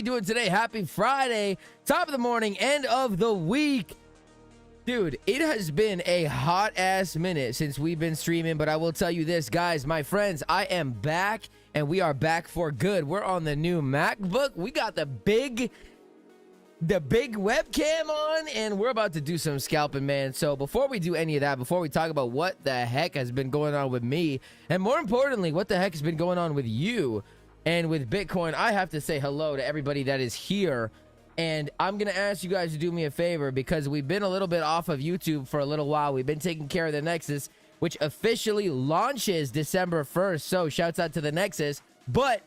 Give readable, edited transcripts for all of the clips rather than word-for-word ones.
Doing today? Happy Friday, top of the morning, end of the week. Dude, it has been a hot ass minute since we've been streaming, but I will tell you this, guys, my friends, I am back, and we are back for good. We're on the new MacBook. We got the big webcam on, and we're about to do some scalping, man. So before we do any of that, before we talk about what the heck has been going on with me, and more importantly, what the heck has been going on with you and with Bitcoin, I have to say hello to everybody that is here. And I'm going to ask you guys to do me a favor, because we've been a little bit off of YouTube for a little while. We've been taking care of the Nexus, which officially launches December 1st. So shouts out to the Nexus. But,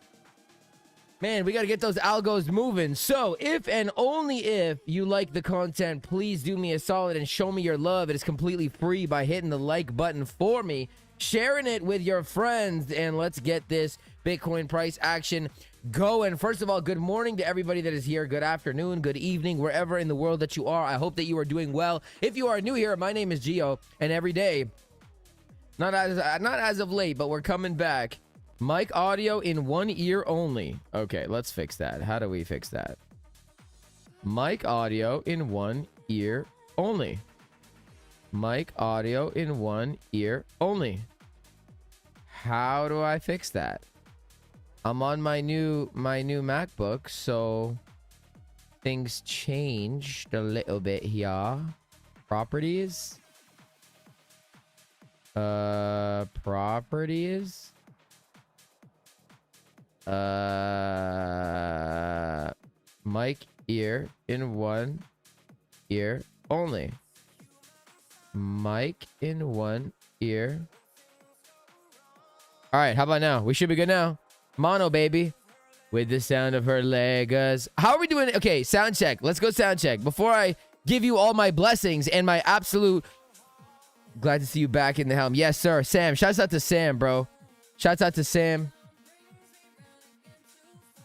man, we got to get those algos moving. So if and only if you like the content, please do me a solid and show me your love. It is completely free by hitting the like button for me, sharing it with your friends, and let's get this Bitcoin price action going. First of all, good morning to everybody that is here. Good afternoon, good evening, wherever in the world that you are. I hope that you are doing well. If you are new here, my name is Geo, and every day, not as of late, but we're coming back. Mic audio in one ear only. Okay, let's fix that. How do we fix that? Mic audio in one ear only. Mic audio in one ear only. How do I fix that? I'm on my new MacBook, so things changed a little bit here. Properties. Properties. Mic ear in one ear only. Mic in one ear. All right, how about now? We should be good now. Mono, baby. With the sound of her legs. How are we doing? Okay, sound check. Let's go sound check. Before I give you all my blessings and my absolute... Glad to see you back in the helm. Yes, sir. Sam. Shouts out to Sam, bro. Shouts out to Sam.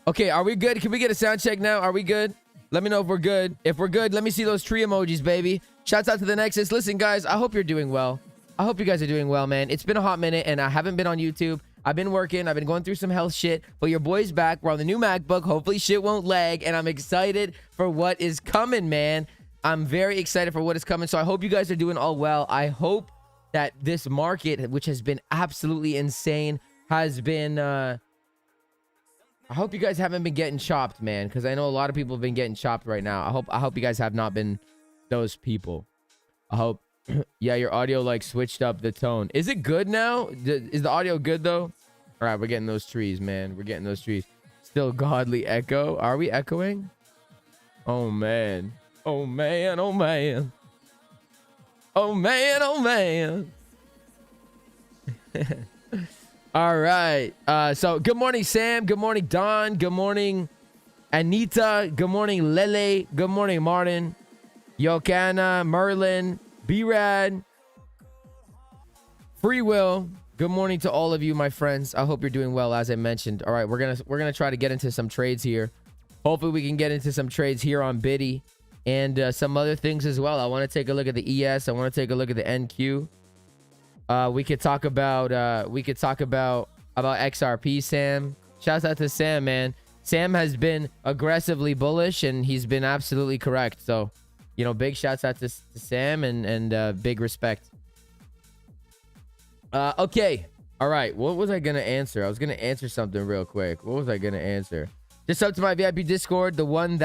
Okay, are we good? Can we get a sound check now? Are we good? Let me know if we're good. If we're good, let me see those tree emojis, baby. Shouts out to the Nexus. Listen, guys, I hope you're doing well. I hope you guys are doing well, man. It's been a hot minute, and I haven't been on YouTube. I've been working. I've been going through some health shit, but your boy's back. We're on the new MacBook. Hopefully shit won't lag, and I'm excited for what is coming, man. I'm very excited for what is coming, so I hope you guys are doing all well. I hope that this market, which has been absolutely insane, has been... I hope you guys haven't been getting chopped, man, because I know a lot of people have been getting chopped right now. I hope you guys have not been those people. I hope... Yeah, your audio like switched up the tone. Is it good now? Is the audio good though? All right, we're getting those trees, man. We're getting those trees. Still godly echo. Are we echoing? Oh man. Oh man. Oh man. Oh man. Oh man. All right. So good morning, Sam. Good morning, Don. Good morning, Anita. Good morning, Lele. Good morning, Martin. Yokana, Merlin, B-Rad, Free Will. Good morning to all of you, my friends. I hope you're doing well, as I mentioned. All right, we're gonna try to get into some trades here. Hopefully, we can get into some trades here on Biddy and some other things as well. I want to take a look at the ES. I want to take a look at the NQ. We could talk about XRP. Sam, shouts out to Sam, man. Sam has been aggressively bullish, and he's been absolutely correct. So, you know, big shouts out to Sam and big respect. Okay. All right. What was I going to answer? I was going to answer something real quick. What was I going to answer? Just up to my VIP Discord. The one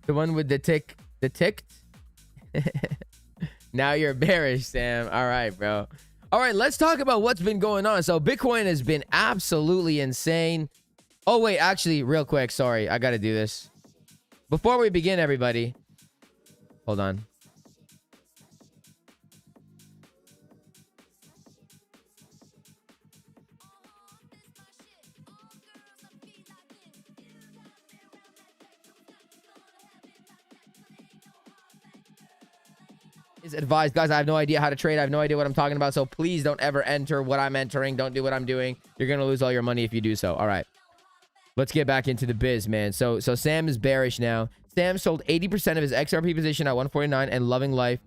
with the ticked. Now you're bearish, Sam. All right, bro. All right. Let's talk about what's been going on. So Bitcoin has been absolutely insane. Oh, wait, actually real quick. Sorry. I got to do this before we begin, everybody. Hold on. Is advised, guys. I have no idea how to trade. I have no idea what I'm talking about. So please don't ever enter what I'm entering. Don't do what I'm doing. You're going to lose all your money if you do so. All right. Let's get back into the biz, man. So Sam is bearish now. Sam sold 80% of his XRP position at 149 and loving life.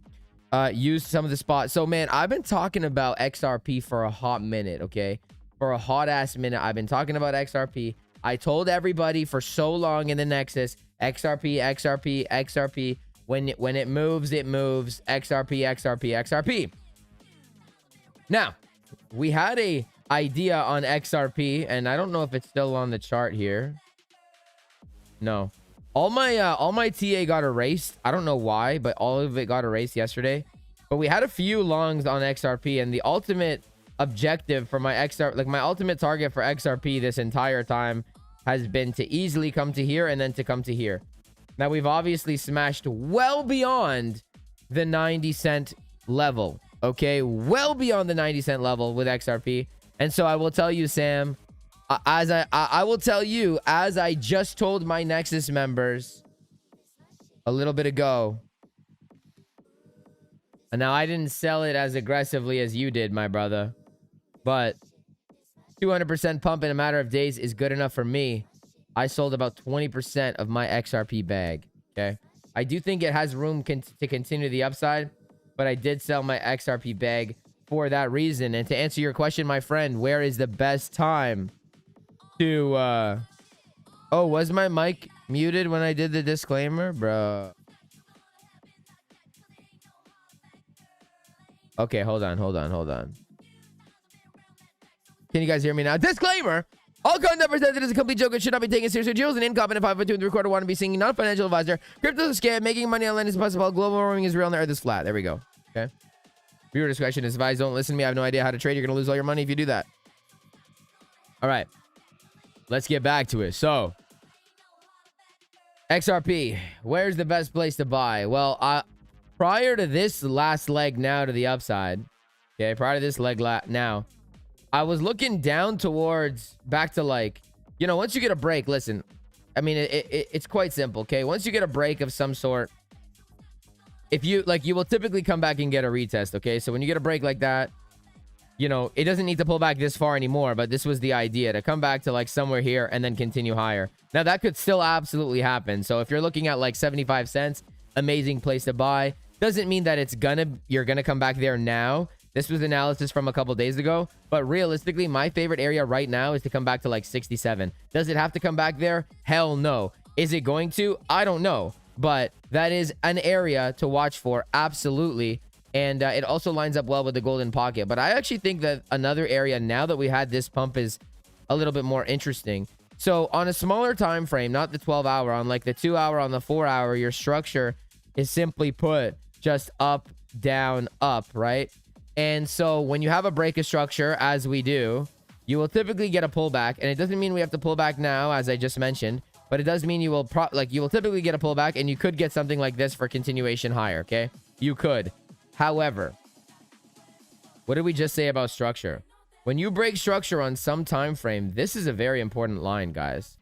Used some of the spot. So, man, I've been talking about XRP for a hot minute, okay? For a hot-ass minute, I've been talking about XRP. I told everybody for so long in the Nexus, XRP, XRP, XRP. When it moves, it moves. XRP, XRP, XRP. Now, we had a idea on XRP, and I don't know if it's still on the chart here. No. All my TA got erased. I don't know why, but all of it got erased yesterday. But we had a few longs on XRP, and the ultimate objective for my my ultimate target for XRP this entire time has been to easily come to here and then to come to here. Now, we've obviously smashed well beyond the 90-cent level, okay? Well beyond the 90-cent level with XRP. And so I will tell you, Sam, I will tell you, as I just told my Nexus members a little bit ago. And now, I didn't sell it as aggressively as you did, my brother. But 200% pump in a matter of days is good enough for me. I sold about 20% of my XRP bag, okay? I do think it has room to continue the upside, but I did sell my XRP bag for that reason. And to answer your question, my friend, where is the best time to... Oh, was my mic muted when I did the disclaimer? Bro. Okay, hold on. Can you guys hear me now? Disclaimer! All content presented is a complete joke and should not be taken seriously. Jules and incompetent 5.2 in the recorder want to be singing, not a financial advisor. Crypto is a scam. Making money online is possible. Global warming is real and the earth is flat. There we go. Okay. Viewer discretion is advised. Don't listen to me. I have no idea how to trade. You're going to lose all your money if you do that. All right. Let's get back to it. So, XRP, where's the best place to buy? Well, prior to this last leg now to the upside, okay, prior to this leg now, I was looking down towards back to like, you know, once you get a break, listen, I mean, it's quite simple, okay? Once you get a break of some sort, if you, like, you will typically come back and get a retest, okay? So when you get a break like that, you know, it doesn't need to pull back this far anymore, but this was the idea, to come back to like somewhere here and then continue higher. Now, that could still absolutely happen. So if you're looking at like 75 cents, amazing place to buy. Doesn't mean that you're gonna come back there now. This was analysis from a couple days ago, but realistically, my favorite area right now is to come back to like 67. Does it have to come back there? Hell no. Is it going to? I don't know, but that is an area to watch for, absolutely. And it also lines up well with the golden pocket. But I actually think that another area, now that we had this pump, is a little bit more interesting. So on a smaller time frame, not the 12-hour, on like the 2-hour, on the 4-hour, your structure is simply put just up, down, up, right? And so when you have a break of structure, as we do, you will typically get a pullback. And it doesn't mean we have to pull back now, as I just mentioned, but it does mean you will typically get a pullback, and you could get something like this for continuation higher, okay? You could. However, what did we just say about structure? When you break structure on some time frame, this is a very important line, guys.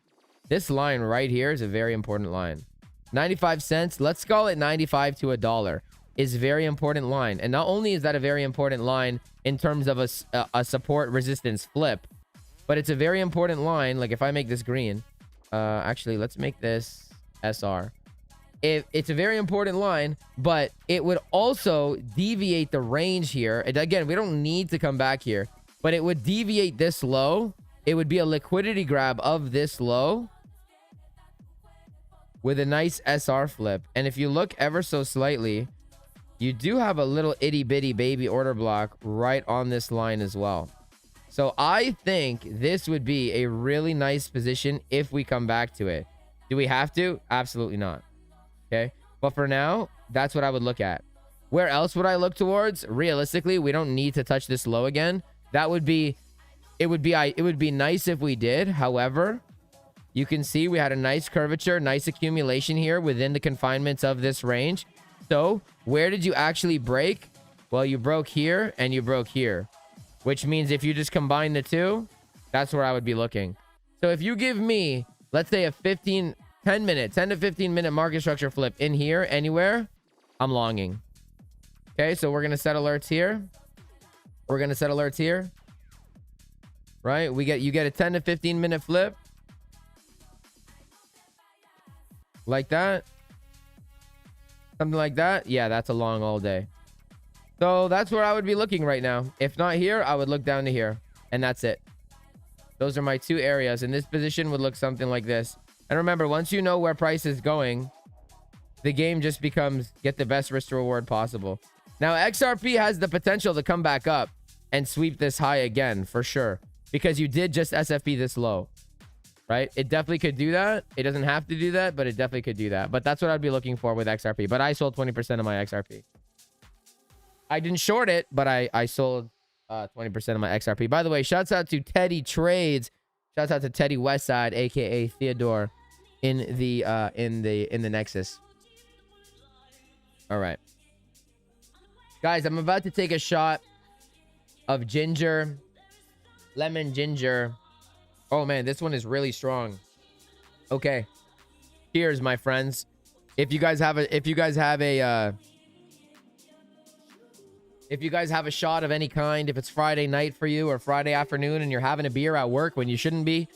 This line right here is a very important line. 95 cents, let's call it 95 to $1, is a very important line. And not only is that a very important line in terms of a support resistance flip, but it's a very important line. Like if I make this green, actually, let's make this SR. It's a very important line, but it would also deviate the range here. And again, we don't need to come back here, but it would deviate this low. It would be a liquidity grab of this low with a nice SR flip. And if you look ever so slightly, you do have a little itty bitty baby order block right on this line as well. So I think this would be a really nice position if we come back to it. Do we have to? Absolutely not. Okay. But for now, that's what I would look at. Where else would I look towards? Realistically, we don't need to touch this low again. It would be nice if we did. However, you can see we had a nice curvature, nice accumulation here within the confinements of this range. So where did you actually break? Well, you broke here and you broke here, which means if you just combine the two, that's where I would be looking. So if you give me, let's say a 10 to 15 minute market structure flip in here, anywhere, I'm longing. Okay, so we're going to set alerts here. We're going to set alerts here. Right? You get a 10 to 15 minute flip. Like that. Something like that. Yeah, that's a long all day. So that's where I would be looking right now. If not here, I would look down to here. And that's it. Those are my two areas. And this position would look something like this. And remember, once you know where price is going, the game just becomes get the best risk to reward possible. Now, XRP has the potential to come back up and sweep this high again, for sure. Because you did just SFP this low. Right? It definitely could do that. It doesn't have to do that, but it definitely could do that. But that's what I'd be looking for with XRP. But I sold 20% of my XRP. I didn't short it, but I sold 20% of my XRP. By the way, shouts out to Teddy Trades. Shouts out to Teddy Westside, aka Theodore, in the Nexus. All right, guys, I'm about to take a shot of ginger, lemon ginger. Oh man, this one is really strong. Okay, cheers, my friends. If you guys have a shot of any kind, if it's Friday night for you or Friday afternoon and you're having a beer at work when you shouldn't be,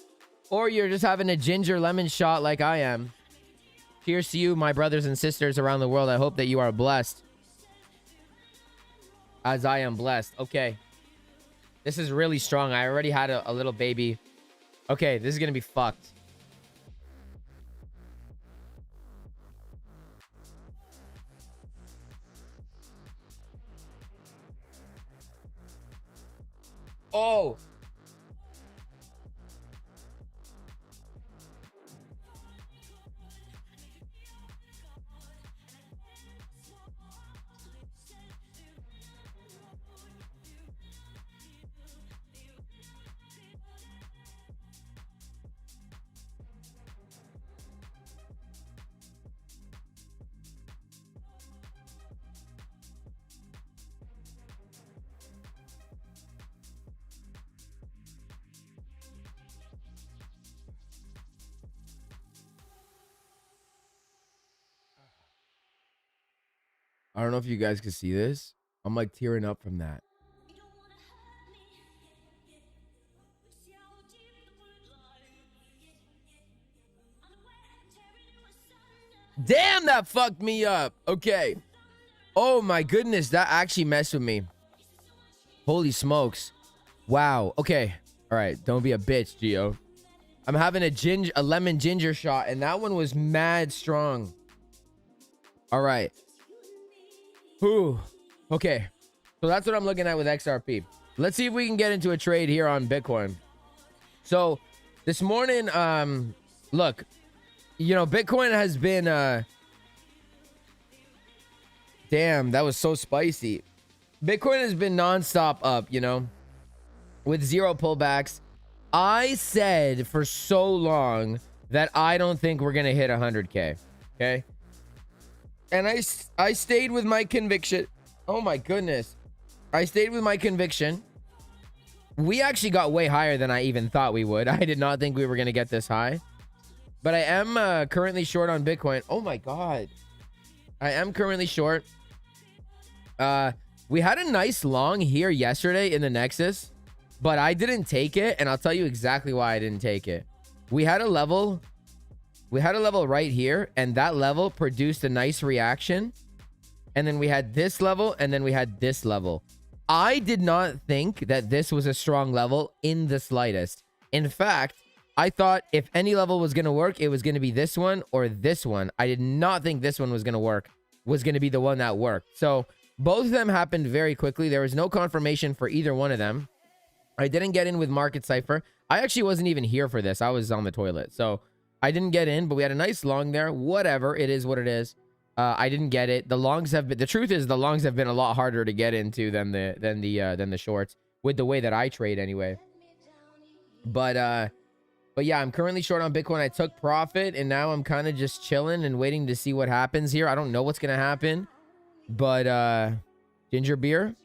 or you're just having a ginger lemon shot like I am, cheers to you, my brothers and sisters around the world. I hope that you are blessed as I am blessed. Okay, this is really strong. I already had a little baby. Okay, this is gonna be fucked. Oh. I don't know if you guys can see this. I'm like tearing up from that. Damn, that fucked me up. Okay. Oh my goodness, that actually messed with me. Holy smokes. Wow. Okay. All right. Don't be a bitch, Geo. I'm having a lemon ginger shot, and that one was mad strong. All right. Whew. Okay. So that's what I'm looking at with XRP. Let's see if we can get into a trade here on Bitcoin. So this morning, look, you know, Bitcoin has been, damn, that was so spicy. Bitcoin has been nonstop up, you know, with zero pullbacks. I said for so long that I don't think we're going to hit 100K. Okay. And I stayed with my conviction. Oh my goodness. I stayed with my conviction. We actually got way higher than I even thought we would. I did not think we were going to get this high. But I am currently short on Bitcoin. Oh my God. I am currently short. We had a nice long here yesterday in the Nexus, but I didn't take it, and I'll tell you exactly why I didn't take it. We had a level right here, and that level produced a nice reaction. And then we had this level, and then we had this level. I did not think that this was a strong level in the slightest. In fact, I thought if any level was going to work, it was going to be this one or this one. I did not think this one was going to work, was going to be the one that worked. So both of them happened very quickly. There was no confirmation for either one of them. I didn't get in with Market Cipher. I actually wasn't even here for this. I was on the toilet. So I didn't get in, but we had a nice long there. Whatever. It is what it is. I didn't get it. The longs have been, the truth is the longs have been a lot harder to get into than the shorts, with the way that I trade anyway. But yeah, I'm currently short on Bitcoin. I took profit, and now I'm kind of just chilling and waiting to see what happens here. I don't know what's going to happen, but ginger beer.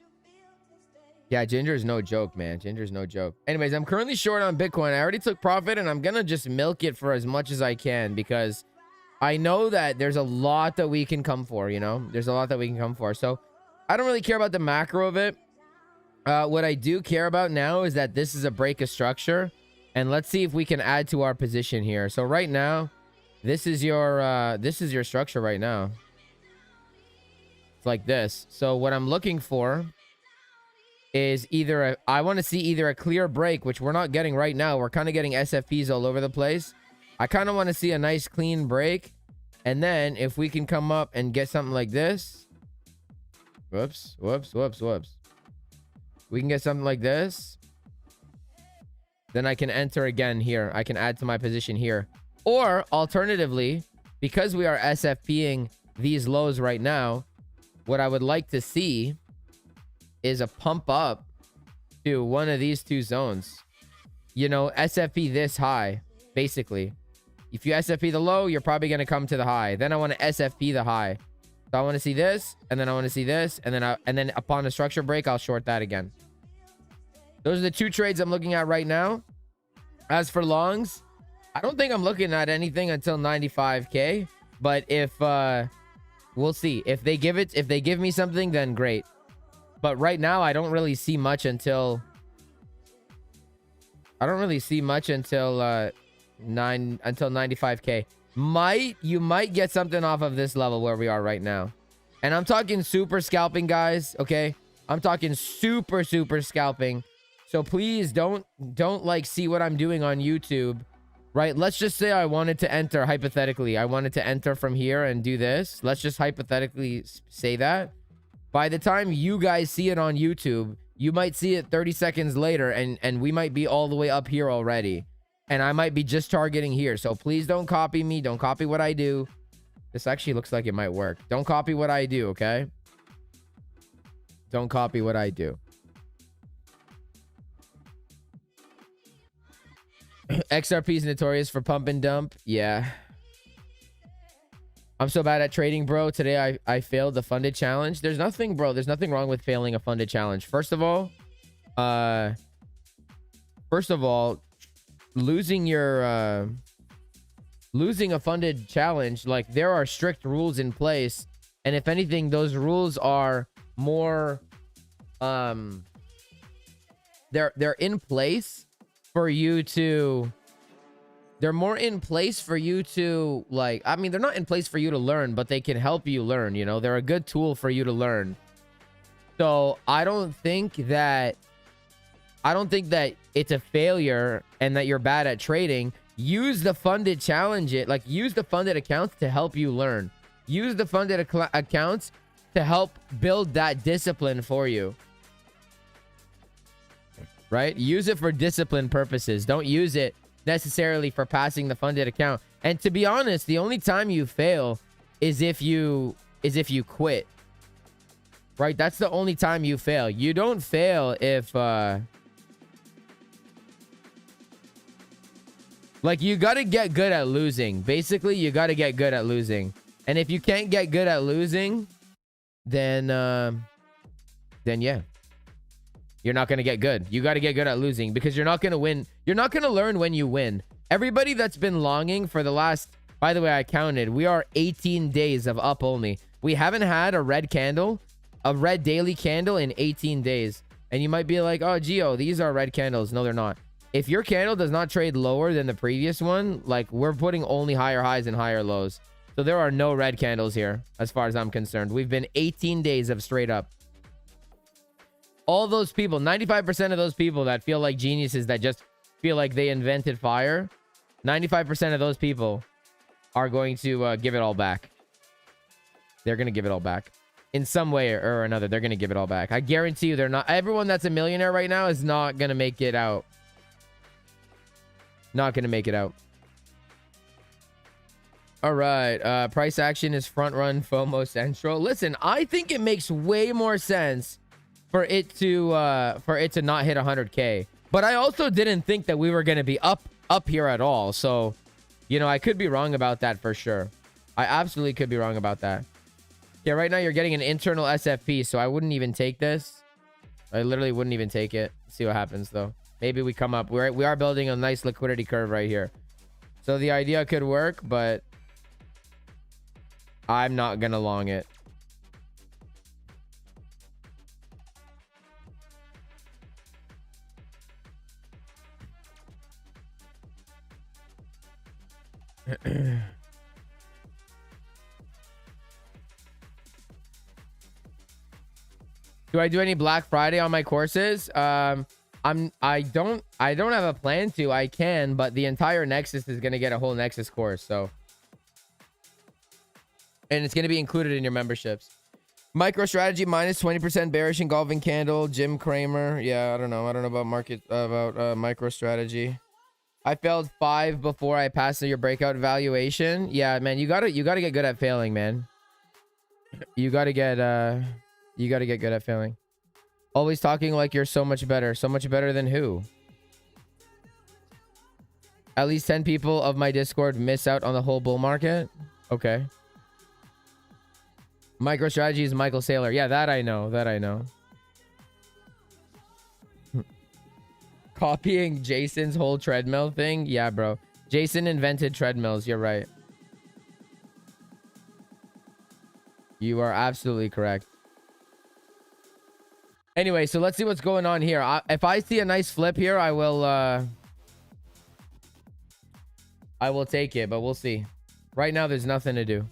Yeah, ginger is no joke, man. Ginger is no joke. Anyways, I'm currently short on Bitcoin. I already took profit, and I'm going to just milk it for as much as I can, because I know that there's a lot that we can come for, you know? There's a lot that we can come for. So I don't really care about the macro of it. What I do care about now is that this is a break of structure. And let's see if we can add to our position here. So right now, this is your structure right now. It's like this. So what I'm looking for is either I want to see either a clear break, which we're not getting right now. We're kind of getting SFPs all over the place. I kind of want to see a nice clean break. And then if we can come up and get something like this. Whoops. We can get something like this. Then I can enter again here. I can add to my position here. Or alternatively, because we are SFPing these lows right now, what I would like to see is a pump up to one of these two zones. You know, SFP this high, basically. If you SFP the low, you're probably going to come to the high. Then I want to SFP the high. So I want to see this, and then I want to see this, and then upon a structure break, I'll short that again. Those are the two trades I'm looking at right now. As for longs, I don't think I'm looking at anything until 95K. But if we'll see. If they give me something, then great. But right now, I don't really see much until 95K. You might get something off of this level where we are right now. And I'm talking super scalping, guys, okay? I'm talking super scalping. So please don't like see what I'm doing on YouTube, right? Let's just say I wanted to enter, hypothetically. I wanted to enter from here and do this. Let's just hypothetically say that. By the time you guys see it on YouTube, you might see it 30 seconds later, and we might be all the way up here already. And I might be just targeting here. So please don't copy me. Don't copy what I do. This actually looks like it might work. Don't copy what I do, okay? Don't copy what I do. XRP is notorious for pump and dump. Yeah. I'm so bad at trading, bro. Today I failed the funded challenge. There's nothing, bro. There's nothing wrong with failing a funded challenge. First of all, losing a funded challenge, like, there are strict rules in place And if anything, those rules are more they're in place for you to they're more in place for you to, like, I mean, they're not in place for you to learn, but they can help you learn, you know. They're a good tool for you to learn. So I don't think that it's a failure and that you're bad at trading. Use the funded challenge it, like, use the funded accounts to help you learn. Use the funded accounts to help build that discipline for you. Right? Use it for discipline purposes. Don't use it necessarily for passing the funded account. And to be honest, the only time you fail is if you quit. Right? That's the only time you fail. You don't fail if like, you got to get good at losing. Basically, you got to get good at losing. And if you can't get good at losing, then yeah, you're not going to get good. You got to get good at losing, because you're not going to win. You're not going to learn when you win. Everybody that's been longing for the last, by the way, I counted, we are 18 days of up only. We haven't had a red candle, a red daily candle in 18 days. And you might be like, oh, Geo, these are red candles. No, they're not. If your candle does not trade lower than the previous one, like, we're putting only higher highs and higher lows. So there are no red candles here, as far as I'm concerned. We've been 18 days of straight up. All those people, 95% of those people that feel like geniuses, that just feel like they invented fire, 95% of those people are going to give it all back. They're going to give it all back. In some way or another, they're going to give it all back. I guarantee you they're not. Everyone that's a millionaire right now is not going to make it out. Not going to make it out. All right. Price action is front run FOMO central. Listen, I think it makes way more sense for it to not hit 100K. But I also didn't think that we were going to be up here at all. So, you know, I could be wrong about that for sure. I absolutely could be wrong about that. Yeah, right now you're getting an internal SFP, so I wouldn't even take this. I literally wouldn't even take it. See what happens though. Maybe we come up. We are building a nice liquidity curve right here. So the idea could work, but I'm not gonna long it. Do I do any Black Friday on my courses? I don't have a plan to. I can, but the entire Nexus is going to get a whole Nexus course, so, and it's going to be included in your memberships. MicroStrategy minus 20% bearish engulfing candle. Jim Cramer. Yeah, I don't know about MicroStrategy. I failed 5 before I passed your breakout valuation. Yeah, man, you gotta get good at failing, man. You gotta get good at failing. Always talking like you're so much better. So much better than who? At least 10 people of my Discord miss out on the whole bull market. Okay. MicroStrategy is Michael Saylor. Yeah, that I know. That I know. Copying Jason's whole treadmill thing? Yeah, bro. Jason invented treadmills. You're right. You are absolutely correct. Anyway, so let's see what's going on here. If I see a nice flip here, I will take it, but we'll see. Right now, there's nothing to do.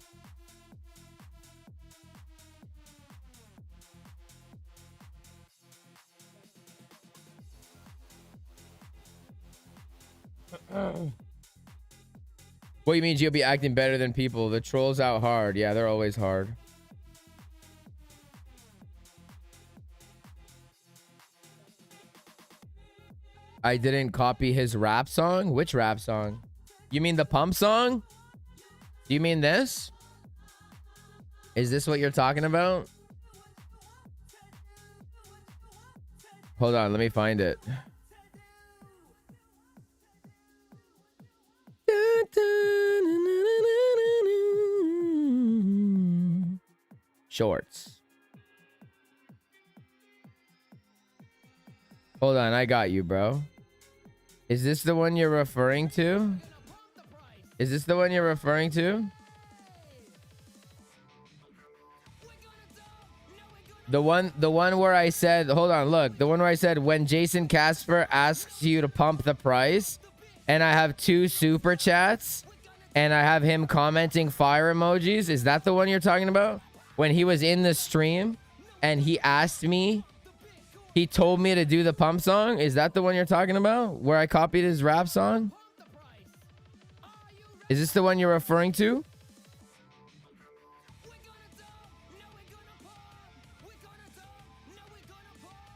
What do you mean you'll be acting better than people? The trolls out hard. Yeah, they're always hard. I didn't copy his rap song. Which rap song? You mean the pump song? Do you mean this? Is this what you're talking about? Hold on, let me find it. Shorts. Hold on, I got you, bro. Is this the one you're referring to? Is this the one you're referring to? The one where I said, hold on, look, the one where I said when Jason Casper asks you to pump the price, and I have 2 super chats, and I have him commenting fire emojis. Is that the one you're talking about? When he was in the stream, and he asked me, he told me to do the pump song. Is that the one you're talking about? Where I copied his rap song? Is this the one you're referring to?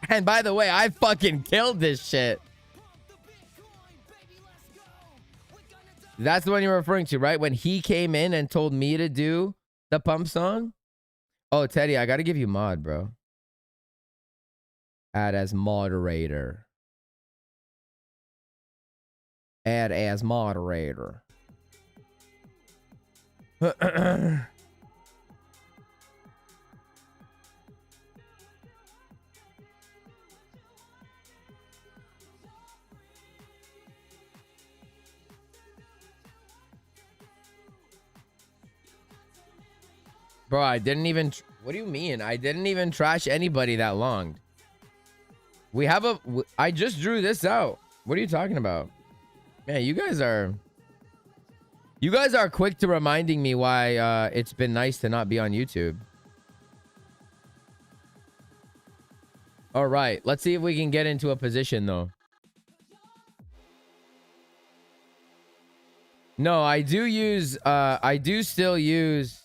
And by the way, I fucking killed this shit. That's the one you're referring to, right? When he came in and told me to do the pump song? Oh, Teddy, I gotta give you mod, bro. Add as moderator. Add as moderator. Bro, I didn't even... What do you mean? I didn't even trash anybody that long. We have a... I just drew this out. What are you talking about? Man, you guys are... You guys are quick to reminding me why it's been nice to not be on YouTube. All right. Let's see if we can get into a position, though. No, I do use... I do still use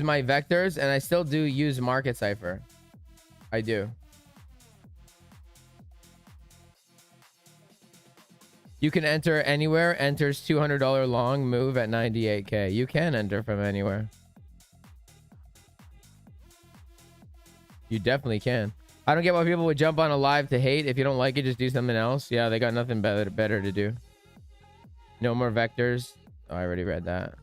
my vectors, and I still do use market cipher. I do. You can enter anywhere. Enters $200 long move at 98K. You can enter from anywhere. You definitely can. I don't get why people would jump on a live to hate. If you don't like it, just do something else. Yeah, they got nothing better to do. No more vectors. Oh, I already read that.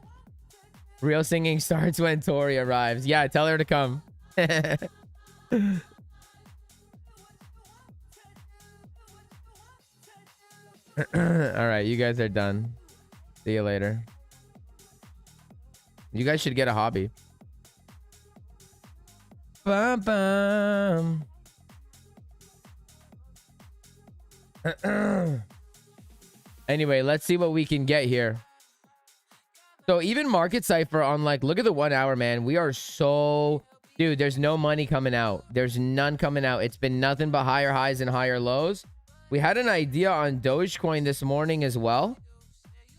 Real singing starts when Tori arrives. Yeah, tell her to come. All right, you guys are done. See you later. You guys should get a hobby. Bum, bum. Anyway, let's see what we can get here. So even market cipher on, like, look at the 1 hour, man. We are so... Dude, there's no money coming out. There's none coming out. It's been nothing but higher highs and higher lows. We had an idea on Dogecoin this morning as well.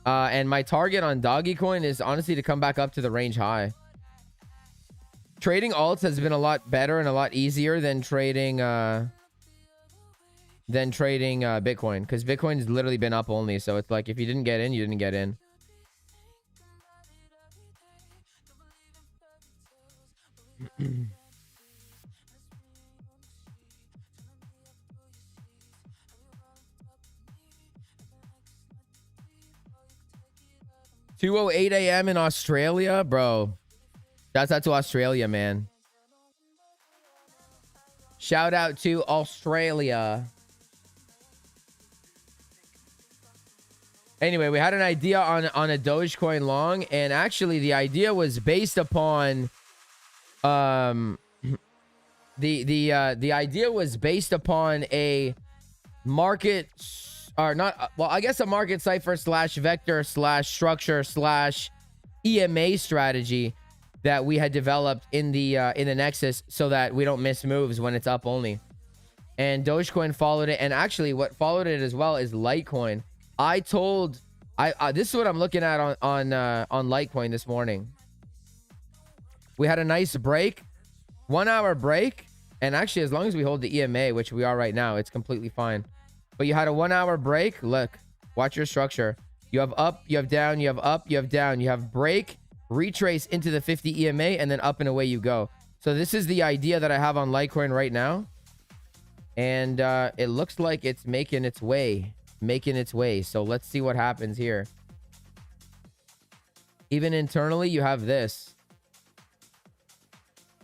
And my target on Dogecoin is honestly to come back up to the range high. Trading alts has been a lot better and a lot easier than trading Bitcoin, because Bitcoin has literally been up only. So it's like if you didn't get in, you didn't get in. $2:08 a.m. in Australia, bro. Shouts out to Australia, man. Shout out to Australia. Anyway, we had an idea on a Dogecoin long, and actually the idea was based upon the idea was based upon a market, or not, well, I guess a market cipher slash vector slash structure slash EMA strategy that we had developed in the Nexus, so that we don't miss moves when it's up only. And Dogecoin followed it, and actually what followed it as well is Litecoin. This is what I'm looking at on Litecoin this morning. We had a nice break, 1 hour break, and actually as long as we hold the EMA, which we are right now, it's completely fine. But you had a 1 hour break. Look, watch your structure. You have up, you have down, you have up, you have down, you have break, retrace into the 50 EMA, and then up and away you go. So this is the idea that I have on Litecoin right now, and it looks like it's making its way. So let's see what happens here. Even internally, you have this.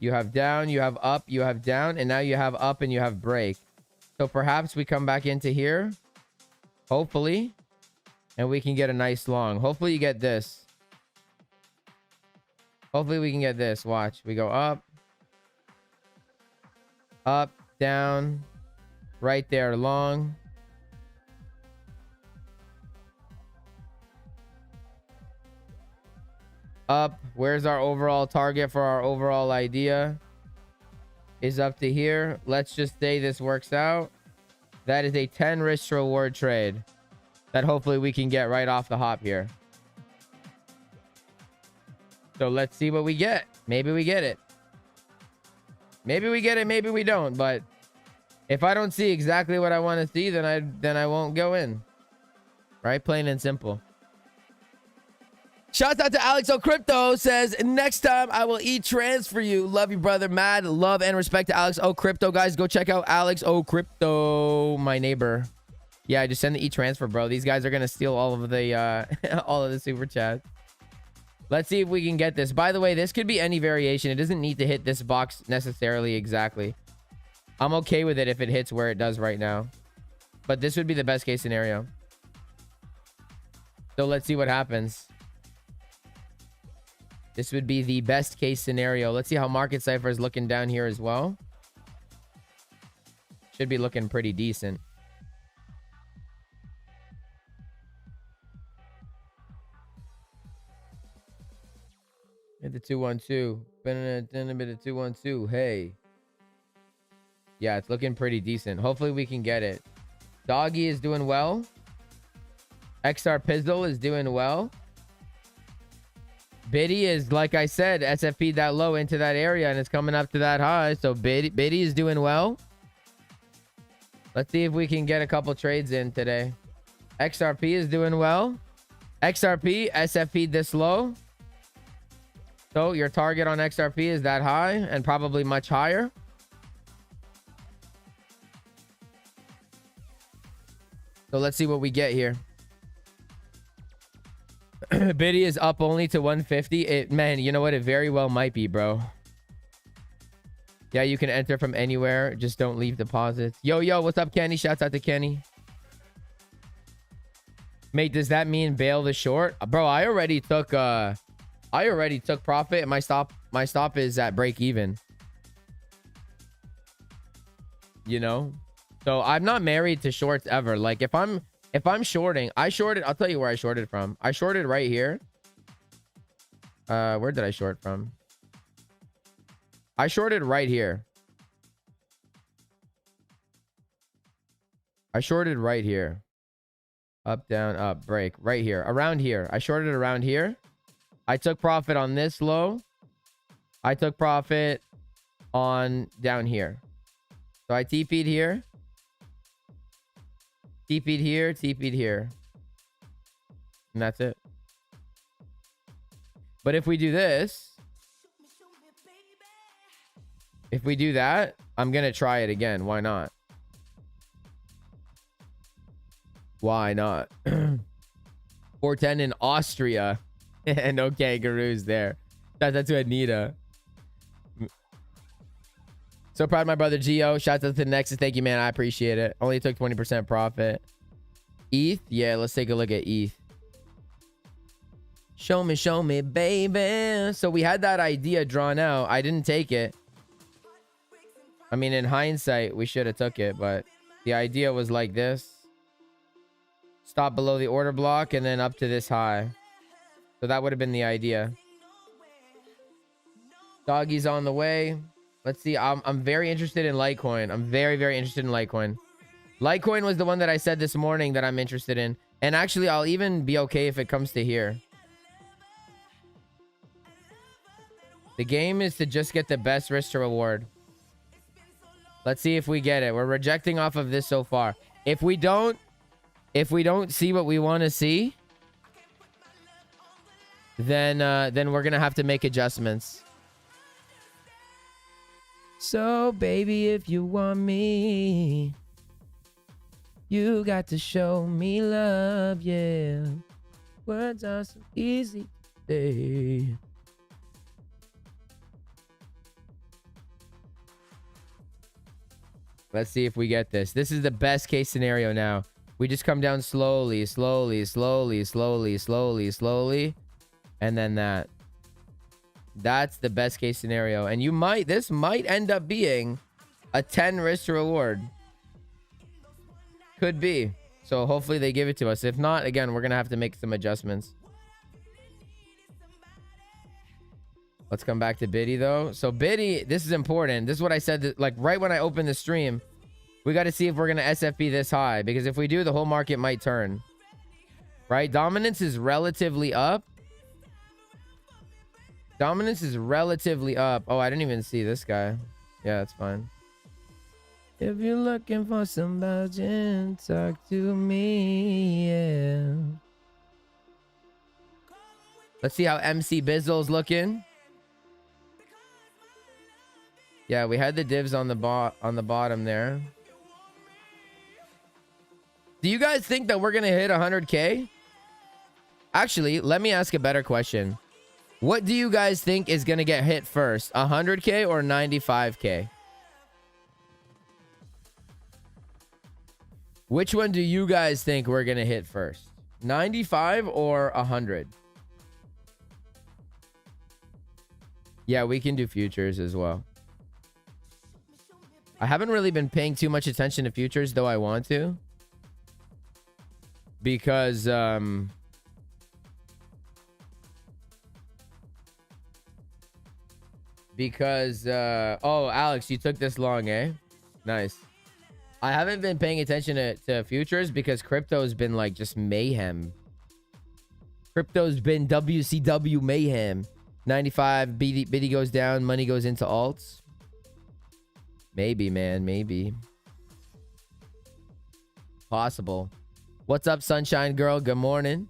You have down, you have up, you have down, and now you have up and you have break. So perhaps we come back into here, hopefully, and we can get a nice long. Hopefully you get this. Hopefully we can get this. Watch. We go up. Up. Down. Right there. Long. Up. Where's our overall target for our overall idea? Is up to here. Let's just say this works out. That is a 10 risk to reward trade that hopefully we can get right off the hop here. So let's see what we get. Maybe we get it. Maybe we get it. Maybe we don't. But if I don't see exactly what I want to see, then I won't go in. Right? Plain and simple. Shout out to Alex O Crypto, says next time I will eat trans for you. Love you, brother. Mad love and respect to Alex O Crypto. Guys, go check out Alex O Crypto, my neighbor. Yeah, just send the e-transfer, bro. These guys are gonna steal all of the all of the super chat. Let's see if we can get this. By the way, this could be any variation. It doesn't need to hit this box necessarily exactly. I'm okay with it if it hits where it does right now. But this would be the best case scenario. So let's see what happens. This would be the best case scenario. Let's see how market Cipher is looking down here as well. Should be looking pretty decent. Hit the 212. Been a bit of 212. Hey. Yeah, it's looking pretty decent. Hopefully we can get it. Doggy is doing well. XR Pizzle is doing well. Biddy is, like I said, SFP that low into that area and it's coming up to that high. So Biddy is doing well. Let's see if we can get a couple trades in today. XRP is doing well. XRP, SFP this low. So your target on XRP is that high and probably much higher. So let's see what we get here. Biddy is up only to 150. Man, you know what? It very well might be, bro. Yeah, you can enter from anywhere. Just don't leave deposits. Yo, what's up, Kenny? Shouts out to Kenny. Mate, does that mean bail the short? Bro, I already took profit and my stop is at break even. You know? So I'm not married to shorts ever. Like if I'm shorting, I shorted, I'll tell you where I shorted from. I shorted right here. Where did I short from? I shorted right here. I shorted right here. Up, down, up, break. Right here. Around here. I shorted around here. I took profit on this low. I took profit on down here. So I TP'd here. TP'd here. TP'd here. And that's it. But if we do this, if we do that, I'm going to try it again. Why not? Why not? 410 in Austria. No kangaroos there. Shout out to Anita. So proud of my brother Geo. Shout out to Nexus. Thank you, man. I appreciate it. Only took 20% profit. ETH? Yeah, let's take a look at ETH. Show me, baby. So we had that idea drawn out. I didn't take it. I mean, in hindsight, we should have took it, but the idea was like this. Stop below the order block and then up to this high. So that would have been the idea. Doggy's on the way. Let's see. I'm very interested in Litecoin. I'm very, very interested in Litecoin. Litecoin was the one that I said this morning that I'm interested in. And actually, I'll even be okay if it comes to here. The game is to just get the best risk to reward. Let's see if we get it. We're rejecting off of this so far. If we don't see what we want to see, then we're gonna have to make adjustments. So baby, if you want me, you got to show me love, yeah. Words are so easy to say. Let's see if we get this. This is the best case scenario now. We just come down slowly, slowly, slowly, slowly, slowly, slowly. And then that. That's the best case scenario. And this might end up being a 10 risk to reward. Could be. So hopefully they give it to us. If not, again, we're going to have to make some adjustments. Let's come back to Biddy though. So Biddy, this is important. This is what I said, that, like right when I opened the stream, we got to see if we're going to SFP this high, because if we do, the whole market might turn. Right? Dominance is relatively up. Dominance is relatively up. Oh, I didn't even see this guy. Yeah, that's fine. If you're looking for somebody, talk to me, yeah. Let's see how MC Bizzle's looking. Yeah, we had the divs on the bottom there. Do you guys think that we're gonna hit 100K? Actually, let me ask a better question. What do you guys think is gonna get hit first, 100K or 95K? Which one do you guys think we're gonna hit first, 95 or 100? Yeah, we can do futures as well. I haven't really been paying too much attention to futures, though I want to. Because, oh, Alex, you took this long, eh? Nice. I haven't been paying attention to futures because crypto's been like just mayhem. Crypto's been WCW mayhem. 95, BD goes down, money goes into alts. Maybe, man, maybe. Possible. What's up, Sunshine Girl? Good morning.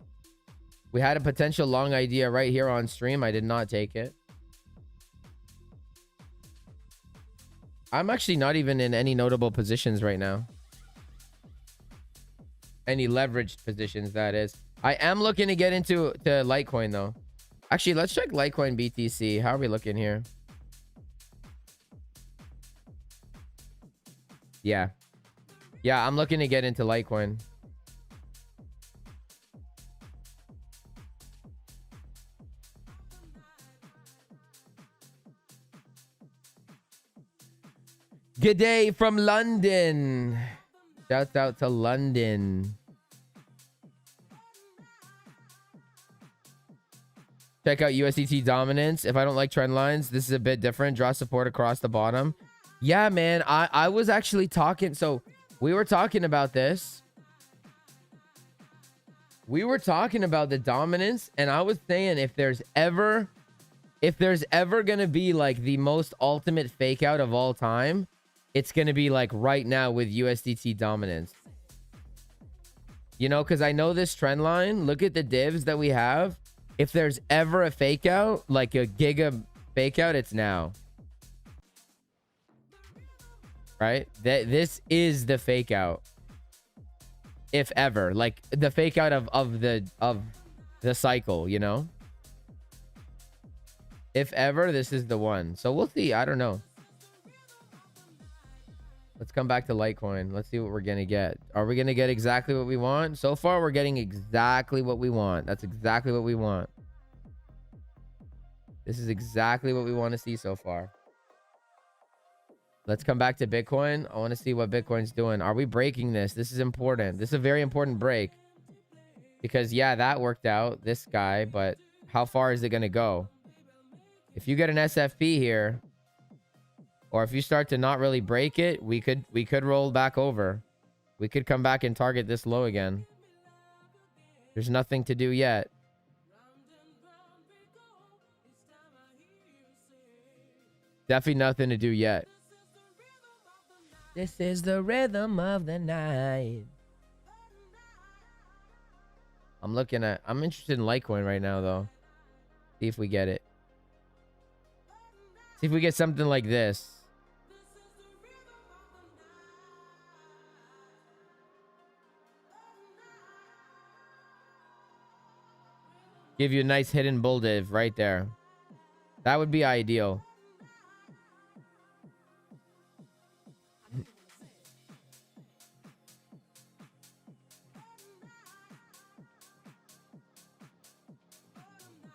We had a potential long idea right here on stream. I did not take it. I'm actually not even in any notable positions right now. Any leveraged positions, that is. I am looking to get into Litecoin, though. Actually, let's check Litecoin BTC. How are we looking here? Yeah. Yeah, I'm looking to get into Litecoin. Good day from London. Shouts out to London. Check out USDT dominance. If I don't like trend lines, this is a bit different. Draw support across the bottom. Yeah, man. I was actually talking. So we were talking about this. We were talking about the dominance. And I was saying if there's ever going to be like the most ultimate fake out of all time, it's going to be like right now with USDT dominance. You know, because I know this trend line. Look at the divs that we have. If there's ever a fake out, like a giga fake out, it's now. Right? This is the fake out. If ever. Like the fake out of the cycle, you know? If ever, this is the one. So we'll see. I don't know. Let's come back to Litecoin. Let's see what we're going to get. Are we going to get exactly what we want? So far, we're getting exactly what we want. That's exactly what we want. This is exactly what we want to see so far. Let's come back to Bitcoin. I want to see what Bitcoin's doing. Are we breaking this? This is important. This is a very important break. Because, yeah, that worked out. This guy. But how far is it going to go? If you get an SFP here, or if you start to not really break it, we could roll back over. We could come back and target this low again. There's nothing to do yet. Definitely nothing to do yet. This is the rhythm of the night. I'm interested in Litecoin right now, though. See if we get it. See if we get something like this. Give you a nice hidden bull div right there. That would be ideal.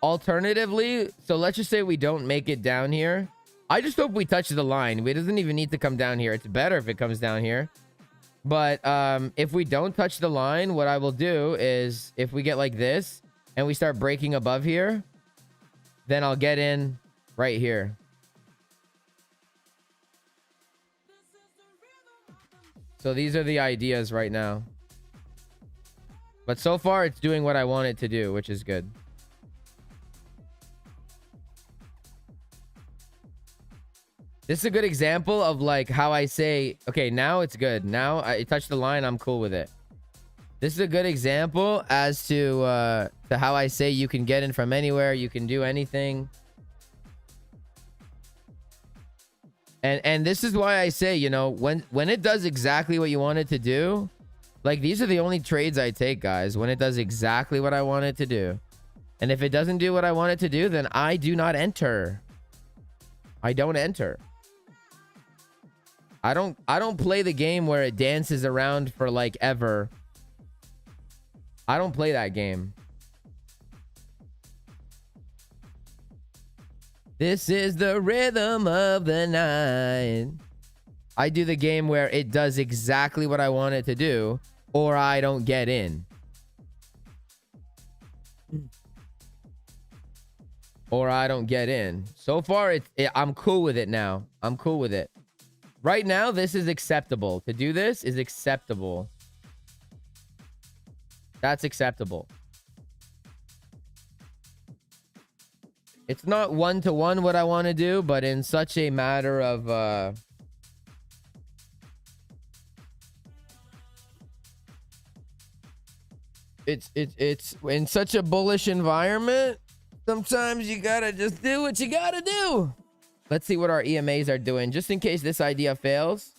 Alternatively, so let's just say we don't make it down here. I just hope we touch the line. It doesn't even need to come down here. It's better if it comes down here. But if we don't touch the line, what I will do is if we get like this and we start breaking above here, then I'll get in right here. So these are the ideas right now. But so far, it's doing what I want it to do, which is good. This is a good example of like how I say, okay, now it's good. Now I touch the line, I'm cool with it. This is a good example as to how I say you can get in from anywhere, you can do anything. And this is why I say, you know, when it does exactly what you want it to do, like these are the only trades I take, guys, when it does exactly what I want it to do. And if it doesn't do what I want it to do, then I do not enter. I don't enter. I don't play the game where it dances around for like ever. I don't play that game. This is the rhythm of the night. I do the game where it does exactly what I want it to do, or I don't get in. Or I don't get in. So far, I'm cool with it now. I'm cool with it. Right now, this is acceptable. To do this is acceptable. That's acceptable. It's not one-to-one what I want to do, but in such a matter of... It's in such a bullish environment. Sometimes you gotta just do what you gotta do. Let's see what our EMAs are doing, just in case this idea fails.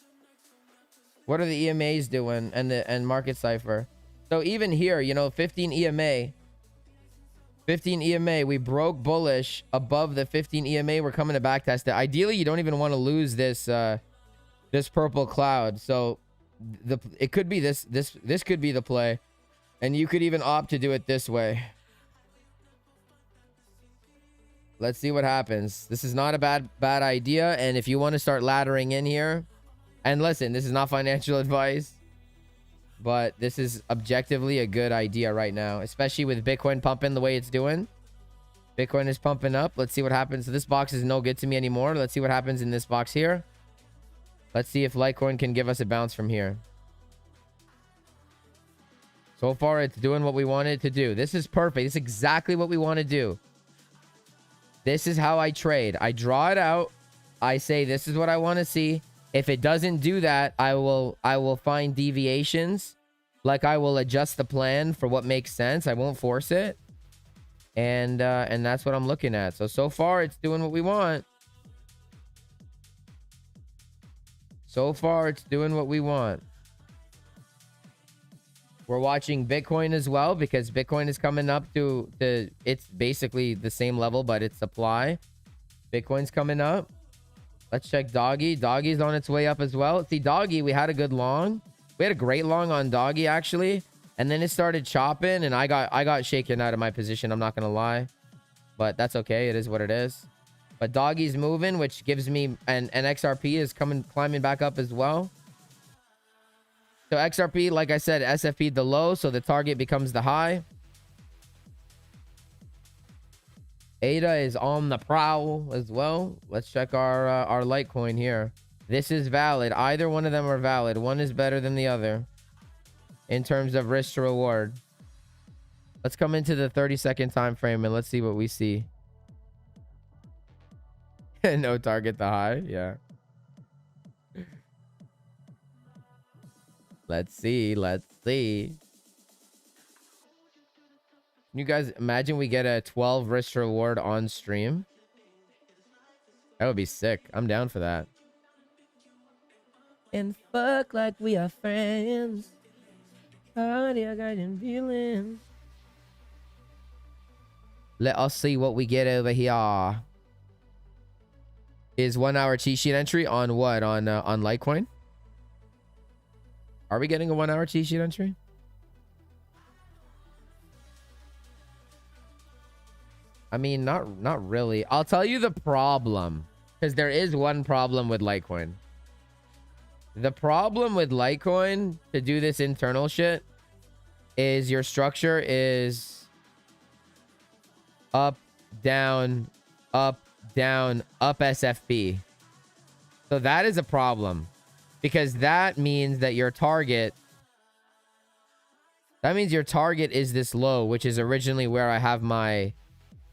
What are the EMAs doing and market cipher? So even here, you know, 15 EMA. 15 EMA, we broke bullish above the 15 EMA. We're coming to backtest it. Ideally, you don't even want to lose this this purple cloud. So it could be this could be the play. And you could even opt to do it this way. Let's see what happens. This is not a bad idea. And if you want to start laddering in here, and listen, this is not financial advice, but this is objectively a good idea right now, especially with Bitcoin pumping the way it's doing. Bitcoin is pumping up. Let's see what happens. So this box is no good to me anymore. Let's see what happens in this box here. Let's see if Litecoin can give us a bounce from here. So far, it's doing what we want it to do. This is perfect. This is exactly what we want to do. This is how I trade. I draw it out. I say, this is what I want to see. If it doesn't do that, I will find deviations. Like I will adjust the plan for what makes sense. I won't force it. And that's what I'm looking at. So far, it's doing what we want. So far, it's doing what we want. We're watching Bitcoin as well, because Bitcoin is coming up to it's basically the same level, but it's supply. Bitcoin's coming up. Let's check Doggy. Doggy's on its way up as well. See, Doggy, we had a good long. We had a great long on Doggy, actually. And then it started chopping, and I got shaken out of my position. I'm not going to lie. But that's okay. It is what it is. But Doggy's moving, which gives me... And XRP is climbing back up as well. So XRP, like I said, SFP the low, so the target becomes the high. ADA is on the prowl as well. Let's check our Litecoin here. This is valid. Either one of them are valid. One is better than the other in terms of risk to reward. Let's come into the 30-second time frame and let's see what we see. No target the high. Yeah. Let's see. Let's see. Can you guys imagine we get a 12 risk reward on stream? That would be sick. I'm down for that. And fuck like we are friends. Honey, I got them feelings. Let us see what we get over here. Is 1 hour cheat sheet entry on what? On Litecoin? Are we getting a 1 hour cheat sheet entry? I mean, not really. I'll tell you the problem, because there is one problem with Litecoin. The problem with Litecoin to do this internal shit is your structure is up, down, up, down, up SFP. So that is a problem, because that means that your target, is this low, which is originally where I have my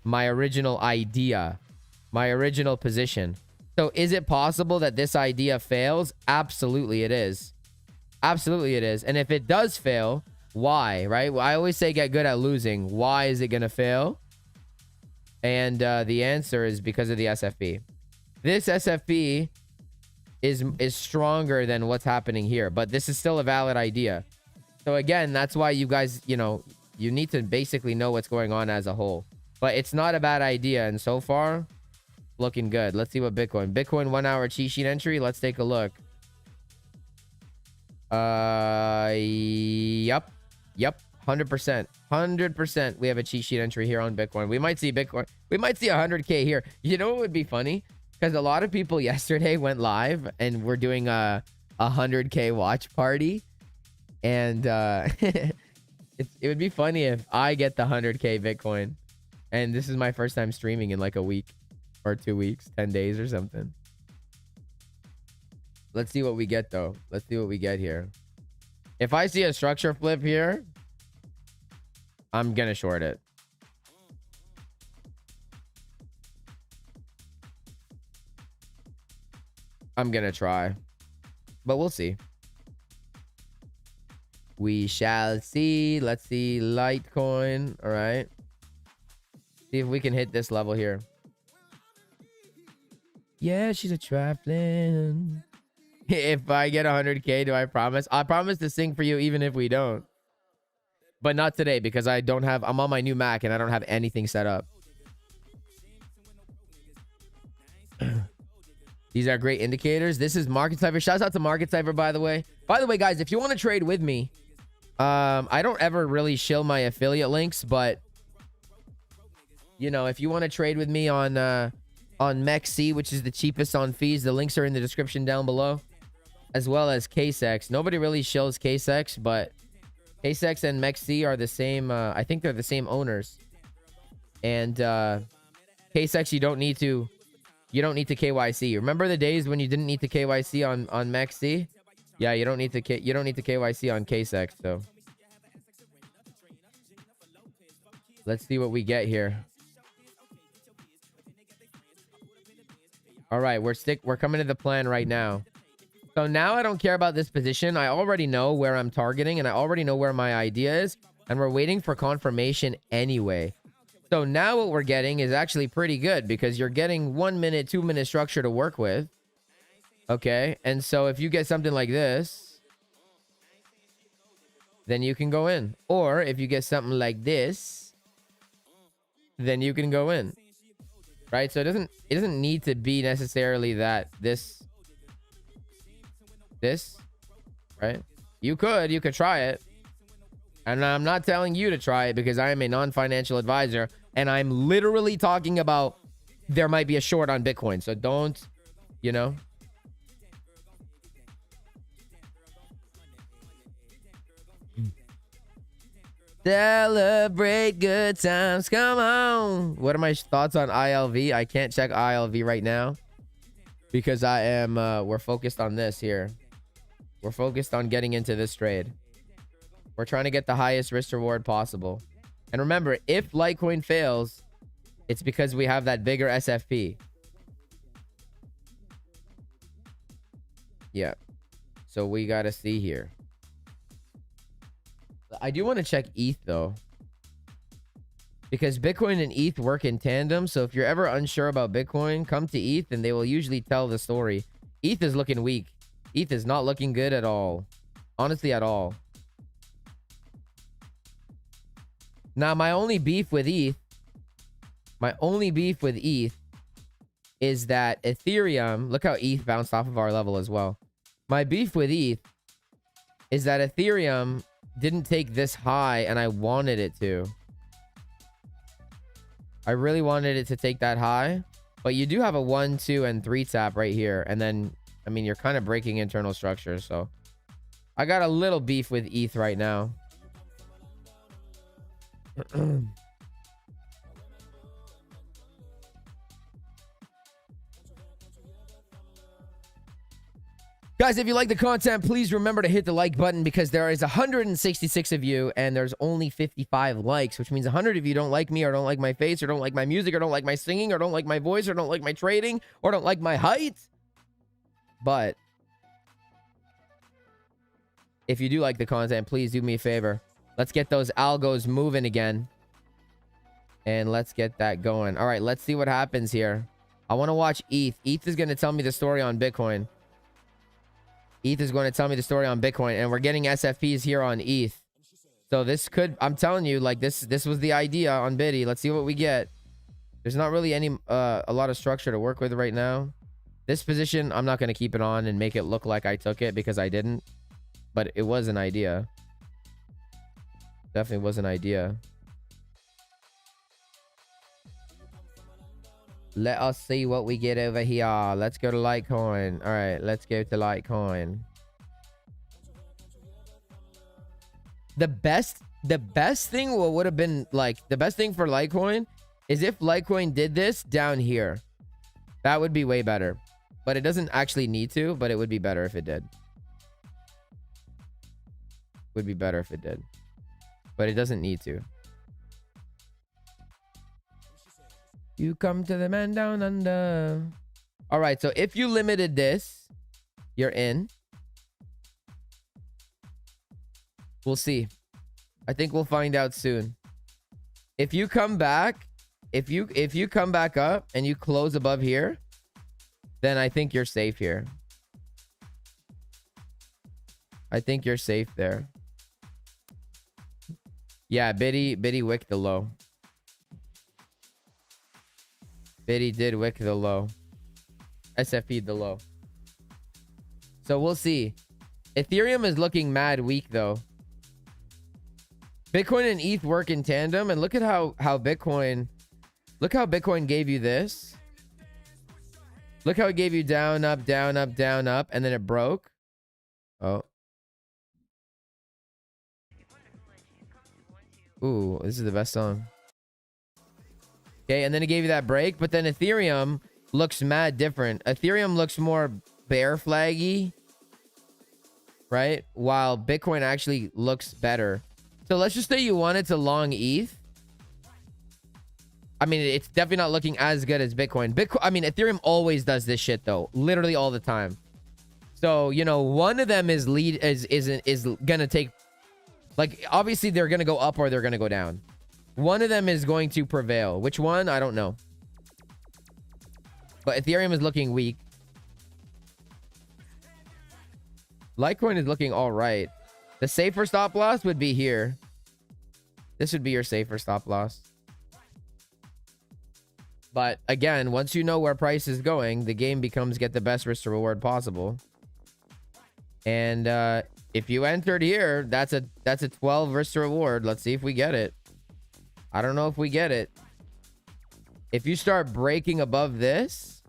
original idea, my original position. So is it possible that this idea fails? Absolutely it is. Absolutely it is. And if it does fail, why, right? Well, I always say get good at losing. Why is it going to fail? And the answer is because of the SFP. This SFP is stronger than what's happening here, but this is still a valid idea. So again, that's why you guys, you know, you need to basically know what's going on as a whole. But it's not a bad idea, and so far, looking good. Let's see what Bitcoin. Bitcoin 1 hour cheat sheet entry. Let's take a look. Yep. 100%. 100%. We have a cheat sheet entry here on Bitcoin. We might see Bitcoin. We might see 100K here. You know what would be funny? Because a lot of people yesterday went live and we're doing a 100K watch party. And it would be funny if I get the 100K Bitcoin. And this is my first time streaming in like a week or 2 weeks, 10 days or something. Let's see what we get though. Let's see what we get here. If I see a structure flip here, I'm gonna short it. I'm gonna try, but we'll see. We shall see. Let's see Litecoin. All right. See if we can hit this level here. Yeah, she's a trifling. If I get 100K, do I promise? I promise to sing for you even if we don't. But not today because I don't have... I'm on my new Mac and I don't have anything set up. These are great indicators. This is Market Cipher. Shouts out to Market Cipher, by the way. By the way, guys, if you want to trade with me, I don't ever really shill my affiliate links, but... You know, if you want to trade with me on MEXC, which is the cheapest on fees, the links are in the description down below, as well as KSEX. Nobody really shills KSEX, but KSEX and MEXC are the same. I think they're the same owners. And KSEX, you don't need to KYC. Remember the days when you didn't need to KYC on MEXC? Yeah, you don't need to KYC on KSEX. So let's see what we get here. All right, we're coming to the plan right now. So now I don't care about this position. I already know where I'm targeting and I already know where my idea is, and we're waiting for confirmation anyway. So now what we're getting is actually pretty good because you're getting 1 minute, 2 minute structure to work with. Okay, and so if you get something like this, then you can go in. Or if you get something like this, then you can go in. Right? So it doesn't need to be necessarily that this, right? You could try it. And I'm not telling you to try it because I am a non-financial advisor and I'm literally talking about there might be a short on Bitcoin. So don't, you know. Celebrate good times. Come on. What are my thoughts on ILV? I can't check ILV right now because I am we're focused on this here. We're focused on getting into this trade. We're trying to get the highest risk reward possible. And remember, if Litecoin fails, it's because we have that bigger SFP. Yeah. So we got to see here. I do want to check ETH though, because Bitcoin and ETH work in tandem. So if you're ever unsure about Bitcoin, come to ETH and they will usually tell the story. ETH is looking weak. ETH is not looking good at all. Honestly, at all. Now, my only beef with ETH is that Ethereum, look how ETH bounced off of our level as well. My beef with ETH is that Ethereum didn't take this high and I wanted it to. I really wanted it to take that high, but you do have a 1, 2, and 3 tap right here. And then, I mean, you're kind of breaking internal structure. So I got a little beef with ETH right now. Guys, if you like the content, please remember to hit the like button because there is 166 of you and there's only 55 likes, which means 100 of you don't like me or don't like my face or don't like my music or don't like my singing or don't like my voice or don't like my trading or don't like my height. But if you do like the content, please do me a favor. Let's get those algos moving again. And let's get that going. All right, let's see what happens here. I want to watch ETH. ETH is going to tell me the story on Bitcoin. ETH is going to tell me the story on Bitcoin, and we're getting SFPs here on ETH. So this could, I'm telling you, like this was the idea on Biddy. Let's see what we get. There's not really any a lot of structure to work with right now. This position, I'm not going to keep it on and make it look like I took it because I didn't. But it was an idea. Definitely was an idea. Let us see what we get over here. Let's go to Litecoin. All right, let's go to Litecoin. The best thing would have been like the best thing for Litecoin is if Litecoin did this down here. That would be way better. But it doesn't actually need to, but it would be better if it did. Would be better if it did. But it doesn't need to. You come to the man down under. All right, so if you limited this, you're in. We'll see. I think we'll find out soon. If you come back, if you come back up and you close above here, then I think you're safe here. I think you're safe there. Yeah, Biddy wicked the low. Biddy did wick the low. SFP'd the low. So we'll see. Ethereum is looking mad weak though. Bitcoin and ETH work in tandem, and look at how Bitcoin, look how Bitcoin gave you this. Look how it gave you down, up, down, up, down, up, and then it broke. Oh. Ooh, this is the best song. Okay, and then it gave you that break, but then Ethereum looks mad different. Ethereum looks more bear flaggy, right? While Bitcoin actually looks better. So let's just say you wanted to long ETH. I mean, it's definitely not looking as good as Bitcoin. I mean, Ethereum always does this shit though, literally all the time. So, you know, one of them is gonna take, like, obviously they're gonna go up or they're gonna go down. One of them is going to prevail. Which one? I don't know. But Ethereum is looking weak. Litecoin is looking all right. The safer stop loss would be here. This would be your safer stop loss. But again, once you know where price is going, the game becomes get the best risk to reward possible. And if you entered here, that's a 12 risk to reward. Let's see if we get it. I don't know if we get it. If you start breaking above this,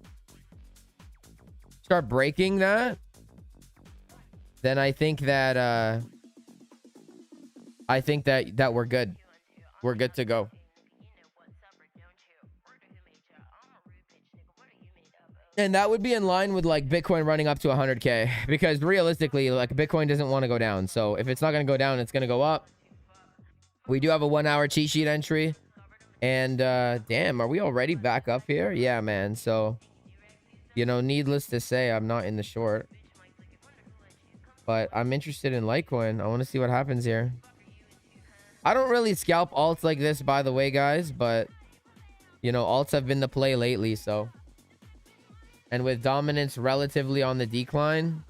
start breaking that, then I think that we're good. We're good to go. And that would be in line with like Bitcoin running up to 100K, because realistically, like Bitcoin doesn't want to go down. So if it's not going to go down, it's going to go up. We do have a 1 hour cheat sheet entry. And damn, are we already back up here? Yeah, man. So, you know, needless to say, I'm not in the short. But I'm interested in Litecoin. I want to see what happens here. I don't really scalp alts like this, by the way, guys. But, you know, alts have been the play lately, so. And with dominance relatively on the decline.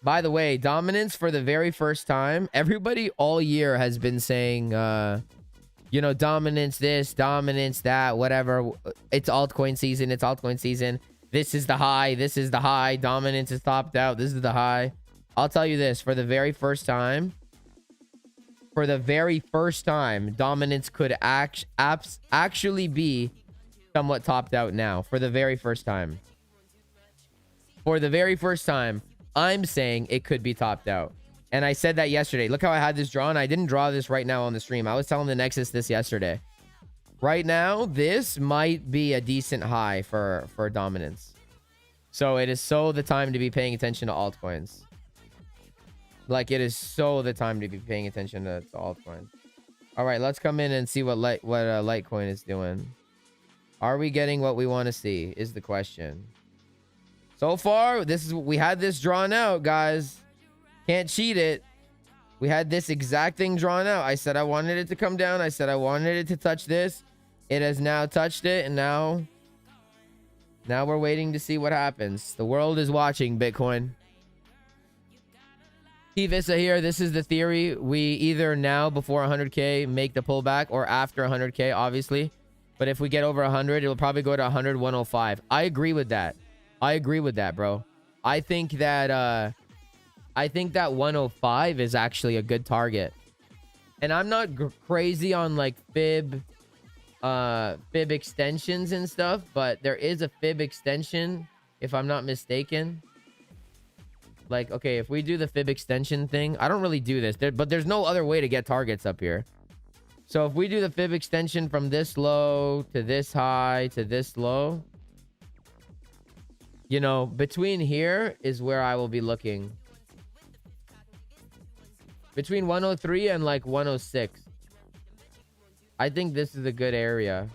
By the way, dominance for the very first time. Everybody all year has been saying, you know, dominance this, dominance that, whatever. It's altcoin season. It's altcoin season. This is the high. This is the high. Dominance is topped out. This is the high. I'll tell you this. For the very first time, for the very first time, dominance could actually be somewhat topped out now. For the very first time. For the very first time, I'm saying it could be topped out. And I said that yesterday. Look how I had this drawn. I didn't draw this right now on the stream. I was telling the Nexus this yesterday. Right now, this might be a decent high for dominance. So it is so the time to be paying attention to altcoins. Like, it is so the time to be paying attention to altcoins. All right, let's come in and see what Litecoin is doing. Are we getting what we want to see is the question. So far, we had this drawn out, guys. Can't cheat it. We had this exact thing drawn out. I said I wanted it to come down. I said I wanted it to touch this. It has now touched it, and now we're waiting to see what happens. The world is watching Bitcoin. T-Visa here. This is the theory. We either now before 100K make the pullback or after 100K, obviously. But if we get over 100, it'll probably go to 100, 105. I agree with that. I agree with that, bro. I think that 105 is actually a good target. And I'm not crazy on like fib extensions and stuff, but there is a fib extension if I'm not mistaken. Like, okay, if we do the fib extension thing, I don't really do this, but there's no other way to get targets up here. So if we do the fib extension from this low to this high to this low, you know, between here is where I will be looking. Between 103 and like 106. I think this is a good area.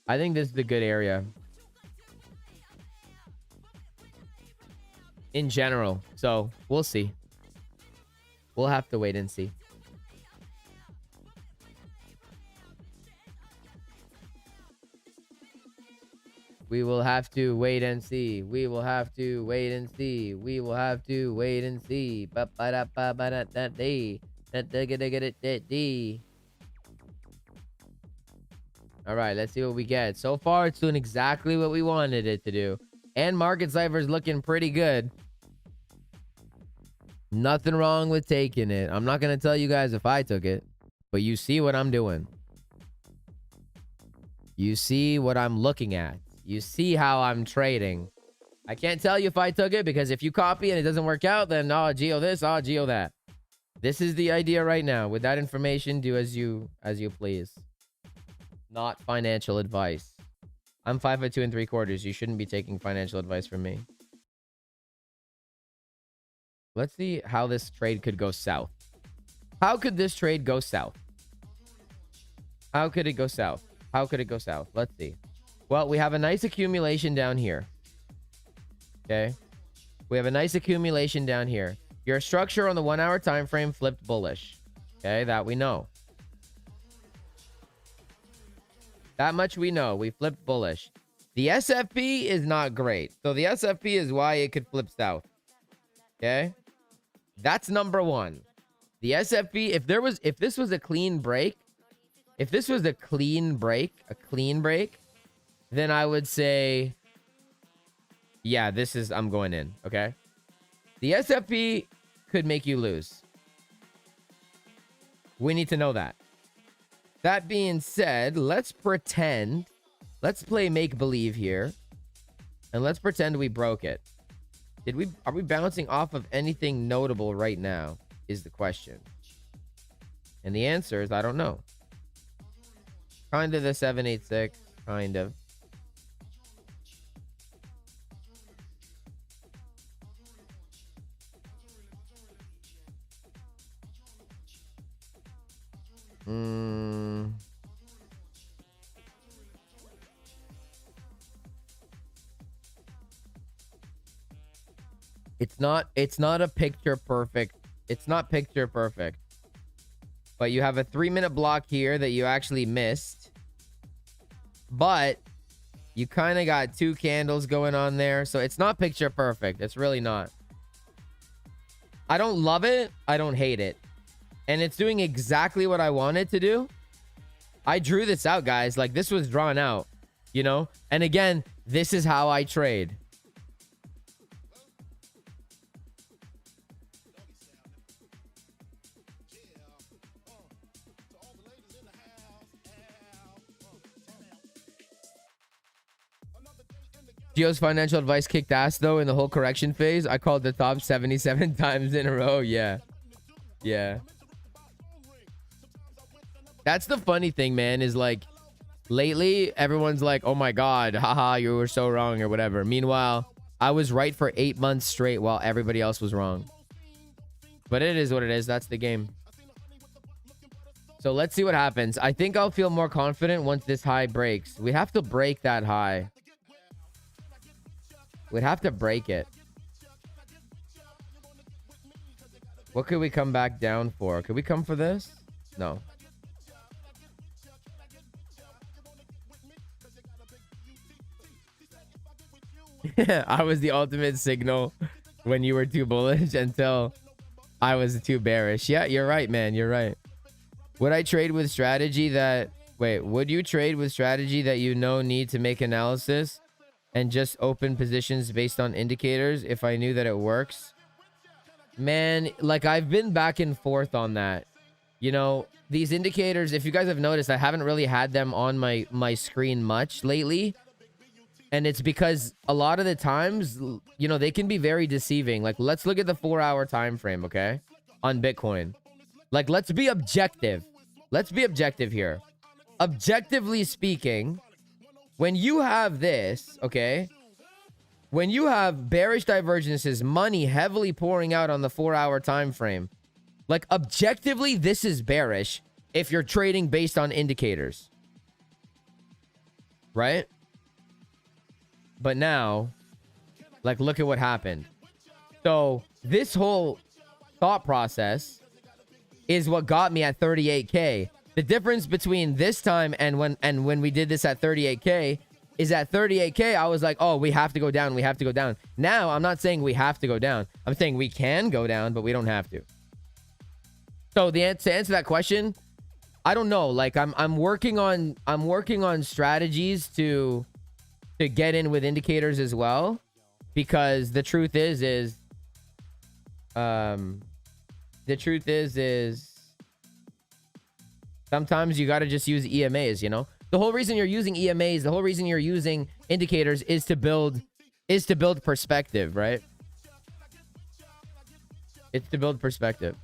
I think this is a good area. In general. So, we'll see. We'll have to wait and see. We will have to wait and see. We will have to wait and see. We will have to wait and see. All right, let's see what we get. So far, it's doing exactly what we wanted it to do. And market Cipher is looking pretty good. Nothing wrong with taking it. I'm not going to tell you guys if I took it, but you see what I'm doing. You see what I'm looking at. You see how I'm trading. I can't tell you if I took it, because if you copy and it doesn't work out, then oh, Geo this, oh, Geo that. This is the idea right now. With that information, do as you please. Not financial advice. I'm 5'2" 3/4. You shouldn't be taking financial advice from me. Let's see how this trade could go south. How could this trade go south? How could it go south? How could it go south? Let's see. Well, we have a nice accumulation down here. Okay. We have a nice accumulation down here. Your structure on the 1 hour time frame flipped bullish. Okay, that we know. That much we know. We flipped bullish. The SFP is not great. So the SFP is why it could flip south. Okay. That's number one. The SFP, if this was a clean break, then I would say, yeah, I'm going in. Okay. The SFP could make you lose. We need to know that. That being said, let's pretend. Let's play make-believe here. And let's pretend we broke it. Are we bouncing off of anything notable right now? Is the question. And the answer is I don't know. Kind of the 786. Kind of. It's not a picture perfect. It's not picture perfect. But you have a 3-minute block here that you actually missed. But you kind of got 2 candles going on there. So it's not picture perfect. It's really not. I don't love it. I don't hate it. And it's doing exactly what I wanted to do. I drew this out, guys. Like, this was drawn out, you know? And again, this is how I trade. Geo's financial advice kicked ass though in the whole correction phase. I called the top 77 times in a row. Yeah. Yeah. That's the funny thing, man, is like lately everyone's like, oh my God, haha, you were so wrong or whatever. Meanwhile, I was right for 8 months straight while everybody else was wrong. But it is what it is. That's the game. So let's see what happens. I think I'll feel more confident once this high breaks. We have to break that high. We'd have to break it. What could we come back down for? Could we come for this? No. I was the ultimate signal when you were too bullish until I was too bearish. Yeah, you're right, man. You're right. Would I trade with strategy that... Wait, would you trade with strategy that you know need to make analysis and just open positions based on indicators if I knew that it works? Man, like I've been back and forth on that. You know, these indicators, if you guys have noticed, I haven't really had them on my screen much lately. And it's because a lot of the times, you know, they can be very deceiving. Like, let's look at the 4-hour time frame, okay? On Bitcoin. Like, let's be objective. Let's be objective here. Objectively speaking, when you have this, okay? When you have bearish divergences, money heavily pouring out on the 4-hour time frame, like, objectively, this is bearish if you're trading based on indicators. Right? But now, like, look at what happened. So, this whole thought process is what got me at 38K. The difference between this time and when we did this at 38K is at 38K, I was like, oh, we have to go down. We have to go down. Now, I'm not saying we have to go down. I'm saying we can go down, but we don't have to. So, to answer that question, I don't know. Like, I'm working on strategies to get in with indicators as well, because the truth is sometimes you got to just use EMAs, you know? The whole reason you're using EMAs, the whole reason you're using indicators is to build perspective, right? It's to build perspective.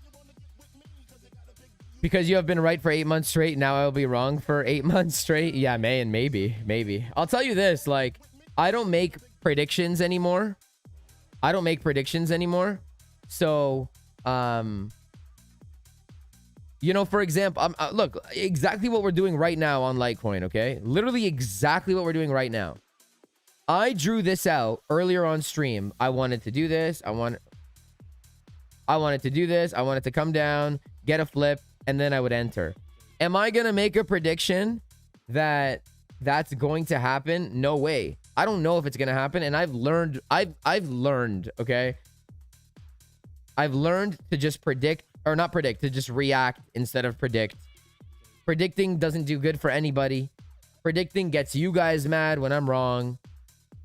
Because you have been right for 8 months straight, now I'll be wrong for 8 months straight. Yeah, man, maybe. I'll tell you this, like, I don't make predictions anymore. So, you know, for example, look, exactly what we're doing right now on Litecoin, okay? Literally exactly what we're doing right now. I drew this out earlier on stream. I wanted to do this. I wanted to do this. I wanted to come down, get a flip, and then I would enter. Am I going to make a prediction that that's going to happen? No way. I don't know if it's going to happen. And I've learned, okay? I've learned to just predict, or not predict, to just react instead of predict. Predicting doesn't do good for anybody. Predicting gets you guys mad when I'm wrong,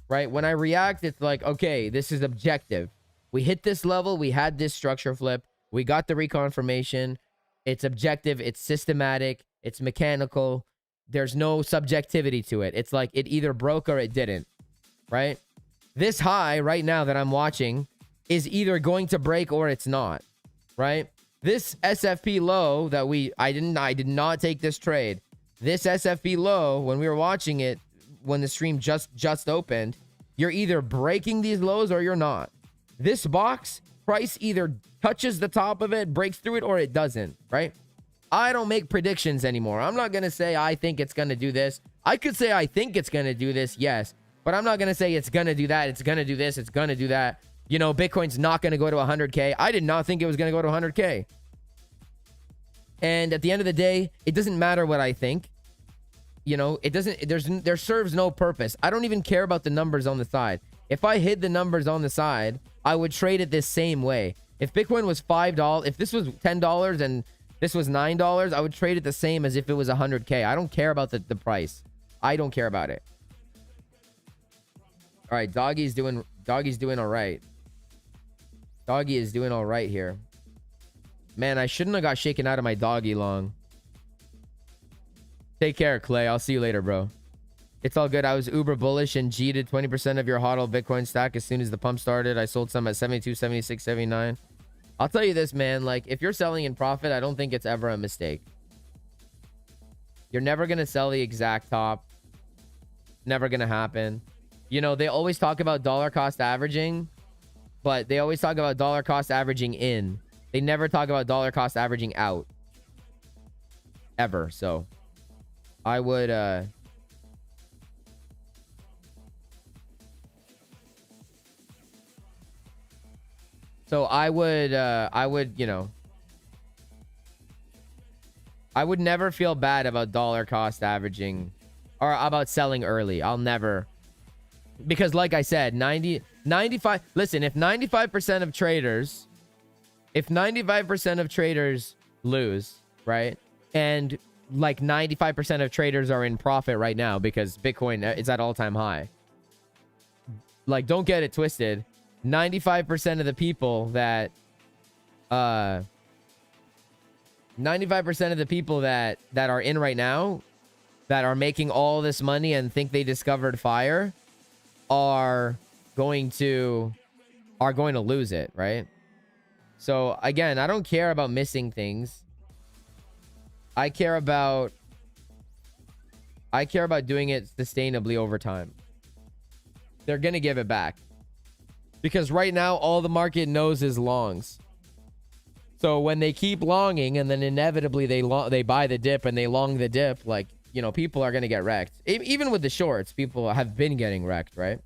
right? When I react, it's like, okay, this is objective. We hit this level. We had this structure flip. We got the reconfirmation. It's objective. It's systematic. It's mechanical. There's no subjectivity to it. It's like it either broke or it didn't, right? This high right now that I'm watching is either going to break or it's not, right? This SFP low that I did not take this trade. This SFP low, when we were watching it, when the stream just opened, you're either breaking these lows or you're not. This box price either touches the top of it, breaks through it, or it doesn't, right? I don't make predictions anymore. I'm not going to say I think it's going to do this. I could say I think it's going to do this, yes. But I'm not going to say it's going to do that. It's going to do this. It's going to do that. You know, Bitcoin's not going to go to 100K. I did not think it was going to go to 100K. And at the end of the day, it doesn't matter what I think. You know, it doesn't, there serves no purpose. I don't even care about the numbers on the side. If I hid the numbers on the side, I would trade it this same way. If Bitcoin was $5, if this was $10 and this was $9, I would trade it the same as if it was 100K. I don't care about the price. I don't care about it. All right, Doggy's doing all right. Doggy is doing all right here. Man, I shouldn't have got shaken out of my doggy long. Take care, Clay. I'll see you later, bro. It's all good. I was uber bullish and G'd 20% of your hodl Bitcoin stack as soon as the pump started. I sold some at 72, 76, 79. I'll tell you this, man. Like, if you're selling in profit, I don't think it's ever a mistake. You're never going to sell the exact top. Never going to happen. You know, they always talk about dollar cost averaging, but they always talk about dollar cost averaging in. They never talk about dollar cost averaging out. Ever. So, I would, you know, I would never feel bad about dollar cost averaging or about selling early. I'll never, because like I said, 95, listen, if 95% of traders lose, right? And like 95% of traders are in profit right now because Bitcoin is at all-time high. Like, don't get it twisted. 95% of the people that 95% of the people that are in right now, that are making all this money and think they discovered fire, are going to lose it, right? So again, I don't care about missing things. I care about doing it sustainably over time. They're gonna give it back. Because right now, all the market knows is longs. So when they keep longing and then inevitably they buy the dip and they long the dip, like, you know, people are going to get wrecked. Even with the shorts, people have been getting wrecked, right?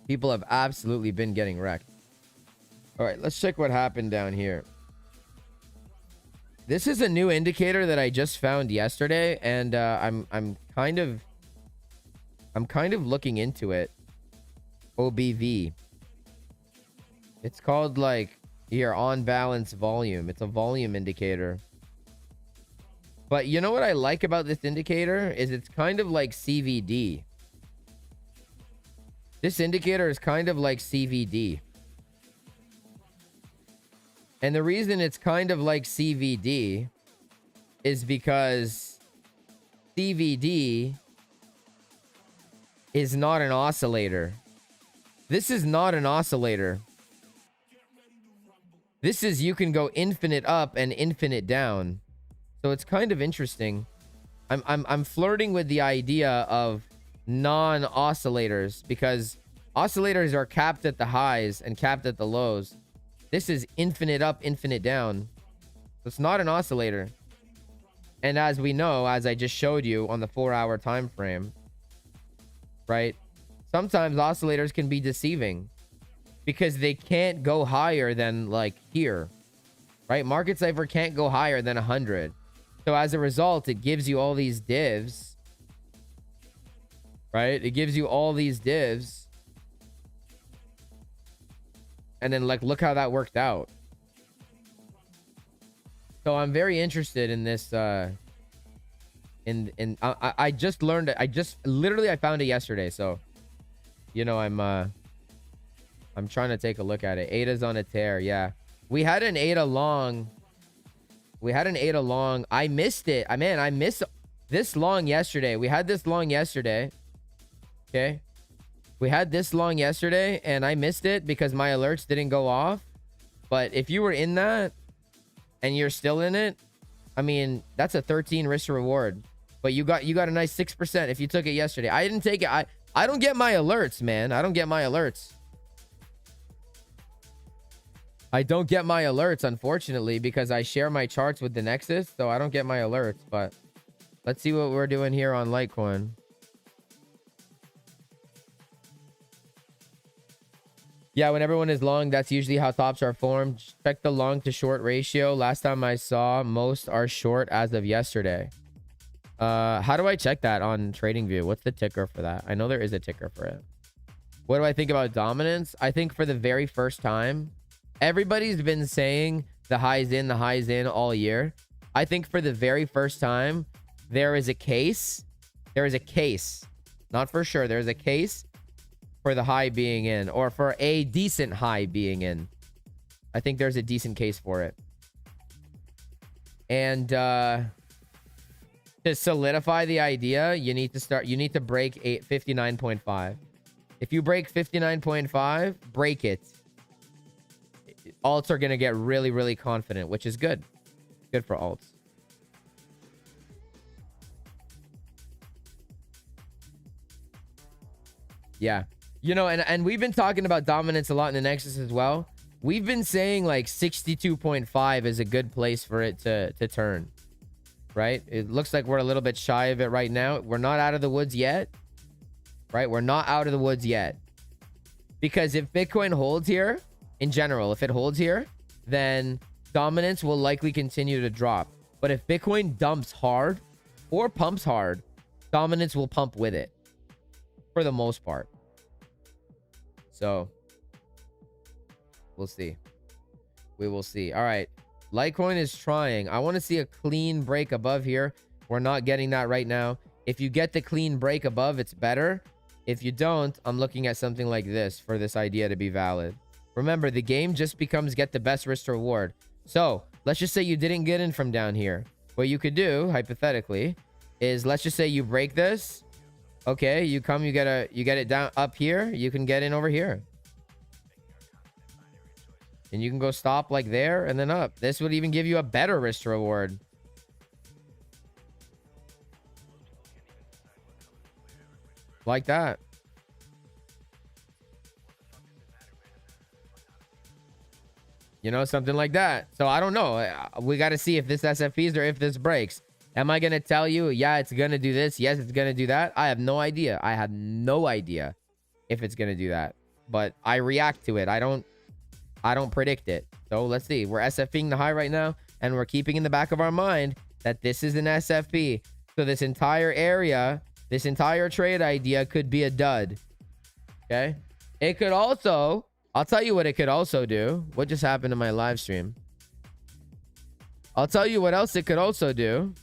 People have absolutely been getting wrecked. All right, let's check what happened down here. This is a new indicator that I just found yesterday, and I'm kind of looking into it. OBV. It's called, like, here, on balance volume. It's a volume indicator. But you know what I like about this indicator is it's kind of like CVD. This indicator is kind of like CVD. And the reason it's kind of like CVD is because CVD is not an oscillator. This is not an oscillator. This is, you can go infinite up and infinite down. So it's kind of interesting. I'm flirting with the idea of non-oscillators because oscillators are capped at the highs and capped at the lows. This is infinite up, infinite down. So it's not an oscillator. And as we know, as I just showed you on the 4-hour time frame, right? Sometimes oscillators can be deceiving because they can't go higher than like here, right? Market Cipher can't go higher than 100. So as a result, it gives you all these divs, right? It gives you all these divs. And then, like, look how that worked out. So I'm very interested in this. I just learned it. I found it yesterday. So, you know, I'm trying to take a look at it. ADA's on a tear. Yeah, we had an ADA long. I missed it. I missed this long yesterday. We had this long yesterday. Okay. We had this long yesterday and I missed it because my alerts didn't go off. But if you were in that and you're still in it, I mean, that's a 13 risk reward. But you got a nice 6% if you took it yesterday. I didn't take it. I don't get my alerts, man. I don't get my alerts. I don't get my alerts, unfortunately, because I share my charts with the Nexus, so I don't get my alerts. But let's see what we're doing here on Litecoin. Yeah, when everyone is long, that's usually how tops are formed. Check the long to short ratio. Last time I saw, most are short as of yesterday. How do I check that on TradingView? What's the ticker for that? I know there is a ticker for it. What do I think about dominance? I think for the very first time, everybody's been saying the highs in all year. I think for the very first time, there is a case. There is a case. Not for sure. There's a case for the high being in, or for a decent high being in. I think there's a decent case for it. And To solidify the idea, you need to break 59.5. If you break 59.5, break it. Alts are going to get really, really confident, which is good. Good for alts. Yeah. You know, and we've been talking about dominance a lot in the Nexus as well. We've been saying like 62.5 is a good place for it to turn. Right? It looks like we're a little bit shy of it right now. We're not out of the woods yet. Right? We're not out of the woods yet. Because if Bitcoin holds here, in general, if it holds here, then dominance will likely continue to drop. But if Bitcoin dumps hard or pumps hard, dominance will pump with it. For the most part. So, we'll see. We will see. All right. Litecoin is trying. I want to see a clean break above here. We're not getting that right now. If you get the clean break above, it's better. If you don't, I'm looking at something like this for this idea to be valid. Remember, the game just becomes get the best risk to reward. So, let's just say you didn't get in from down here. What you could do, hypothetically, is let's just say you break this. Okay, you come, you get it down up here. You can get in over here. And you can go stop like there and then up. This would even give you a better risk to reward. Like that. You know, something like that. So I don't know. We got to see if this SFPs or if this breaks. Am I going to tell you, yeah, it's going to do this? Yes, it's going to do that. I have no idea. I have no idea if it's going to do that. But I react to it. I don't predict it. So let's see. We're SFPing the high right now. And we're keeping in the back of our mind that this is an SFP. So this entire area, this entire trade idea could be a dud. Okay. It could also, I'll tell you what it could also do. What just happened to my live stream? I'll tell you what else it could also do.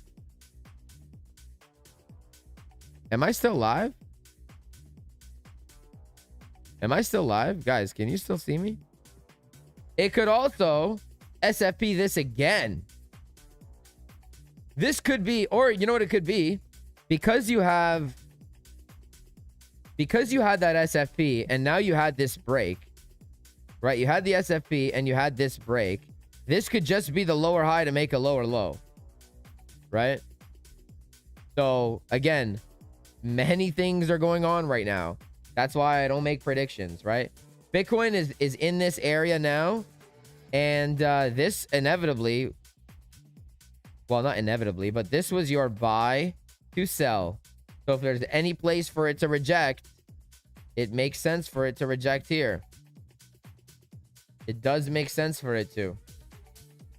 Am I still live? Am I still live? Guys, can you still see me? It could also SFP this again. This could be, or you know what it could be? Because you had that SFP and now you had this break, right? You had the SFP and you had this break. This could just be the lower high to make a lower low, right? So again, many things are going on right now. That's why I don't make predictions, right? Bitcoin is in this area now. And this inevitably, well, not inevitably, but this was your buy to sell. So if there's any place for it to reject, it makes sense for it to reject here. It does make sense for it to.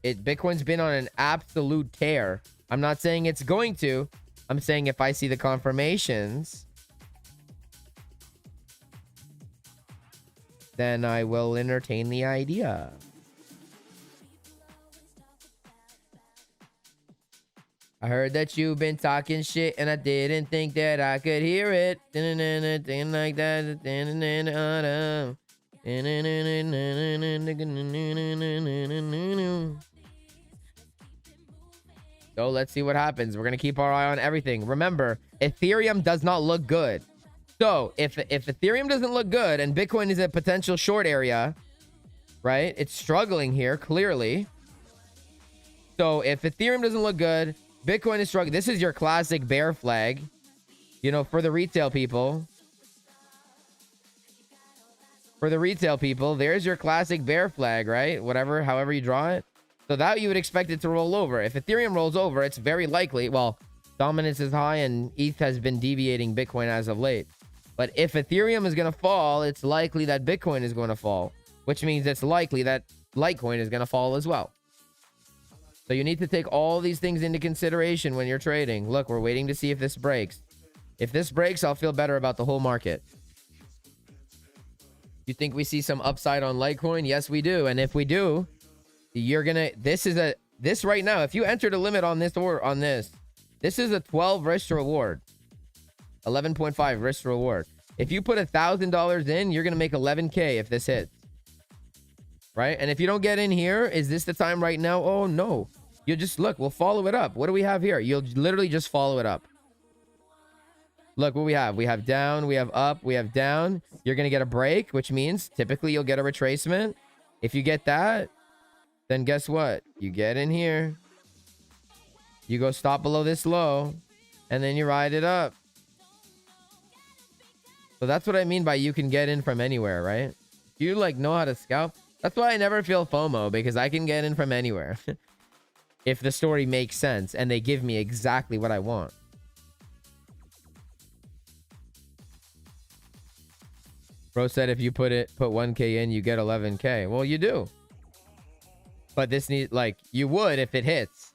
Bitcoin's been on an absolute tear. I'm not saying it's going to. I'm saying if I see the confirmations, then I will entertain the idea. I heard that you've been talking shit and I didn't think that I could hear it. Like that. So let's see what happens. We're going to keep our eye on everything. Remember, Ethereum does not look good. So if Ethereum doesn't look good and Bitcoin is a potential short area, right? It's struggling here, clearly. So if Ethereum doesn't look good, Bitcoin is struggling. This is your classic bear flag, you know, for the retail people. For the retail people, there's your classic bear flag, right? Whatever, however you draw it. So that you would expect it to roll over. If Ethereum rolls over, it's very likely, well, dominance is high and ETH has been deviating Bitcoin as of late. But if Ethereum is going to fall, it's likely that Bitcoin is going to fall, which means it's likely that Litecoin is going to fall as well. So you need to take all these things into consideration when you're trading. Look, we're waiting to see if this breaks. If this breaks, I'll feel better about the whole market. You think we see some upside on Litecoin? Yes, we do. And if we do, you're going to, this right now, if you entered a limit on this or on this is a 12 risk to reward. 11.5 risk to reward. If you put $1,000 in, you're going to make 11K if this hits. Right? And if you don't get in here, is this the time right now? Oh, no. You'll just look, we'll follow it up. What do we have here? You'll literally just follow it up. Look what we have. We have down, we have up, we have down. You're going to get a break, which means typically you'll get a retracement. If you get that, then guess what? You get in here. You go stop below this low, and then you ride it up. So that's what I mean by you can get in from anywhere, right? You like know how to scalp. That's why I never feel FOMO, because I can get in from anywhere. If the story makes sense and they give me exactly what I want. Bro said if you put 1K in, you get 11K. Well, you do. But this needs, like, you would if it hits.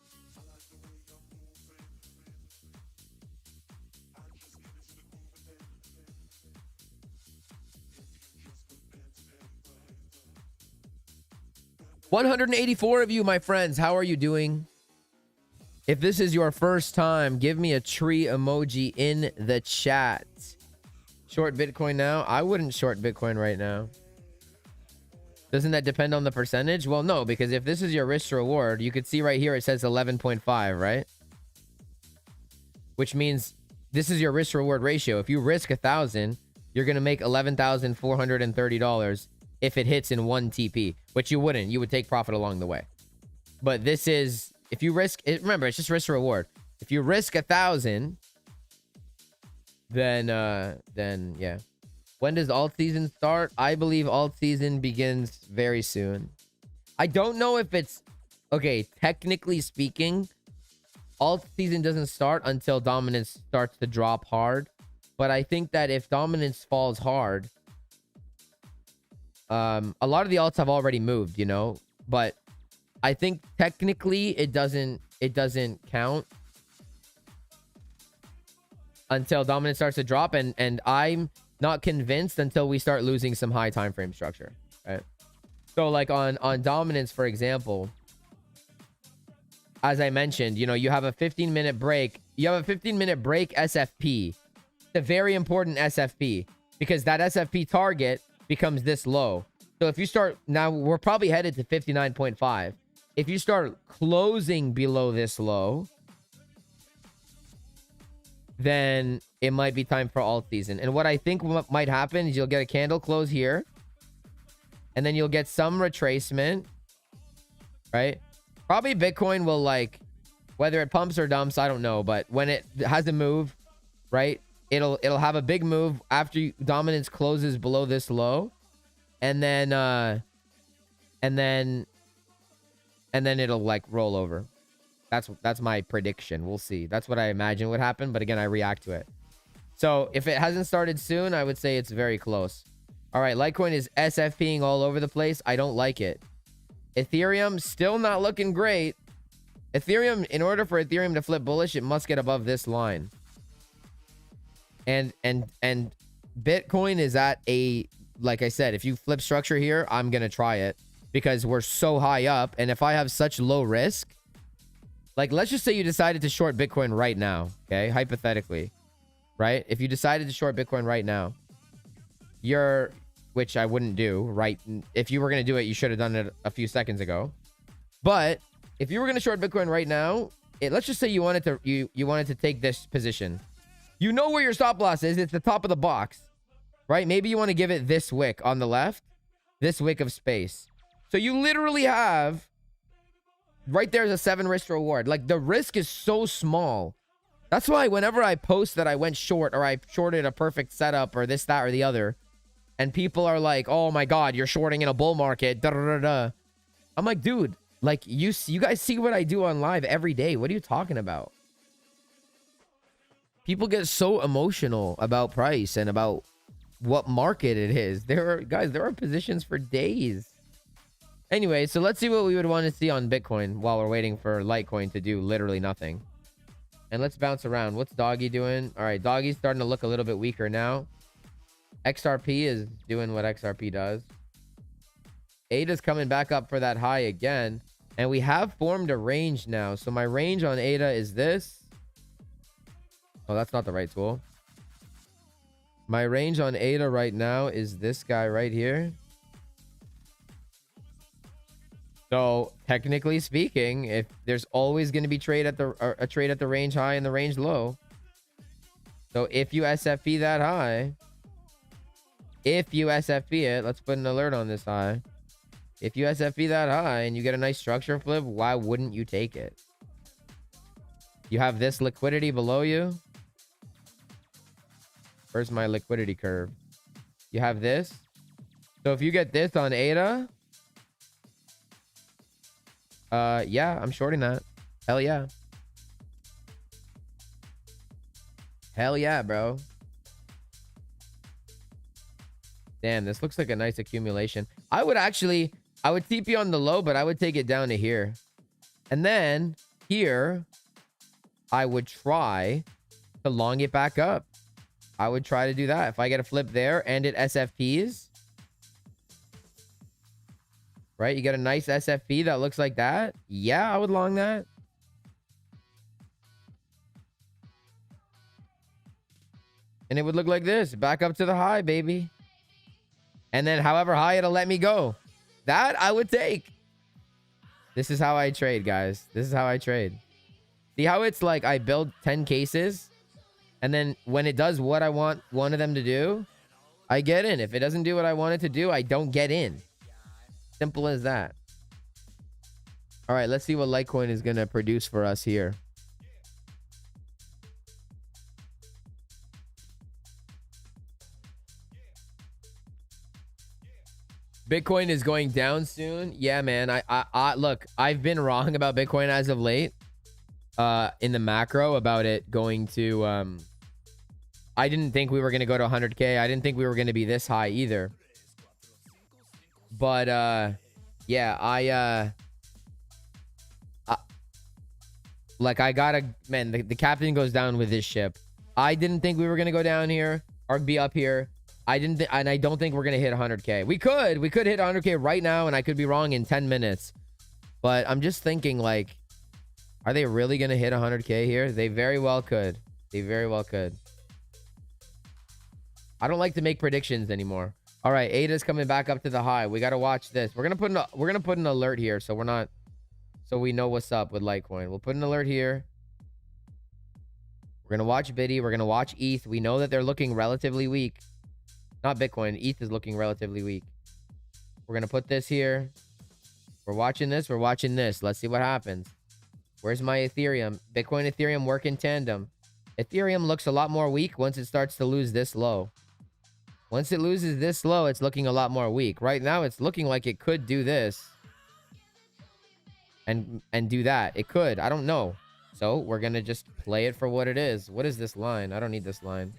$184 of you, my friends. How are you doing? If this is your first time, give me a tree emoji in the chat. Short Bitcoin now? I wouldn't short Bitcoin right now. Doesn't that depend on the percentage? Well, no, because if this is your risk to reward, you could see right here it says 11.5, right? Which means this is your risk to reward ratio. If you risk 1,000, you're going to make $11,430 if it hits in 1 TP, which you wouldn't. You would take profit along the way. But this is, if you risk it, remember, it's just risk to reward. If you risk 1,000, then yeah. When does alt season start? I believe alt season begins very soon. I don't know if it's okay. Technically speaking, alt season doesn't start until dominance starts to drop hard. But I think that if dominance falls hard, a lot of the alts have already moved, you know. But I think technically it doesn't count until dominance starts to drop, and I'm not convinced until we start losing some high time frame structure, right? So like on dominance, for example, as I mentioned, you know, you have a 15-minute break. You have a 15-minute break SFP. It's a very important SFP because that SFP target becomes this low. So if you start, now we're probably headed to 59.5. If you start closing below this low, then it might be time for alt season. And what I think might happen is you'll get a candle close here, and then you'll get some retracement, right? Probably Bitcoin will, like, whether it pumps or dumps, I don't know, but when it has a move, right, it'll have a big move after dominance closes below this low, and then it'll like roll over. That's my prediction. We'll see. That's what I imagine would happen. But again, I react to it. So if it hasn't started soon, I would say it's very close. All right. Litecoin is SFPing all over the place. I don't like it. Ethereum still not looking great. Ethereum, in order for Ethereum to flip bullish, it must get above this line. And Bitcoin is at a, like I said, if you flip structure here, I'm going to try it because we're so high up. And if I have such low risk, like, let's just say you decided to short Bitcoin right now, okay? Hypothetically, right? If you decided to short Bitcoin right now, which I wouldn't do, right? If you were going to do it, you should have done it a few seconds ago. But if you were going to short Bitcoin right now, let's just say you wanted to take this position. You know where your stop loss is. It's the top of the box, right? Maybe you want to give it this wick on the left, this wick of space. So you literally have... right there's a 7 risk reward. Like, the risk is so small. That's why whenever I post that I went short or I shorted a perfect setup or this, that, or the other, and people are like, oh my God, you're shorting in a bull market. Da, da, da, da. I'm like, dude, like, you guys see what I do on live every day. What are you talking about? People get so emotional about price and about what market it is. There are positions for days. Anyway, so let's see what we would want to see on Bitcoin while we're waiting for Litecoin to do literally nothing. And let's bounce around. What's Doggy doing? All right, Doggy's starting to look a little bit weaker now. XRP is doing what XRP does. ADA's coming back up for that high again. And we have formed a range now. So my range on ADA is this. Oh, that's not the right tool. My range on ADA right now is this guy right here. So technically speaking, if there's always going to be a trade at the range high and the range low. So if you SFP that high, if you SFP it, let's put an alert on this high. If you SFP that high and you get a nice structure flip, why wouldn't you take it? You have this liquidity below you. Where's my liquidity curve? You have this. So if you get this on ADA, yeah, I'm shorting that. Hell yeah. Hell yeah, bro. Damn, this looks like a nice accumulation. I would TP on the low, but I would take it down to here. And then here, I would try to long it back up. I would try to do that. If I get a flip there and it SFPs, right? You get a nice SFP that looks like that. Yeah, I would long that. And it would look like this. Back up to the high, baby. And then however high it'll let me go. That I would take. This is how I trade, guys. This is how I trade. See how it's like I build 10 cases. And then when it does what I want one of them to do, I get in. If it doesn't do what I want it to do, I don't get in. Simple as that. All right, let's see what Litecoin is going to produce for us here. Bitcoin is going down soon. Yeah, man. I look, I've been wrong about Bitcoin as of late. In the macro about it going to I didn't think we were going to go to 100K. I didn't think we were going to be this high either. But yeah, like I gotta, man, the captain goes down with this ship. I didn't think we were going to go down here or be up here. And I don't think we're going to hit 100K. We could hit 100K right now, and I could be wrong in 10 minutes. But I'm just thinking, like, are they really going to hit 100K here? They very well could. They very well could. I don't like to make predictions anymore. All right, ADA's coming back up to the high. We got to watch this. We're going to put an alert here so we know what's up with Litecoin. We'll put an alert here. We're going to watch Biddy. We're going to watch ETH. We know that they're looking relatively weak. Not Bitcoin. ETH is looking relatively weak. We're going to put this here. We're watching this. We're watching this. Let's see what happens. Where's my Ethereum? Bitcoin, Ethereum work in tandem. Ethereum looks a lot more weak once it starts to lose this low. Once it loses this low, it's looking a lot more weak. Right now, it's looking like it could do this. And do that. It could. I don't know. So we're going to just play it for what it is. What is this line? I don't need this line.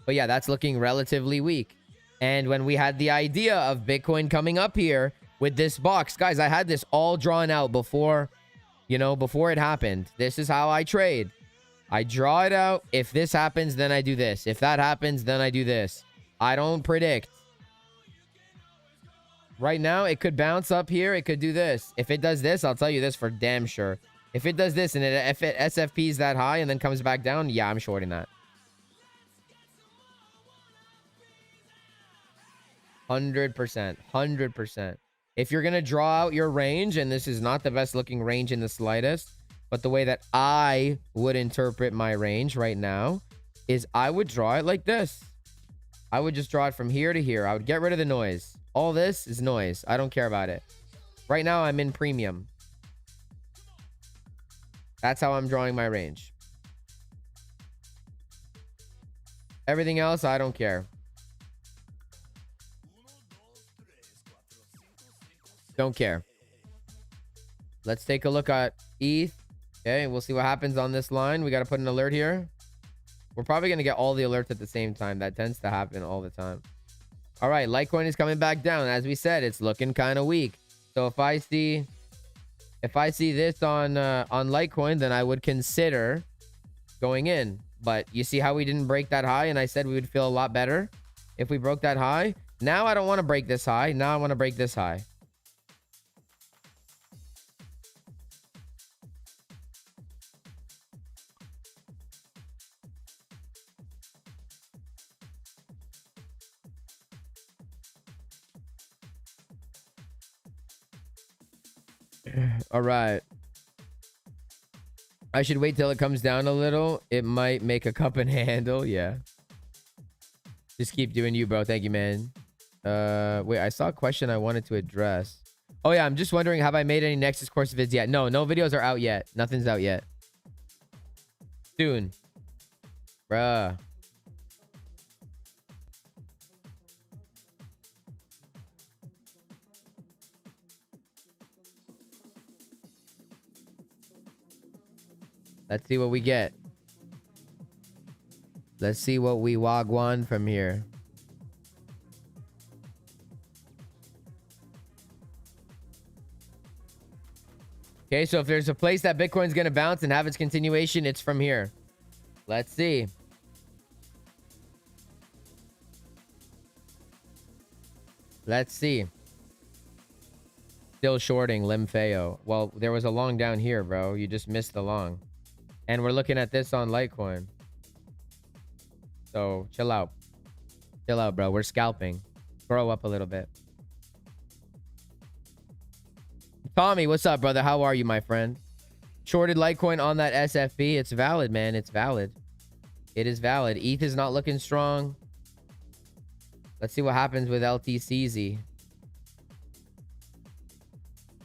But yeah, that's looking relatively weak. And when we had the idea of Bitcoin coming up here with this box, guys, I had this all drawn out before it happened. This is how I trade. I draw it out. If this happens, then I do this. If that happens, then I do this. I don't predict. Right now, it could bounce up here. It could do this. If it does this, I'll tell you this for damn sure. If it does this and if it SFPs that high and then comes back down, yeah, I'm shorting that. 100%. 100%. If you're going to draw out your range, and this is not the best looking range in the slightest, but the way that I would interpret my range right now is I would draw it like this. I would just draw it from here to here. I would get rid of the noise. All this is noise. I don't care about it. Right now, I'm in premium. That's how I'm drawing my range. Everything else, I don't care. Don't care. Let's take a look at ETH. Okay, we'll see what happens on this line. We got to put an alert here. We're probably going to get all the alerts at the same time. That tends to happen all the time. All right, Litecoin is coming back down. As we said, it's looking kind of weak. So if I see this on Litecoin, then I would consider going in. But you see how we didn't break that high, and I said we would feel a lot better if we broke that high. Now I don't want to break this high. Now I want to break this high. All right. I should wait till it comes down a little. It might make a cup and handle. Yeah. Just keep doing you, bro. Thank you, man. Wait, I saw a question I wanted to address. Oh, yeah. I'm just wondering, have I made any Nexus course vids yet? No videos are out yet. Nothing's out yet. Soon. Bruh. Let's see what we get. Let's see what we wagwan from here. Okay, so if there's a place that Bitcoin's gonna bounce and have its continuation, it's from here. Let's see. Let's see. Still shorting Limfeo. Well, there was a long down here, bro. You just missed the long. And we're looking at this on Litecoin. So chill out. Chill out, bro. We're scalping. Grow up a little bit. Tommy, what's up, brother? How are you, my friend? Shorted Litecoin on that SFP. It's valid, man. It's valid. It is valid. ETH is not looking strong. Let's see what happens with LTCZ.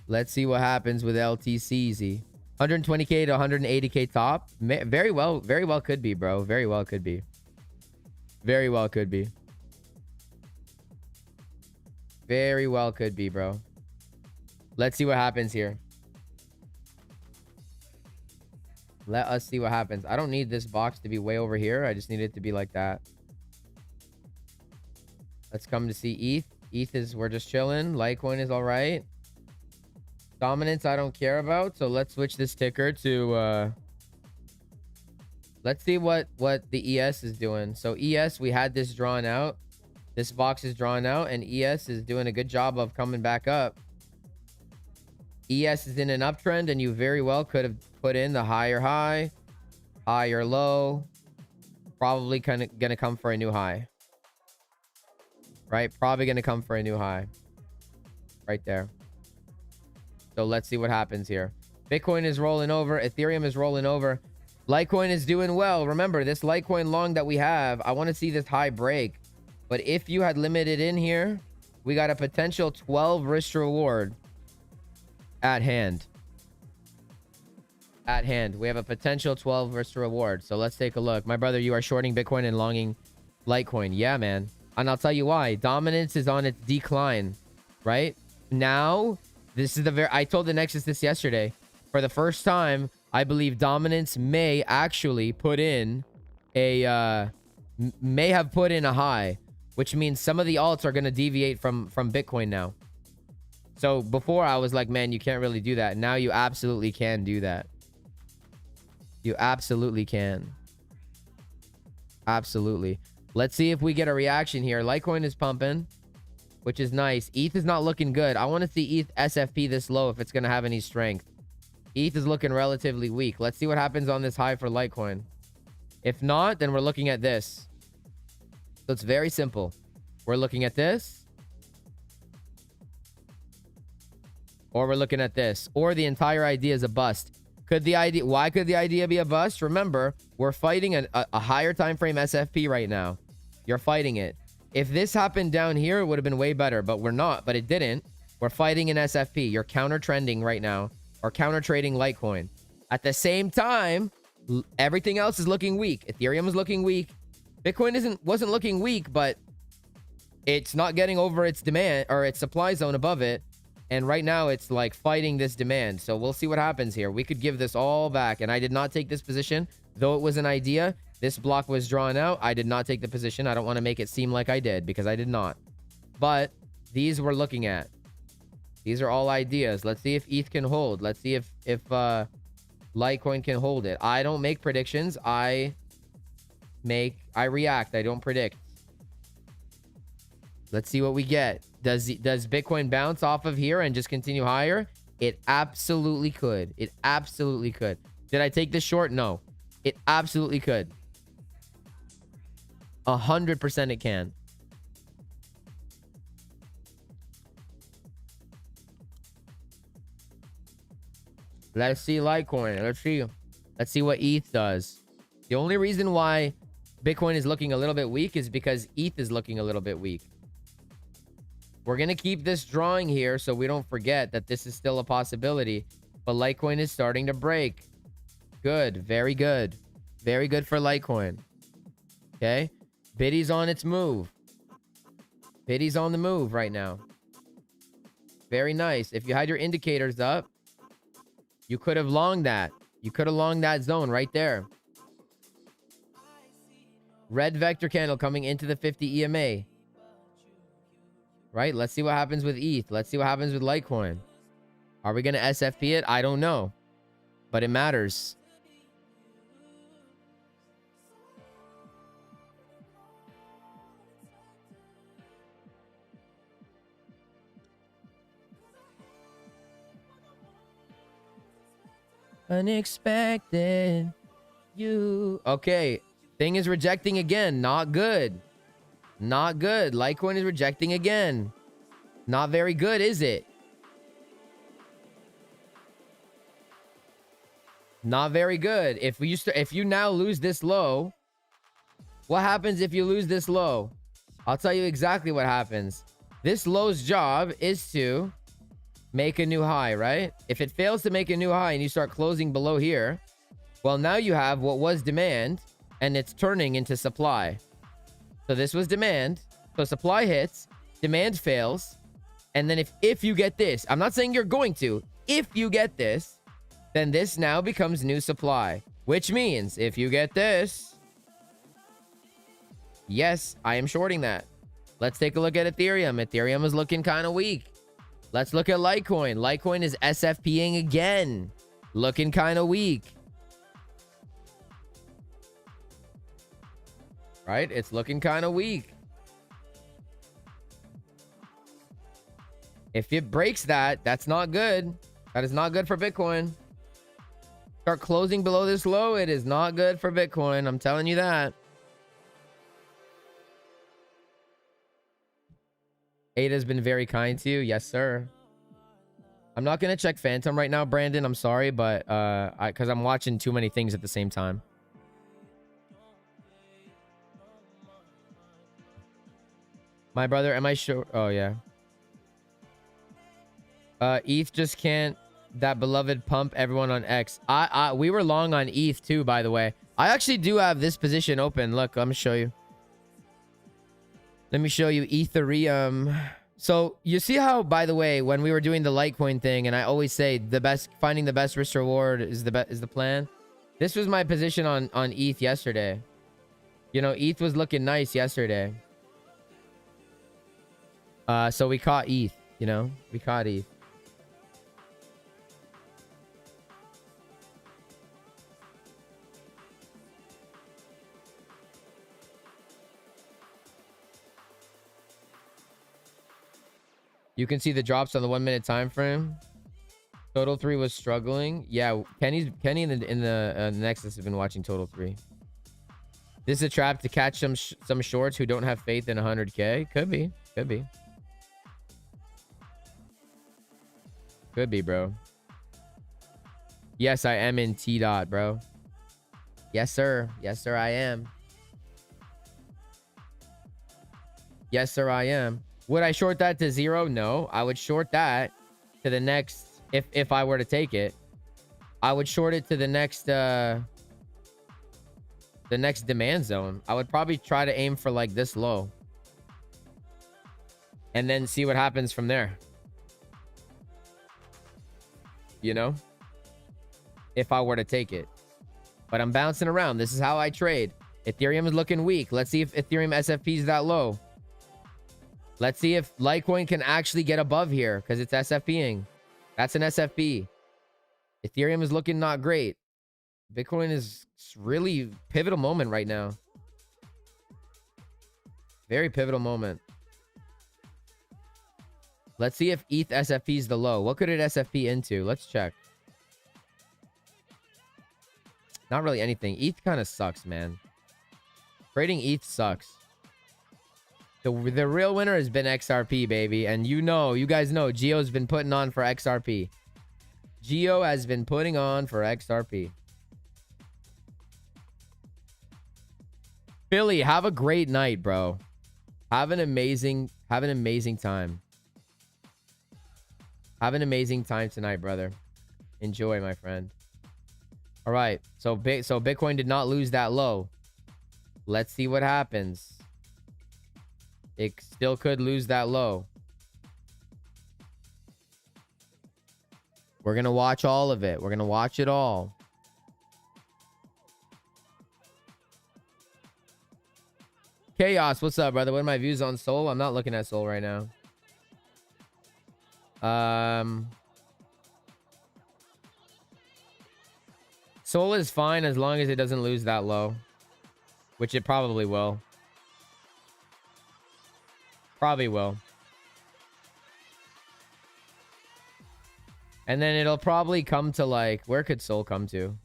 Let's see what happens with LTCZ. 120k to 180k top. Very well could be, bro. Very well could be. Very well could be. Very well could be, bro. Let's see what happens here. Let us see what happens. I don't need this box to be way over here. I just need it to be like that. Let's come to see ETH. ETH is, we're just chilling. Litecoin is all right. Dominance, I don't care about. So let's switch this ticker to, let's see what the ES is doing. So ES, we had this drawn out. This box is drawn out, and ES is doing a good job of coming back up. ES is in an uptrend, and you very well could have put in the higher high, higher low. Probably gonna come for a new high. Right? Probably gonna come for a new high. Right there. So let's see what happens here. Bitcoin is rolling over. Ethereum is rolling over. Litecoin is doing well. Remember, this Litecoin long that we have, I want to see this high break. But if you had limited in here, we got a potential 12 risk to reward at hand. At hand. We have a potential 12 risk to reward. So let's take a look. My brother, you are shorting Bitcoin and longing Litecoin. Yeah, man. And I'll tell you why. Dominance is on its decline, right? Now, this is I told the Nexus this yesterday. For the first time, I believe dominance may actually put in a, may have put in a high, which means some of the alts are going to deviate from Bitcoin now. So before I was like, man, you can't really do that. Now you absolutely can do that. You absolutely can. Absolutely. Let's see if we get a reaction here. Litecoin is pumping, which is nice. ETH is not looking good. I want to see ETH SFP this low if it's going to have any strength. ETH is looking relatively weak. Let's see what happens on this high for Litecoin. If not, then we're looking at this. So it's very simple. We're looking at this. Or we're looking at this. Or the entire idea is a bust. Why could the idea be a bust? Remember, we're fighting a higher time frame SFP right now. You're fighting it. If this happened down here, it would have been way better, but we're not. But it didn't. We're fighting an SFP. You're counter trending right now, or counter trading Litecoin. At the same time, everything else is looking weak. Ethereum is looking weak. Bitcoin wasn't looking weak, but it's not getting over its demand or its supply zone above it. And right now it's like fighting this demand. So we'll see what happens here. We could give this all back. And I did not take this position, though it was an idea. This block was drawn out. I did not take the position. I don't want to make it seem like I did, because I did not. But these we're looking at. These are all ideas. Let's see if ETH can hold. Let's see if Litecoin can hold it. I don't make predictions. I react. I don't predict. Let's see what we get. Does Bitcoin bounce off of here and just continue higher? It absolutely could. It absolutely could. Did I take this short? No. It absolutely could. 100% it can. Let's see Litecoin. Let's see what ETH does. The only reason why Bitcoin is looking a little bit weak is because ETH is looking a little bit weak. We're going to keep this drawing here so we don't forget that this is still a possibility. But Litecoin is starting to break. Good. Very good. Very good for Litecoin. Okay. Biddy's on its move. Biddy's on the move right now. Very nice. If you had your indicators up, you could have longed that. You could have longed that zone right there. Red vector candle coming into the 50 EMA. Right? Let's see what happens with ETH. Let's see what happens with Litecoin. Are we going to SFP it? I don't know. But it matters. Unexpected. You. Okay. Thing is rejecting again. Not good. Not good. Litecoin is rejecting again. Not very good, is it? Not very good. If you now lose this low, what happens if you lose this low? I'll tell you exactly what happens. This low's job is to make a new high, right? If it fails to make a new high and you start closing below here, well, now you have what was demand and it's turning into supply. So this was demand. So supply hits, demand fails. And then if you get this, I'm not saying you're going to, if you get this, then this now becomes new supply, which means if you get this, yes, I am shorting that. Let's take a look at Ethereum. Ethereum is looking kind of weak. Let's look at Litecoin. Litecoin is SFPing again. Looking kind of weak. Right? It's looking kind of weak. If it breaks that, that's not good. That is not good for Bitcoin. Start closing below this low. It is not good for Bitcoin. I'm telling you that. Ada's been very kind to you. Yes, sir. I'm not going to check Phantom right now, Brandon. I'm sorry, but because I'm watching too many things at the same time. My brother, am I sure? Oh, yeah. ETH just can't. That beloved pump everyone on X. We were long on ETH too, by the way. I actually do have this position open. Look, let me show you. Let me show you Ethereum. So you see how, by the way, when we were doing the Litecoin thing, and I always say finding the best risk reward is the plan. This was my position on ETH yesterday. You know, ETH was looking nice yesterday. So we caught ETH, you know, we caught ETH. You can see the drops on the 1 minute time frame. Total 3 was struggling. Yeah, Kenny in the Nexus has been watching Total 3. This is a trap to catch some shorts who don't have faith in 100K. Could be. Could be. Could be, bro. Yes, I am in T-Dot, bro. Yes, sir. Yes, sir, I am. Yes, sir, I am. Would I short that to 0? No. I would short that to the next... If I were to take it, I would short it to the next demand zone. I would probably try to aim for like this low. And then see what happens from there. You know? If I were to take it. But I'm bouncing around. This is how I trade. Ethereum is looking weak. Let's see if Ethereum SFP is that low. Let's see if Litecoin can actually get above here because it's SFPing. That's an SFP. Ethereum is looking not great. Bitcoin is really pivotal moment right now. Very pivotal moment. Let's see if ETH SFP is the low. What could it SFP into? Let's check. Not really anything. ETH kind of sucks, man. Trading ETH sucks. The real winner has been XRP, baby. And you guys know, Geo's been putting on for XRP. Geo has been putting on for XRP. Philly, have a great night, bro. Have an amazing time. Have an amazing time tonight, brother. Enjoy, my friend. All right. So Bitcoin did not lose that low. Let's see what happens. It still could lose that low. We're going to watch all of it. We're going to watch it all. Chaos, what's up, brother? What are my views on Sol? I'm not looking at Sol right now. Sol is fine as long as it doesn't lose that low, which it probably will. Probably will. And then it'll probably come to like, where could Sol come to?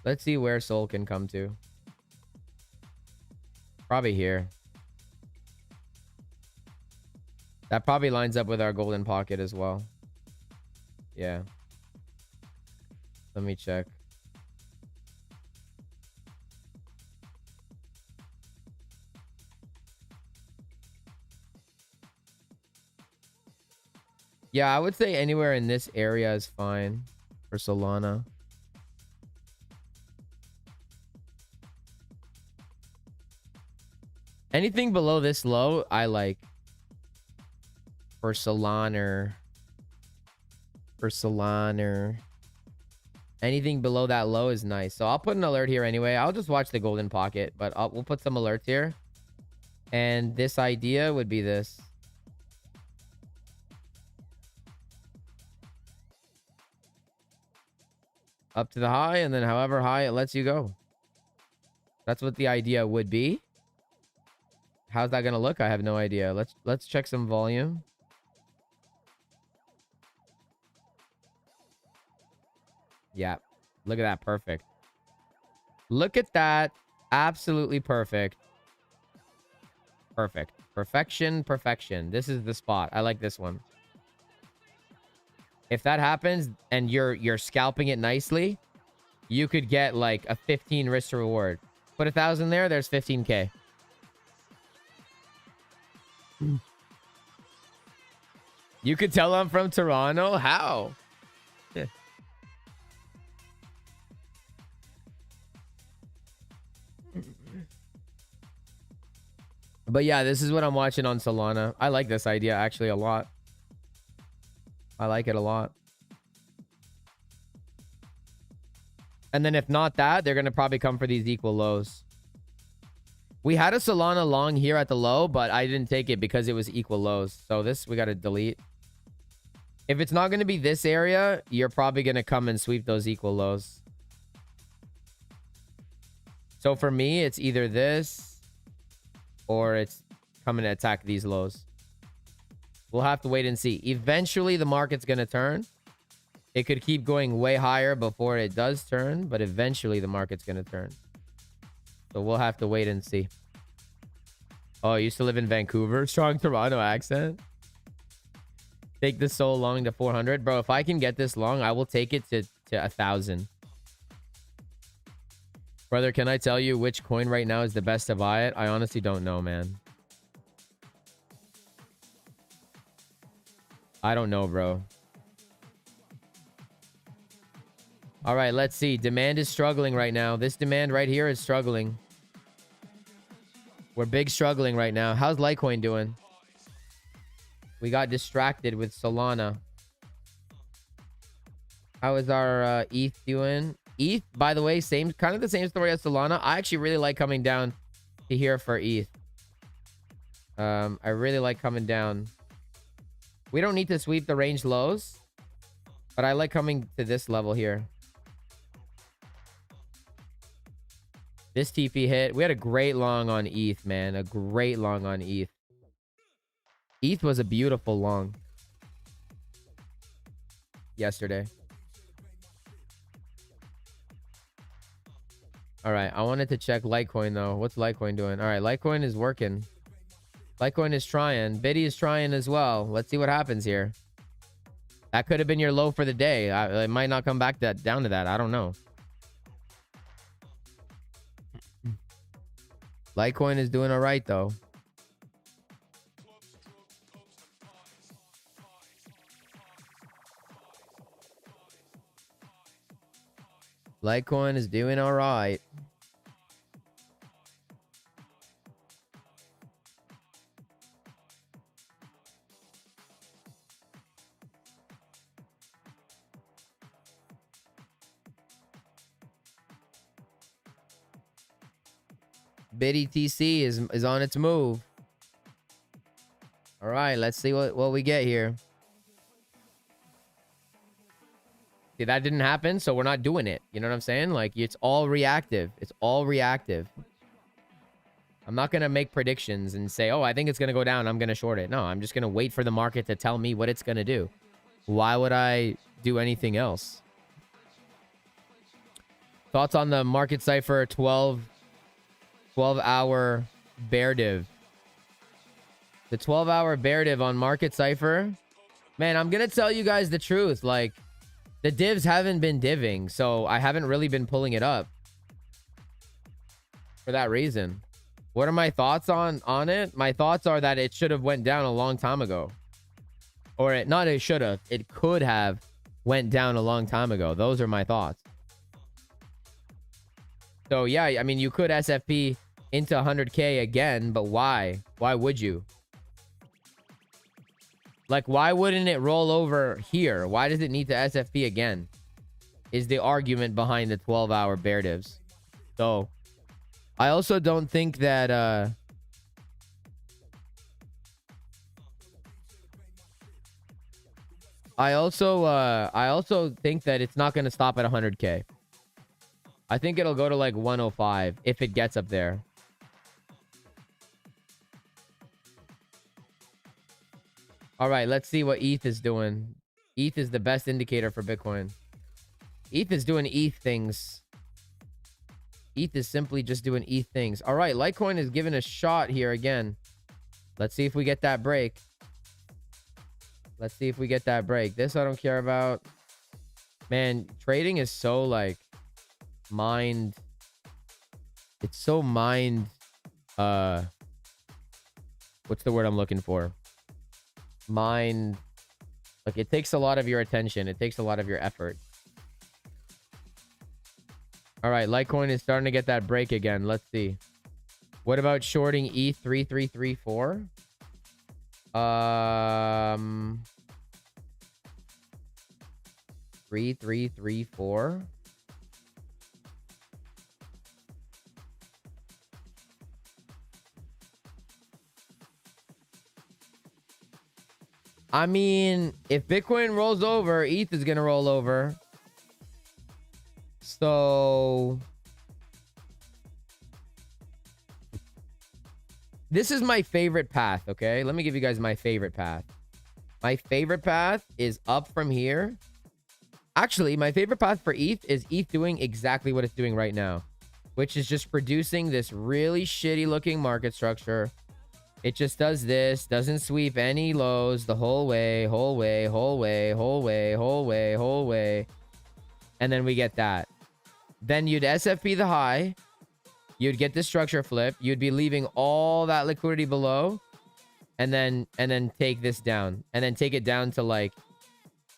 Let's see where Sol can come to. Probably here. That probably lines up with our golden pocket as well. Yeah. Let me check. Yeah, I would say anywhere in this area is fine for Solana. Anything below this low, I like. For Solana. For Solana. Anything below that low is nice. So I'll put an alert here anyway. I'll just watch the golden pocket, but we'll put some alerts here. And this idea would be this. Up to the high, and then however high it lets you go. That's what the idea would be. How's that gonna look? I have no idea. Let's check some volume. Yeah. Look at that. Perfect. Look at that. Absolutely perfect. Perfect. Perfection. Perfection. This is the spot. I like this one. If that happens and you're scalping it nicely, you could get like a 15 risk to reward. Put 1,000 there, there's 15K. You could tell I'm from Toronto? How? Yeah. But yeah, this is what I'm watching on Solana. I like this idea actually a lot. I like it a lot. And then if not that, they're going to probably come for these equal lows. We had a Solana long here at the low, but I didn't take it because it was equal lows. So this we got to delete. If it's not going to be this area, you're probably going to come and sweep those equal lows. So for me, it's either this or it's coming to attack these lows. We'll have to wait and see. Eventually, the market's going to turn. It could keep going way higher before it does turn, but eventually the market's going to turn. So we'll have to wait and see. Oh, I used to live in Vancouver. Strong Toronto accent. Take this so long to 400. Bro, if I can get this long, I will take it to 1,000. Brother, can I tell you which coin right now is the best to buy it? I honestly don't know, man. I don't know, bro. All right, let's see. Demand is struggling right now. This demand right here is struggling. We're big struggling right now. How's Litecoin doing? We got distracted with Solana. How is our ETH doing? ETH, by the way, kind of the same story as Solana. I actually really like coming down to here for ETH. I really like coming down. We don't need to sweep the range lows, but I like coming to this level here. This TP hit. We had a great long on ETH, man. A great long on ETH. ETH was a beautiful long yesterday. All right. I wanted to check Litecoin, though. What's Litecoin doing? All right. Litecoin is working. Litecoin is trying. Biddy is trying as well. Let's see what happens here. That could have been your low for the day. It might not come back down to that. I don't know. Litecoin is doing all right, though. Litecoin is doing all right. BitETC is on its move. All right, let's see what we get here. See, that didn't happen, so we're not doing it. You know what I'm saying? Like, it's all reactive. It's all reactive. I'm not going to make predictions and say, oh, I think it's going to go down, I'm going to short it. No, I'm just going to wait for the market to tell me what it's going to do. Why would I do anything else? Thoughts on the market Cipher 12-hour bear div. The 12-hour bear div on market Cipher. Man, I'm going to tell you guys the truth. Like, the divs haven't been divving, so I haven't really been pulling it up for that reason. What are my thoughts on it? My thoughts are that it should have went down a long time ago. Or it should have. It could have went down a long time ago. Those are my thoughts. So, yeah, I mean, you could SFP into 100K again, but why? Why would you? Like, why wouldn't it roll over here? Why does it need to SFP again? Is the argument behind the 12-hour bear divs. So, I also don't think that... I also think that it's not going to stop at 100K. I think it'll go to like 105 if it gets up there. All right, let's see what ETH is doing. ETH is the best indicator for Bitcoin. ETH is doing ETH things. ETH is simply just doing ETH things. All right, Litecoin is giving a shot here again. Let's see if we get that break. Let's see if we get that break. This I don't care about. Man, trading is so like mind. It's so mind. What's the word I'm looking for? Mind. Like, it takes a lot of your attention. It takes a lot of your effort. All right, Litecoin is starting to get that break again. Let's see. What about shorting ETH 3334? 3334. I mean, if Bitcoin rolls over, ETH is going to roll over. So this is my favorite path, okay? Let me give you guys my favorite path. My favorite path is up from here. Actually, my favorite path for ETH is ETH doing exactly what it's doing right now, which is just producing this really shitty looking market structure. It just does this, doesn't sweep any lows the whole way. And then we get that. Then you'd SFP the high. You'd get the structure flip. You'd be leaving all that liquidity below. And then take this down. And then take it down to, like,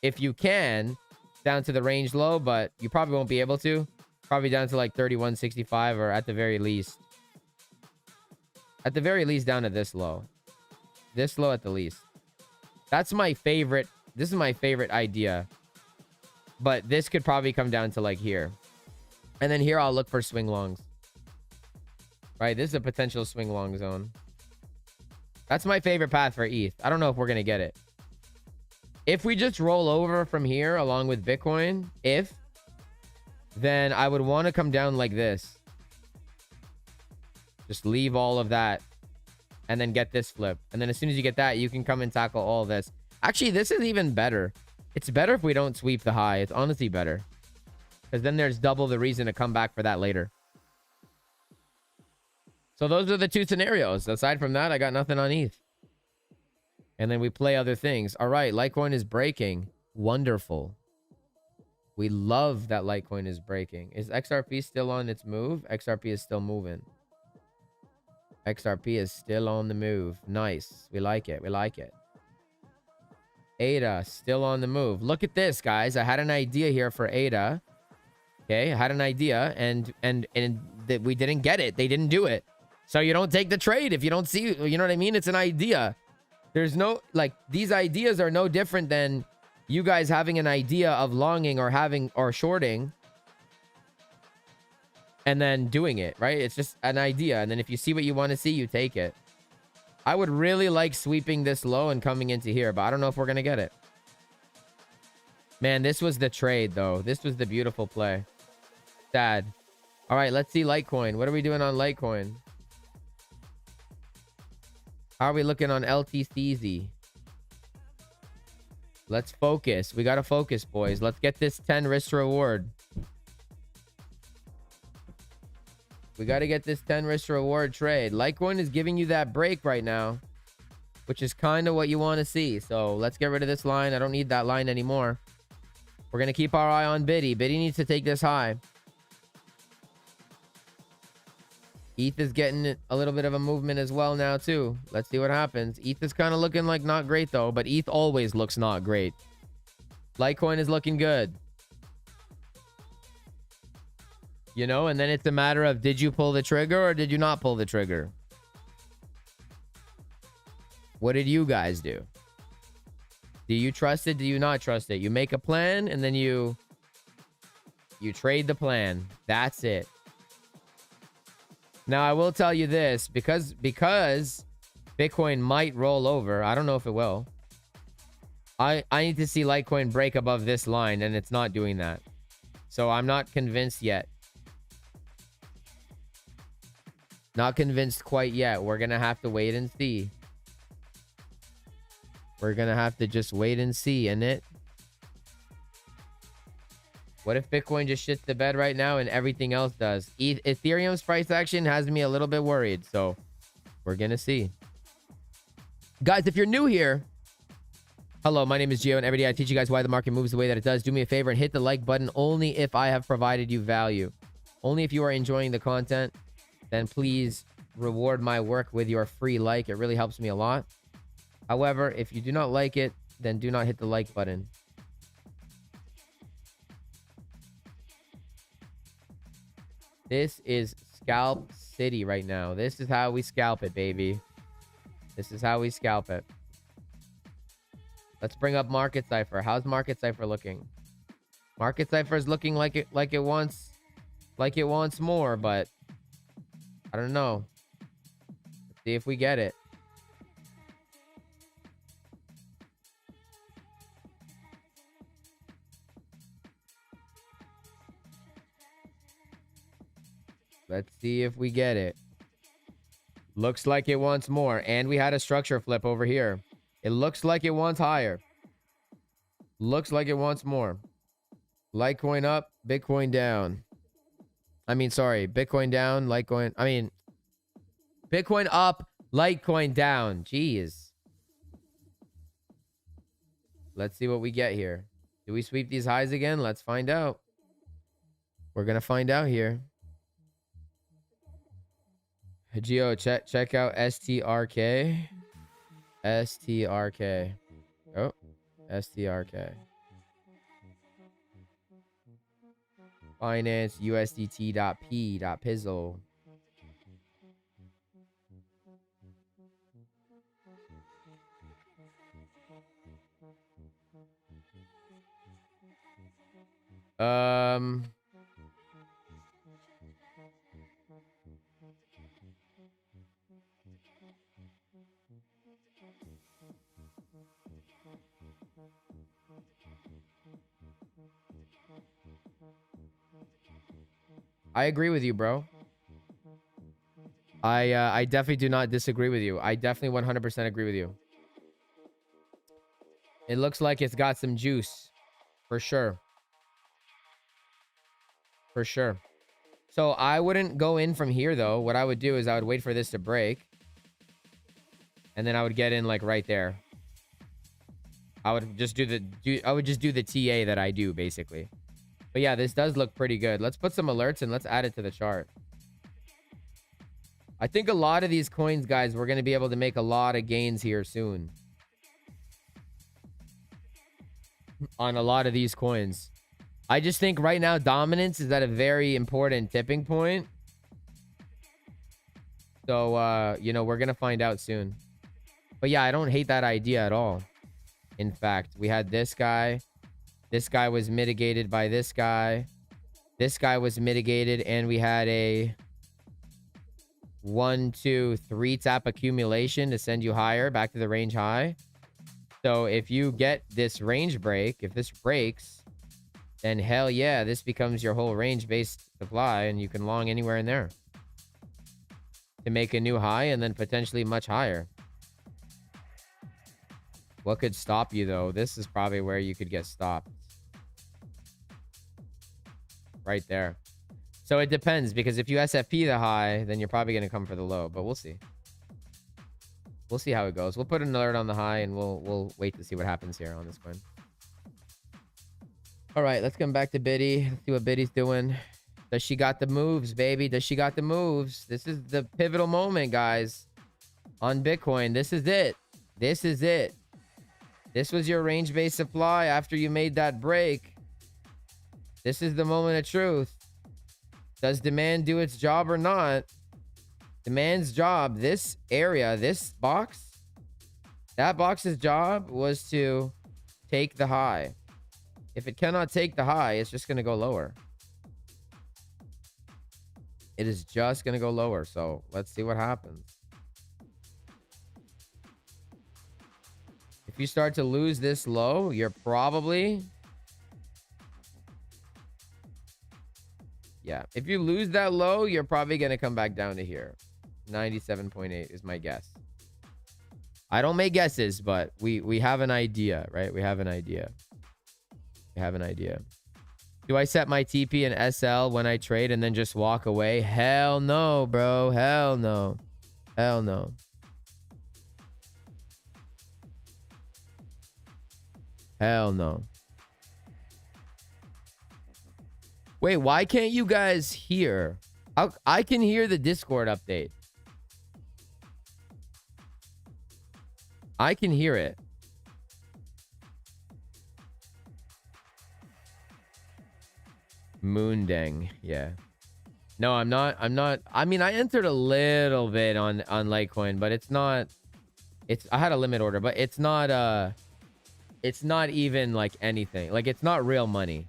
if you can, down to the range low, but you probably won't be able to. Probably down to like 31.65, or at the very least. At the very least, down to this low. This low at the least. That's my favorite. This is my favorite idea. But this could probably come down to like here. And then here I'll look for swing longs. Right? This is a potential swing long zone. That's my favorite path for ETH. I don't know if we're going to get it. If we just roll over from here along with Bitcoin, then I would want to come down like this. Just leave all of that and then get this flip. And then as soon as you get that, you can come and tackle all this. Actually, this is even better. It's better if we don't sweep the high. It's honestly better. Because then there's double the reason to come back for that later. So those are the two scenarios. Aside from that, I got nothing on ETH. And then we play other things. All right, Litecoin is breaking. Wonderful. We love that Litecoin is breaking. Is XRP still on its move? XRP is still moving. XRP is still on the move. Nice. We like it. We like it. ADA still on the move. Look at this, guys. I had an idea here for ADA. Okay, I had an idea, and that we didn't get it. They didn't do it. So you don't take the trade if you don't see, you know what I mean? It's an idea. There's no, like, these ideas are no different than you guys having an idea of longing or having or shorting and then doing it, right? It's just an idea. And then if you see what you want to see, you take it. I would really like sweeping this low and coming into here, but I don't know if we're going to get it. Man, this was the trade, though. This was the beautiful play. Sad. All right, let's see Litecoin. What are we doing on Litecoin? How are we looking on LTCZ? Let's focus. We got to focus, boys. Let's get this 10 risk to reward. We got to get this 10 risk to reward trade. Litecoin is giving you that break right now, which is kind of what you want to see. So let's get rid of this line. I don't need that line anymore. We're going to keep our eye on Biddy. Biddy needs to take this high. ETH is getting a little bit of a movement as well now, too. Let's see what happens. ETH is kind of looking like not great, though. But ETH always looks not great. Litecoin is looking good. You know, and then it's a matter of, did you pull the trigger or did you not pull the trigger? What did you guys do? Do you trust it? Do you not trust it? You make a plan and then you trade the plan. That's it. Now, I will tell you this, because Bitcoin might roll over. I don't know if it will. I need to see Litecoin break above this line, and it's not doing that. So I'm not convinced yet. Not convinced quite yet. We're going to have to wait and see. We're going to have to just wait and see, innit? What if Bitcoin just shits the bed right now and everything else does? Ethereum's price action has me a little bit worried, so we're going to see. Guys, if you're new here, hello, my name is Geo, and every day I teach you guys why the market moves the way that it does. Do me a favor and hit the like button only if I have provided you value. Only if you are enjoying the content, then please reward my work with your free like. It really helps me a lot. However, if you do not like it, then do not hit the like button. This is Scalp City right now. This is how we scalp it, baby. This is how we scalp it. Let's bring up Market Cipher. How's Market Cipher looking? Market Cipher is looking like it wants more, but I don't know. Let's see if we get it. Let's see if we get it. Looks like it wants more. And we had a structure flip over here. It looks like it wants higher. Looks like it wants more. Litecoin up, Bitcoin down. I mean, sorry. Bitcoin down, Litecoin. I mean, Bitcoin up, Litecoin down. Jeez. Let's see what we get here. Do we sweep these highs again? Let's find out. We're going to find out here. Geo, check out STRK. STRK. Oh, STRK. Finance USDT.P.Pizzle. I agree with you, bro. I definitely do not disagree with you. I definitely 100% agree with you. It looks like it's got some juice. For sure. For sure. So I wouldn't go in from here, though. What I would do is I would wait for this to break. And then I would get in, like, right there. I would just do the TA that I do basically. But yeah, this does look pretty good. Let's put some alerts and let's add it to the chart. I think a lot of these coins, guys, we're going to be able to make a lot of gains here soon. On a lot of these coins. I just think right now dominance is at a very important tipping point. So, you know, we're going to find out soon. But yeah, I don't hate that idea at all. In fact, we had this guy. This guy was mitigated by this guy. This guy was mitigated, and we had a 1, 2, 3 tap accumulation to send you higher back to the range high. So if you get this range break, if this breaks, then hell yeah, this becomes your whole range-based supply, and you can long anywhere in there to make a new high and then potentially much higher. What could stop you, though? This is probably where you could get stopped. Right there. So it depends, because if you SFP the high, then you're probably going to come for the low, but we'll see. We'll see how it goes. We'll put an alert on the high, and we'll wait to see what happens here on this coin. All right, let's come back to Biddy. Let's see what Biddy's doing. Does she got the moves, baby? Does she got the moves? This is the pivotal moment, guys. On Bitcoin, this is it. This is it. This was your range-based supply after you made that break. This is the moment of truth. Does demand do its job or not? Demand's job, this area, this box, that box's job was to take the high. If it cannot take the high, it's just going to go lower. It is just going to go lower. So let's see what happens. If you start to lose this low, you're probably... Yeah, if you lose that low, you're probably going to come back down to here. 97.8 is my guess. I don't make guesses, but we have an idea, right? We have an idea. We have an idea. Do I set my TP and SL when I trade and then just walk away? Hell no, bro. Hell no. Hell no. Hell no. Wait, why can't you guys hear? I can hear the Discord update. I can hear it. Moondang, yeah. No, I'm not. I mean, I entered a little bit on Litecoin, but it's not. I had a limit order, but it's not. It's not even like anything. Like, it's not real money.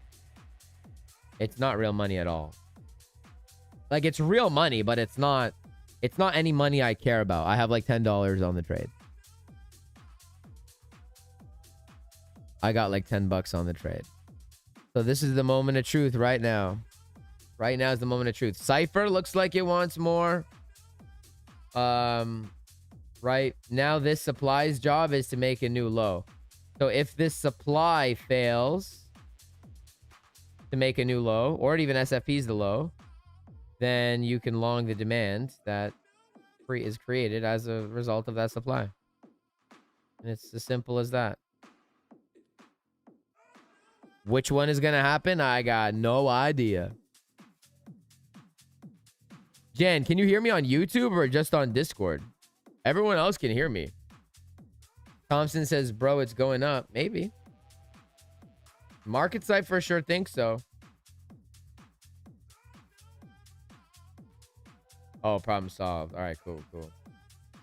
It's not real money at all. Like, it's real money, but it's not any money I care about. I have like $10 on the trade. I got like $10 on the trade. So this is the moment of truth right now. Right now is the moment of truth. Cipher looks like it wants more. Right now, this supply's job is to make a new low. So if this supply fails to make a new low, or it even SFP's the low, then you can long the demand that is created as a result of that supply. And it's as simple as that. Which one is going to happen? I got no idea. Jen, can you hear me on YouTube or just on Discord? Everyone else can hear me. Thompson says, bro, it's going up. Maybe. Market site for sure thinks so. Oh, problem solved. All right, cool.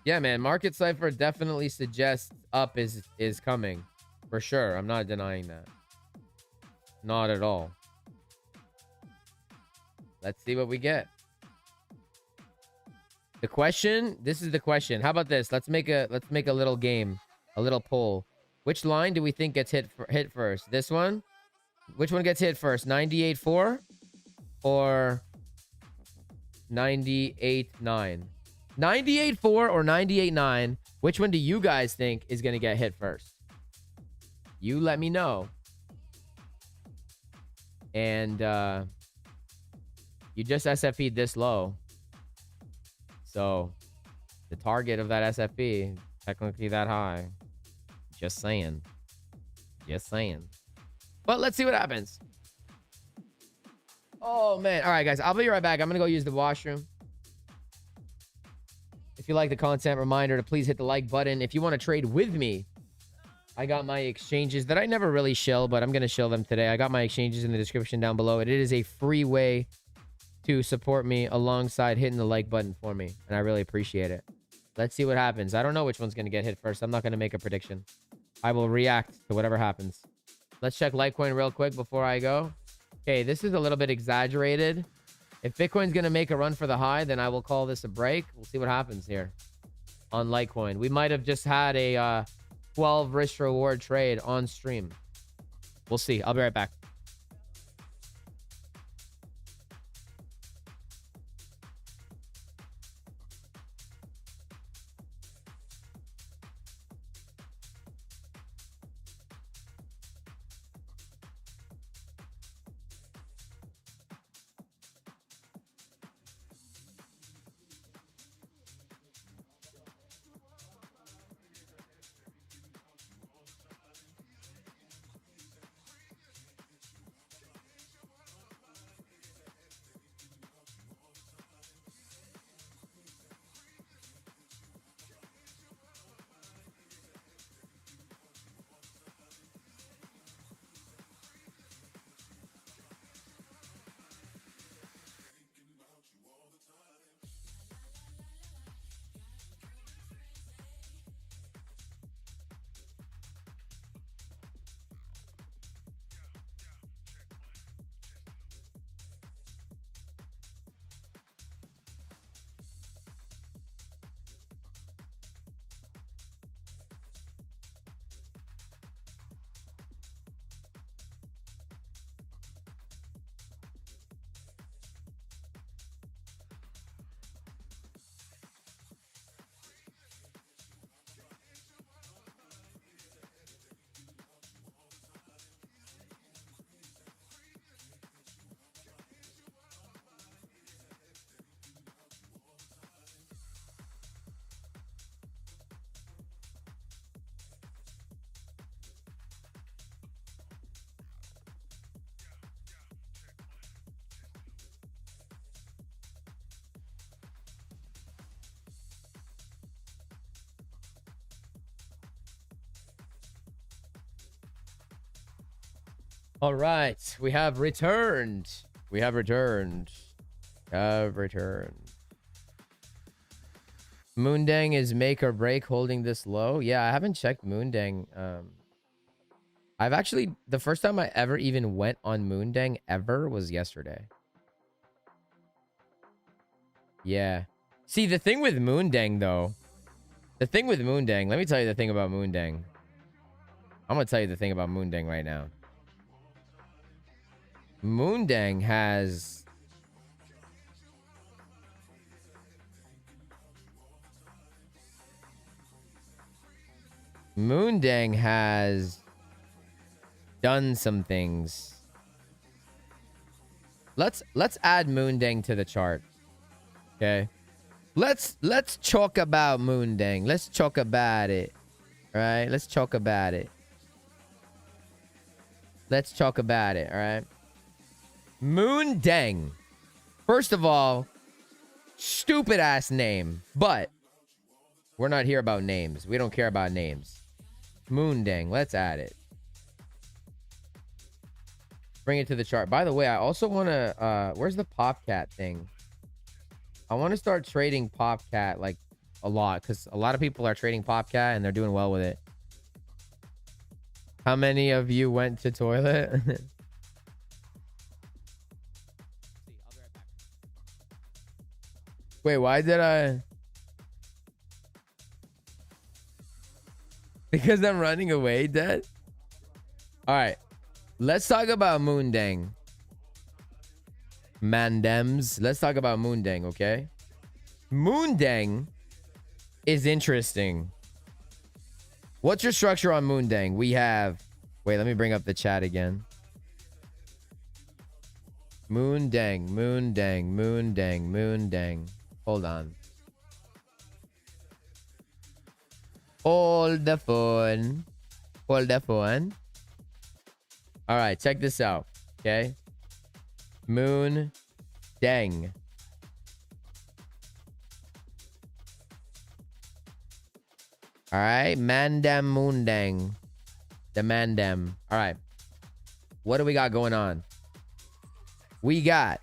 Yeah, man, Market Cipher definitely suggests up is coming. For sure. I'm not denying that. Not at all. Let's see what we get. The question, this is the question. How about this? Let's make a little game, a little poll. Which line do we think gets hit first? This one? Which one gets hit first? 98.4 or 98.9? 98.4 or 98.9? Which one do you guys think is going to get hit first? You let me know. And you just SFP'd this low. So the target of that SFP, technically that high. Just saying. Just saying. But let's see what happens. Oh, man. All right, guys. I'll be right back. I'm going to go use the washroom. If you like the content, reminder to please hit the like button. If you want to trade with me, I got my exchanges that I never really shill, but I'm going to shill them today. I got my exchanges in the description down below. It is a free way to support me alongside hitting the like button for me, and I really appreciate it. Let's see what happens. I don't know which one's going to get hit first. I'm not going to make a prediction. I will react to whatever happens. Let's check Litecoin real quick before I go. Okay, this is a little bit exaggerated. If Bitcoin's going to make a run for the high, then I will call this a break. We'll see what happens here on Litecoin. We might have just had a 12 risk reward trade on stream. We'll see. I'll be right back. All right, we have returned. We have returned. Moondang is make or break holding this low. Yeah, I haven't checked Moondang. I've actually, the first time I ever even went on Moondang ever was yesterday. Yeah. See, the thing with Moondang, though. The thing with Moondang, let me tell you the thing about Moondang. I'm going to tell you the thing about Moondang right now. Moondang has done some things. Let's add Moondang to the chart. Okay. Let's talk about Moondang. Let's talk about it. All right? Let's talk about it. Let's talk about it, all right? Moondang. First of all, stupid ass name, but we're not here about names. We don't care about names. Moondang. Let's add it. Bring it to the chart. By the way, I also want to where's the Popcat thing? I want to start trading Popcat like a lot, because a lot of people are trading Popcat and they're doing well with it. How many of you went to toilet? Wait, why did I? Because I'm running away, Dad? All right. Let's talk about Moondang. Mandems. Let's talk about Moondang, okay? Moondang is interesting. What's your structure on Moondang? We have... Wait, let me bring up the chat again. Moondang, Moondang, Moondang, Moondang. Hold on. Hold the phone. Hold the phone. All right, check this out. Okay. Moon Deng. All right. Mandem Moondeng. The Mandem. All right. What do we got going on? We got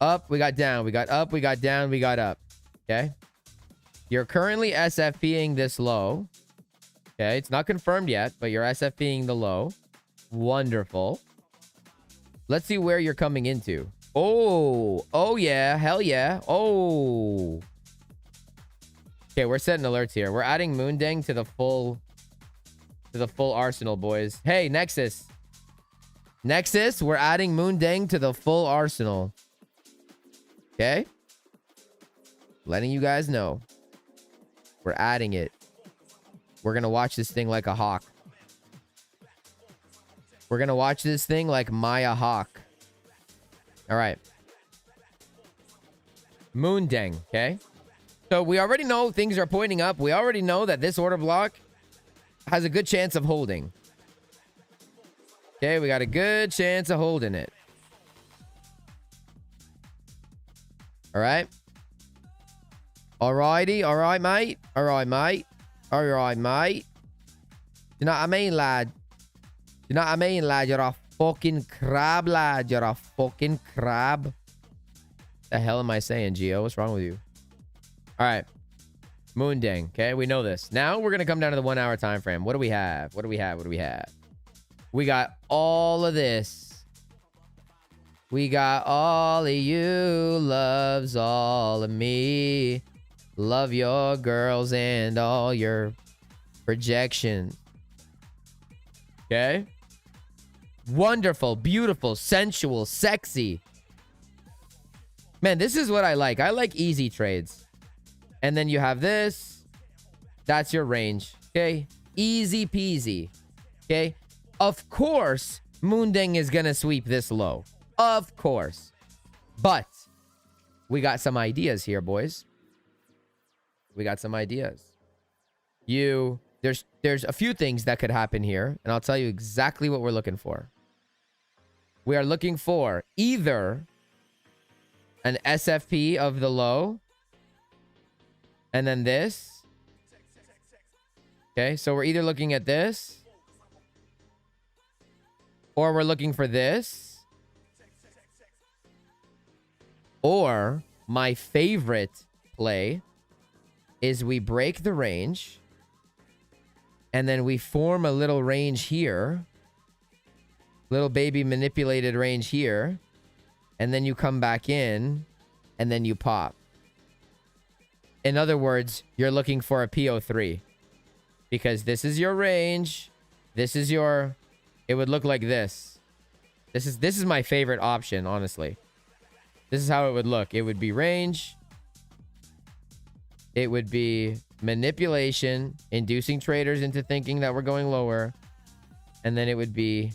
up, we got down, we got up, we got down, we got up. Okay. You're currently SFPing this low. Okay. It's not confirmed yet, but you're SFPing the low. Wonderful. Let's see where you're coming into. Oh yeah. Hell yeah. Oh. Okay. We're setting alerts here. We're adding Moondeng to the full arsenal, boys. Hey, Nexus. Nexus, we're adding Moondeng to the full arsenal. Okay? Letting you guys know. We're adding it. We're going to watch this thing like a hawk. We're going to watch this thing like Maya Hawk. All right. Moondeng, okay? So we already know things are pointing up. We already know that this order block has a good chance of holding. Okay, we got a good chance of holding it. All right. Alrighty. All right, mate. All right, mate. All right, mate. You know what I mean, lad? You know what I mean, lad? You're a fucking crab, lad. You're a fucking crab. The hell am I saying, Geo? What's wrong with you? All right. Moondeng. Okay, we know this. Now we're going to come down to the 1 hour time frame. What do we have? What do we have? What do we have? We got all of this. We got all of you loves all of me. Love your girls and all your projections. Okay? Wonderful, beautiful, sensual, sexy. Man, this is what I like. I like easy trades. And then you have this. That's your range. Okay? Easy peasy. Okay? Of course, Moondeng is going to sweep this low. Of course. But we got some ideas here, boys. We got some ideas. There's a few things that could happen here, and I'll tell you exactly what we're looking for. We are looking for either an SFP of the low and then this. Okay, so we're either looking at this or we're looking for this. Or my favorite play is we break the range and then we form a little range here. Little baby manipulated range here. And then you come back in and then you pop. In other words, you're looking for a PO3 because this is your range. This is your... It would look like this. This is my favorite option, honestly. This is how it would look. It would be range. It would be manipulation, inducing traders into thinking that we're going lower. And then it would be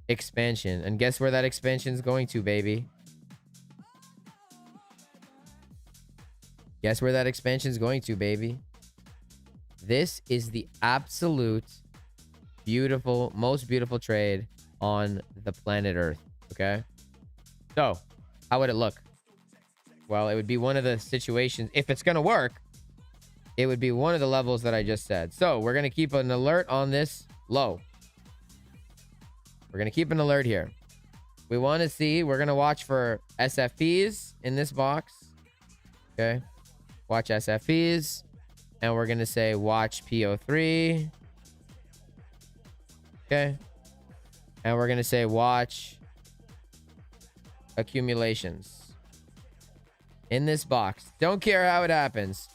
expansion. And guess where that expansion is going to, baby? Guess where that expansion is going to, baby? This is the absolute beautiful, most beautiful trade on the planet Earth. Okay? So, how would it look? Well, it would be one of the situations. If it's going to work, it would be one of the levels that I just said. So, we're going to keep an alert on this low. We're going to keep an alert here. We want to see, we're going to watch for SFPs in this box. Okay. Watch SFPs. And we're going to say watch PO3. Okay. And we're going to say watch accumulations in this box. Don't care how it happens.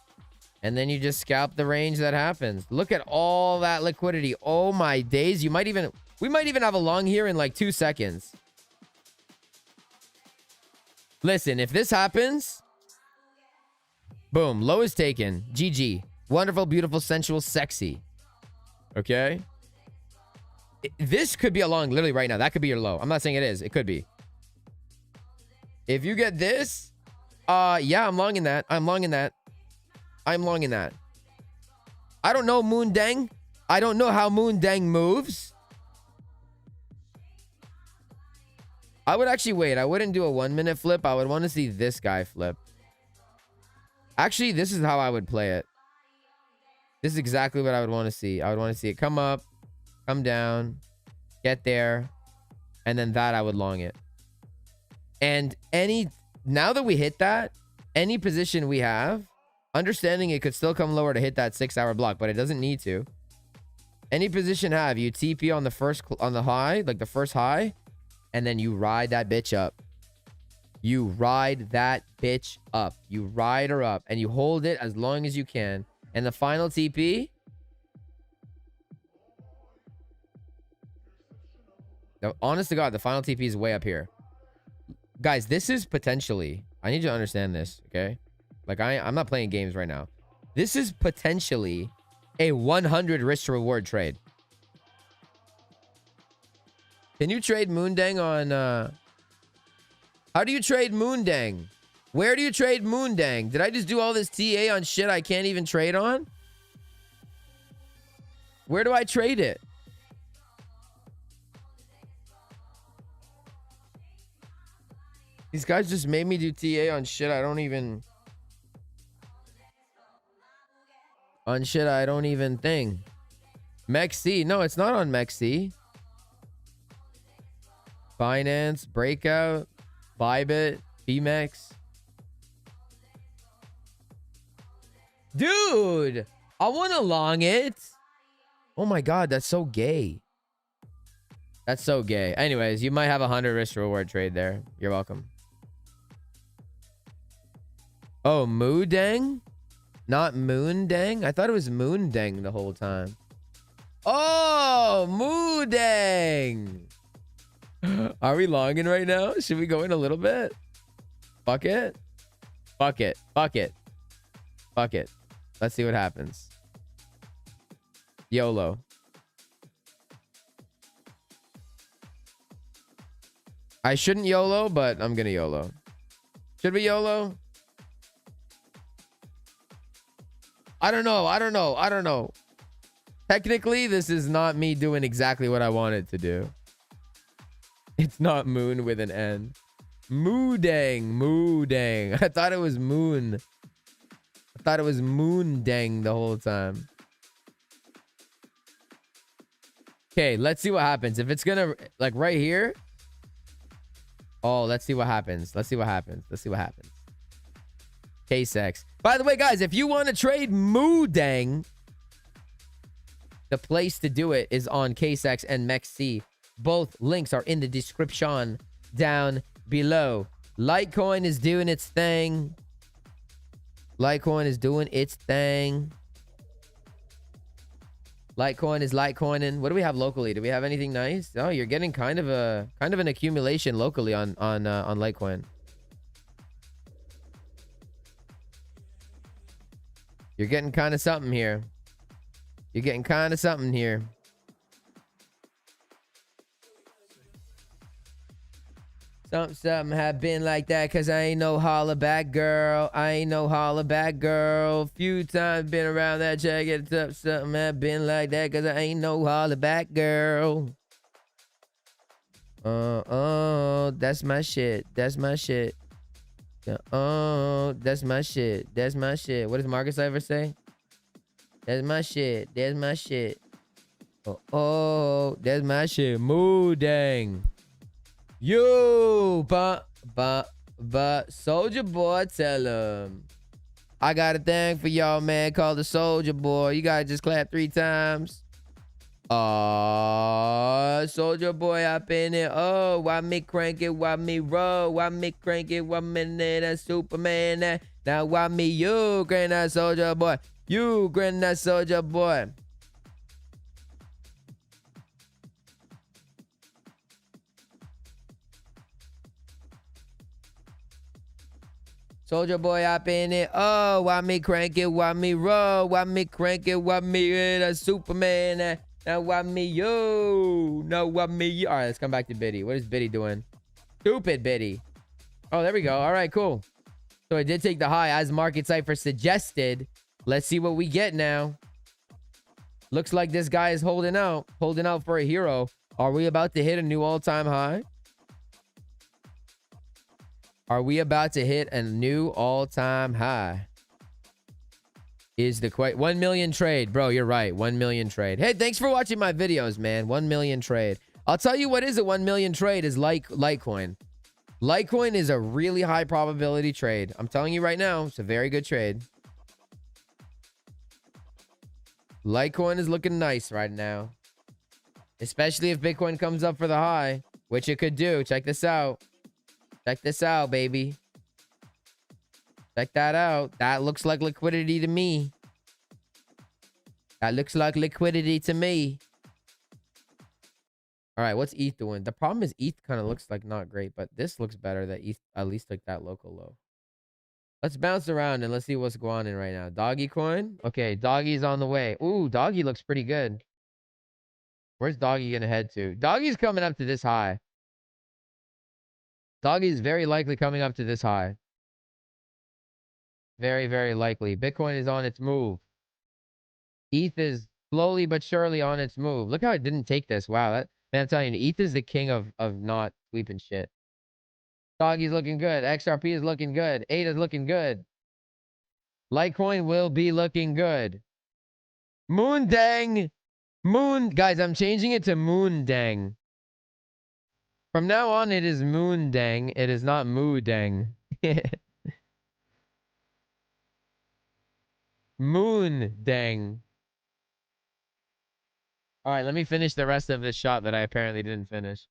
And then you just scalp the range that happens. Look at all that liquidity. Oh my days. We might even have a long here in like 2 seconds. Listen, if this happens, boom, low is taken. GG. Wonderful, beautiful, sensual, sexy. Okay. This could be a long literally right now. That could be your low. I'm not saying it is. It could be. If you get this, yeah, I'm long in that. I'm long in that. I'm long in that. I don't know, Moondeng. I don't know how Moondang moves. I would actually wait. I wouldn't do a 1 minute flip. I would want to see this guy flip. Actually, this is how I would play it. This is exactly what I would want to see. I would want to see it come up, come down, get there, and then that I would long it. And now that we hit that, any position we have, understanding it could still come lower to hit that 6 hour block, but it doesn't need to. Any position have, you TP on the high, like the first high, and then you ride that bitch up. You ride that bitch up. You ride her up and you hold it as long as you can. And the final TP, honest to God, the final TP is way up here. Guys, this is potentially, I need you to understand this, okay? Like, I'm not playing games right now. This is potentially a 100 risk to reward trade. Can you trade Moondang on, how do you trade Moondang? Where do you trade Moondang? Did I just do all this TA on shit I can't even trade on? Where do I trade it? These guys just made me do TA on shit I don't even... On shit I don't even think. MEXC. No, it's not on MEXC. Binance, Breakout, Bybit, BMEX. Dude, I want to long it. Oh my God, that's so gay. That's so gay. Anyways, you might have a 100 risk reward trade there. You're welcome. Oh, Moondang? Not Moondang? I thought it was Moondang the whole time. Oh, Moondang. Are we longing right now? Should we go in a little bit? Fuck it. Fuck it. Fuck it. Fuck it. Let's see what happens. YOLO. I shouldn't YOLO, but I'm gonna YOLO. Should we YOLO? I don't know. I don't know. I don't know. Technically, this is not me doing exactly what I wanted to do. It's not moon with an N. Moondang. Moondang. I thought it was moon. I thought it was Moondang the whole time. Okay, let's see what happens. If it's gonna, like right here. Oh, let's see what happens. Let's see what happens. Let's see what happens. KSEX. By the way, guys, if you want to trade Moondang, the place to do it is on KSEX and MEXC. Both links are in the description down below. Litecoin is doing its thing. Litecoin is doing its thing. Litecoin is Litecoining. What do we have locally? Do we have anything nice? Oh, you're getting kind of an accumulation locally on Litecoin. You're getting kind of something here. You're getting kind of something here. Something have been like that, cause I ain't no holla back girl. I ain't no holla back girl. Few times been around that check. It's up. Something have been like that, cause I ain't no holla back girl. That's my shit. That's my shit. That's my shit. That's my shit. What does Marcus Cipher say? That's my shit. That's my shit. That's my shit. Moondang. You, but, Soldier Boy, tell him. I got a thing for y'all, man, called the Soldier Boy. You gotta just clap 3 times. Soldier Boy up in it. Oh, why me crank it? Why me roll? Why me crank it? Why me that Superman? That now why me you grin that Soldier Boy? You grin that Soldier Boy. Soldier Boy up in it. Oh, why me crank it? Why me roll? Why me crank it? Why me that Superman? Now why me yo? No, why me yo? All right, let's come back to Biddy. What is Biddy doing? Stupid Biddy. Oh, there we go. All right, cool. So it did take the high as Market Cipher suggested. Let's see what we get now. Looks like this guy is holding out for a hero. Are we about to hit a new all-time high? Are we about to hit a new all-time high? Is the question. 1 million trade. Bro, you're right. 1 million trade. Hey, thanks for watching my videos, man. 1 million trade. I'll tell you what is a 1 million trade is like Litecoin. Litecoin is a really high probability trade. I'm telling you right now, it's a very good trade. Litecoin is looking nice right now. Especially if Bitcoin comes up for the high, which it could do. Check this out. Check this out, baby. Check that out. That looks like liquidity to me. That looks like liquidity to me. All right, what's ETH doing? The problem is ETH kind of looks like not great, but this looks better that ETH at least took that local low. Let's bounce around and let's see what's going on right now. Doggy coin. Okay, Doggy's on the way. Ooh, Doggy looks pretty good. Where's Doggy gonna head to? Doggy's coming up to this high. Doggy's very likely coming up to this high. Very, very likely. Bitcoin is on its move. ETH is slowly but surely on its move. Look how it didn't take this. Wow, that man, I'm telling you, ETH is the king of not sweeping shit. Doggy's looking good. XRP is looking good. ADA is looking good. Litecoin will be looking good. Moondang. Guys, I'm changing it to Moondang. From now on, it is Moondang. It is not Moodang. Moondang. All right, let me finish the rest of this shot that I apparently didn't finish.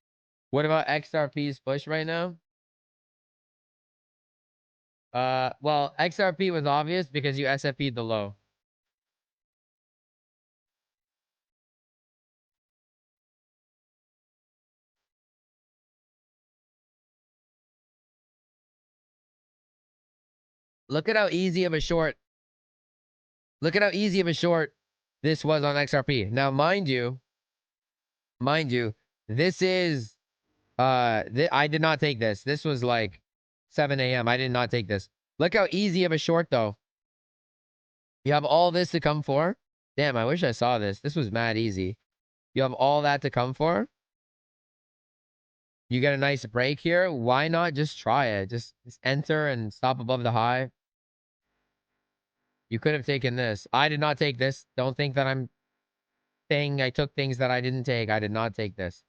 What about XRP's push right now? Well, XRP was obvious because you SFP'd the low. Look at how easy of a short. Look at how easy of a short this was on XRP. Now, mind you, this is I did not take this. This was like 7 a.m. I did not take this. Look how easy of a short though. You have all this to come for. Damn, I wish I saw this. This was mad easy. You have all that to come for. You get a nice break here. Why not just try it? Just enter and stop above the high. You could have taken this. I did not take this. Don't think that I'm saying I took things that I didn't take. I did not take this.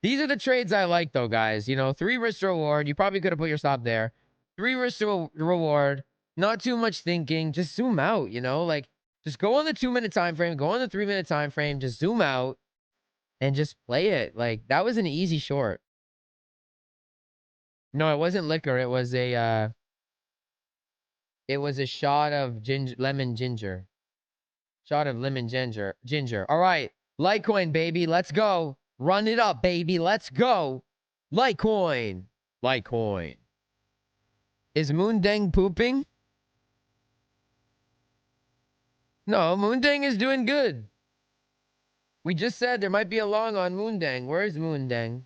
These are the trades I like though, guys. You know, 3 risk to reward. You probably could have put your stop there. 3 risk to reward. Not too much thinking. Just zoom out, you know? Like, just go on the 2-minute time frame. Go on the 3-minute time frame. Just zoom out. And just play it. Like, that was an easy short. No, it wasn't liquor. It was a shot of lemon ginger. Shot of lemon ginger. All right. Litecoin, baby. Let's go. Run it up, baby. Let's go. Litecoin. Litecoin. Is Moondang pooping? No, Moondang is doing good. We just said there might be a long on Moondang. Where is Moondang?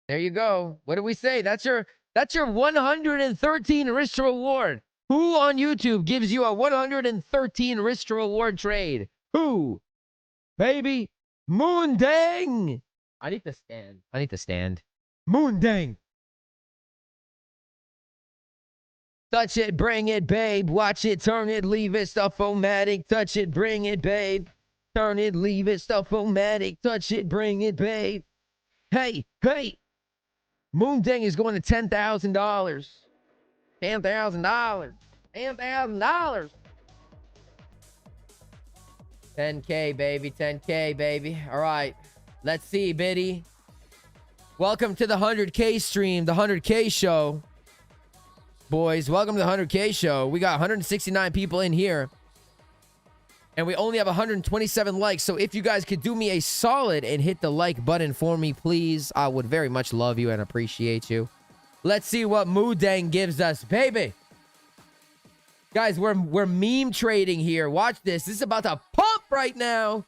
There you go. What did we say? That's your 113 risk to reward. Who on YouTube gives you a 113 risk to reward trade? Who? Baby, Moondang. I need to stand. Moondang. Touch it, bring it, babe. Watch it, turn it, leave it, stuff-o-matic. Touch it, bring it, babe. Turn it, leave it, stuff-o-matic. Touch it, bring it, babe. Hey, hey. Moondang is going to $10,000. $10,000. $10,000. 10K, baby. 10K, baby. All right. Let's see, Biddy. Welcome to the 100K stream, the 100K show. Boys, welcome to the 100K show. We got 169 people in here. And we only have 127 likes. So if you guys could do me a solid and hit the like button for me, please. I would very much love you and appreciate you. Let's see what Moondang gives us, baby. Guys, we're meme trading here. Watch this. This is about to pump right now.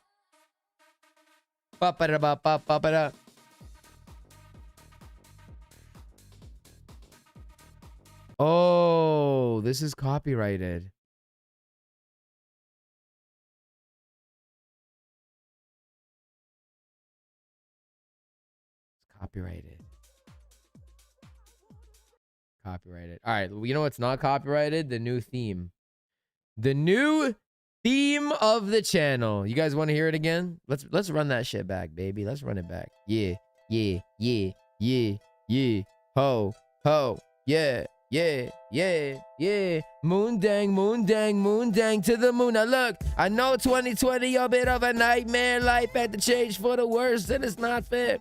Oh, this is copyrighted. Copyrighted. Copyrighted. All right, you know what's not copyrighted? The new theme. The new theme of the channel. You guys want to hear it again? Let's run that shit back, baby. Let's run it back. Yeah, yeah, yeah, yeah, yeah. Ho, ho, yeah, yeah, yeah, yeah. Moon dang, moon dang, moon dang to the moon. Now look, I know 2020 a bit of a nightmare. Life had to change for the worse, and it's not fair.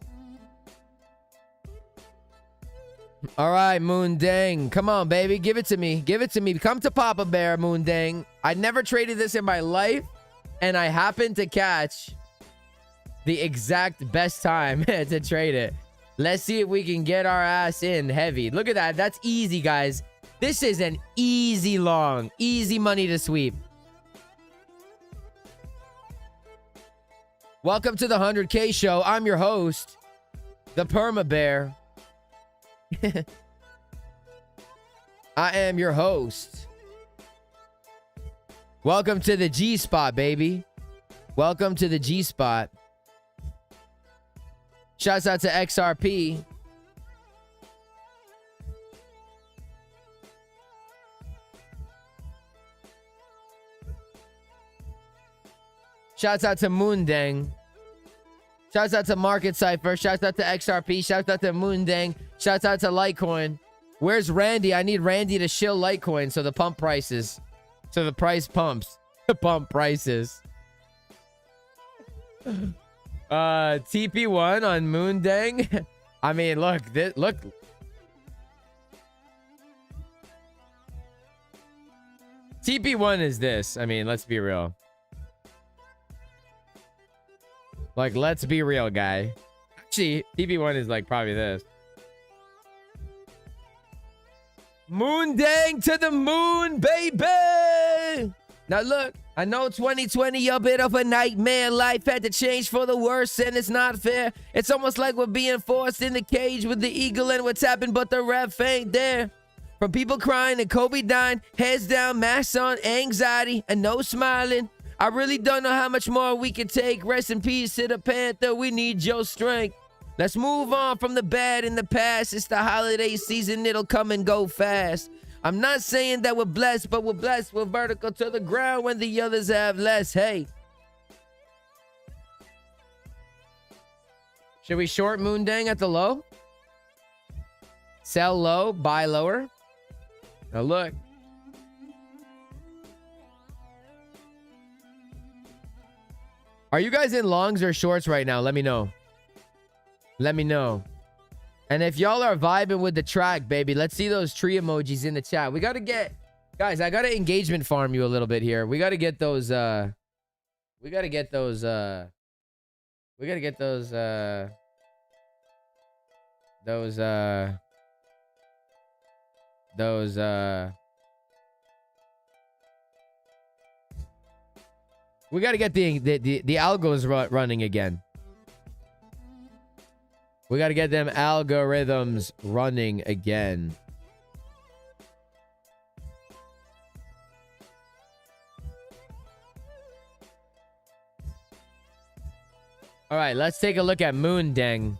All right, Moon Dang. Come on, baby. Give it to me. Give it to me. Come to Papa Bear, Moon Dang. I never traded this in my life, and I happened to catch the exact best time to trade it. Let's see if we can get our ass in heavy. Look at that. That's easy, guys. This is an easy long. Easy money to sweep. Welcome to the 100K show. I'm your host, the Perma Bear. I am your host. Welcome to the G spot, baby. Welcome to the G spot. Shouts out to XRP. Shouts out to Moondang. Shouts out to Market Cipher. Shouts out to XRP. Shouts out to Moondang. Shouts out to Litecoin. Where's Randy? I need Randy to shill Litecoin so the pump prices. So the price pumps. The pump prices. TP1 on Moondang. I mean, look. Look. TP1 is this. I mean, let's be real. Like, let's be real, guy. Actually, TP1 is like probably this. Moondang to the moon, baby! Now look, I know 2020 a bit of a nightmare. Life had to change for the worse, and it's not fair. It's almost like we're being forced in the cage with the eagle and what's happened, but the ref ain't there. From people crying and Kobe dying, heads down, masks on, anxiety, and no smiling. I really don't know how much more we can take. Rest in peace to the Panther. We need your strength. Let's move on from the bad in the past. It's the holiday season. It'll come and go fast. I'm not saying that we're blessed, but we're blessed. We're vertical to the ground when the others have less. Hey. Should we short Moondang at the low? Sell low, buy lower. Now look. Are you guys in longs or shorts right now? Let me know. Let me know. And if y'all are vibing with the track, baby, let's see those tree emojis in the chat. We got to get... Guys, I got to engagement farm you a little bit here. We got to get those... We got to get those... We got to get those... We got to get the algos running again. We got to get them algorithms running again. All right, let's take a look at Moondang.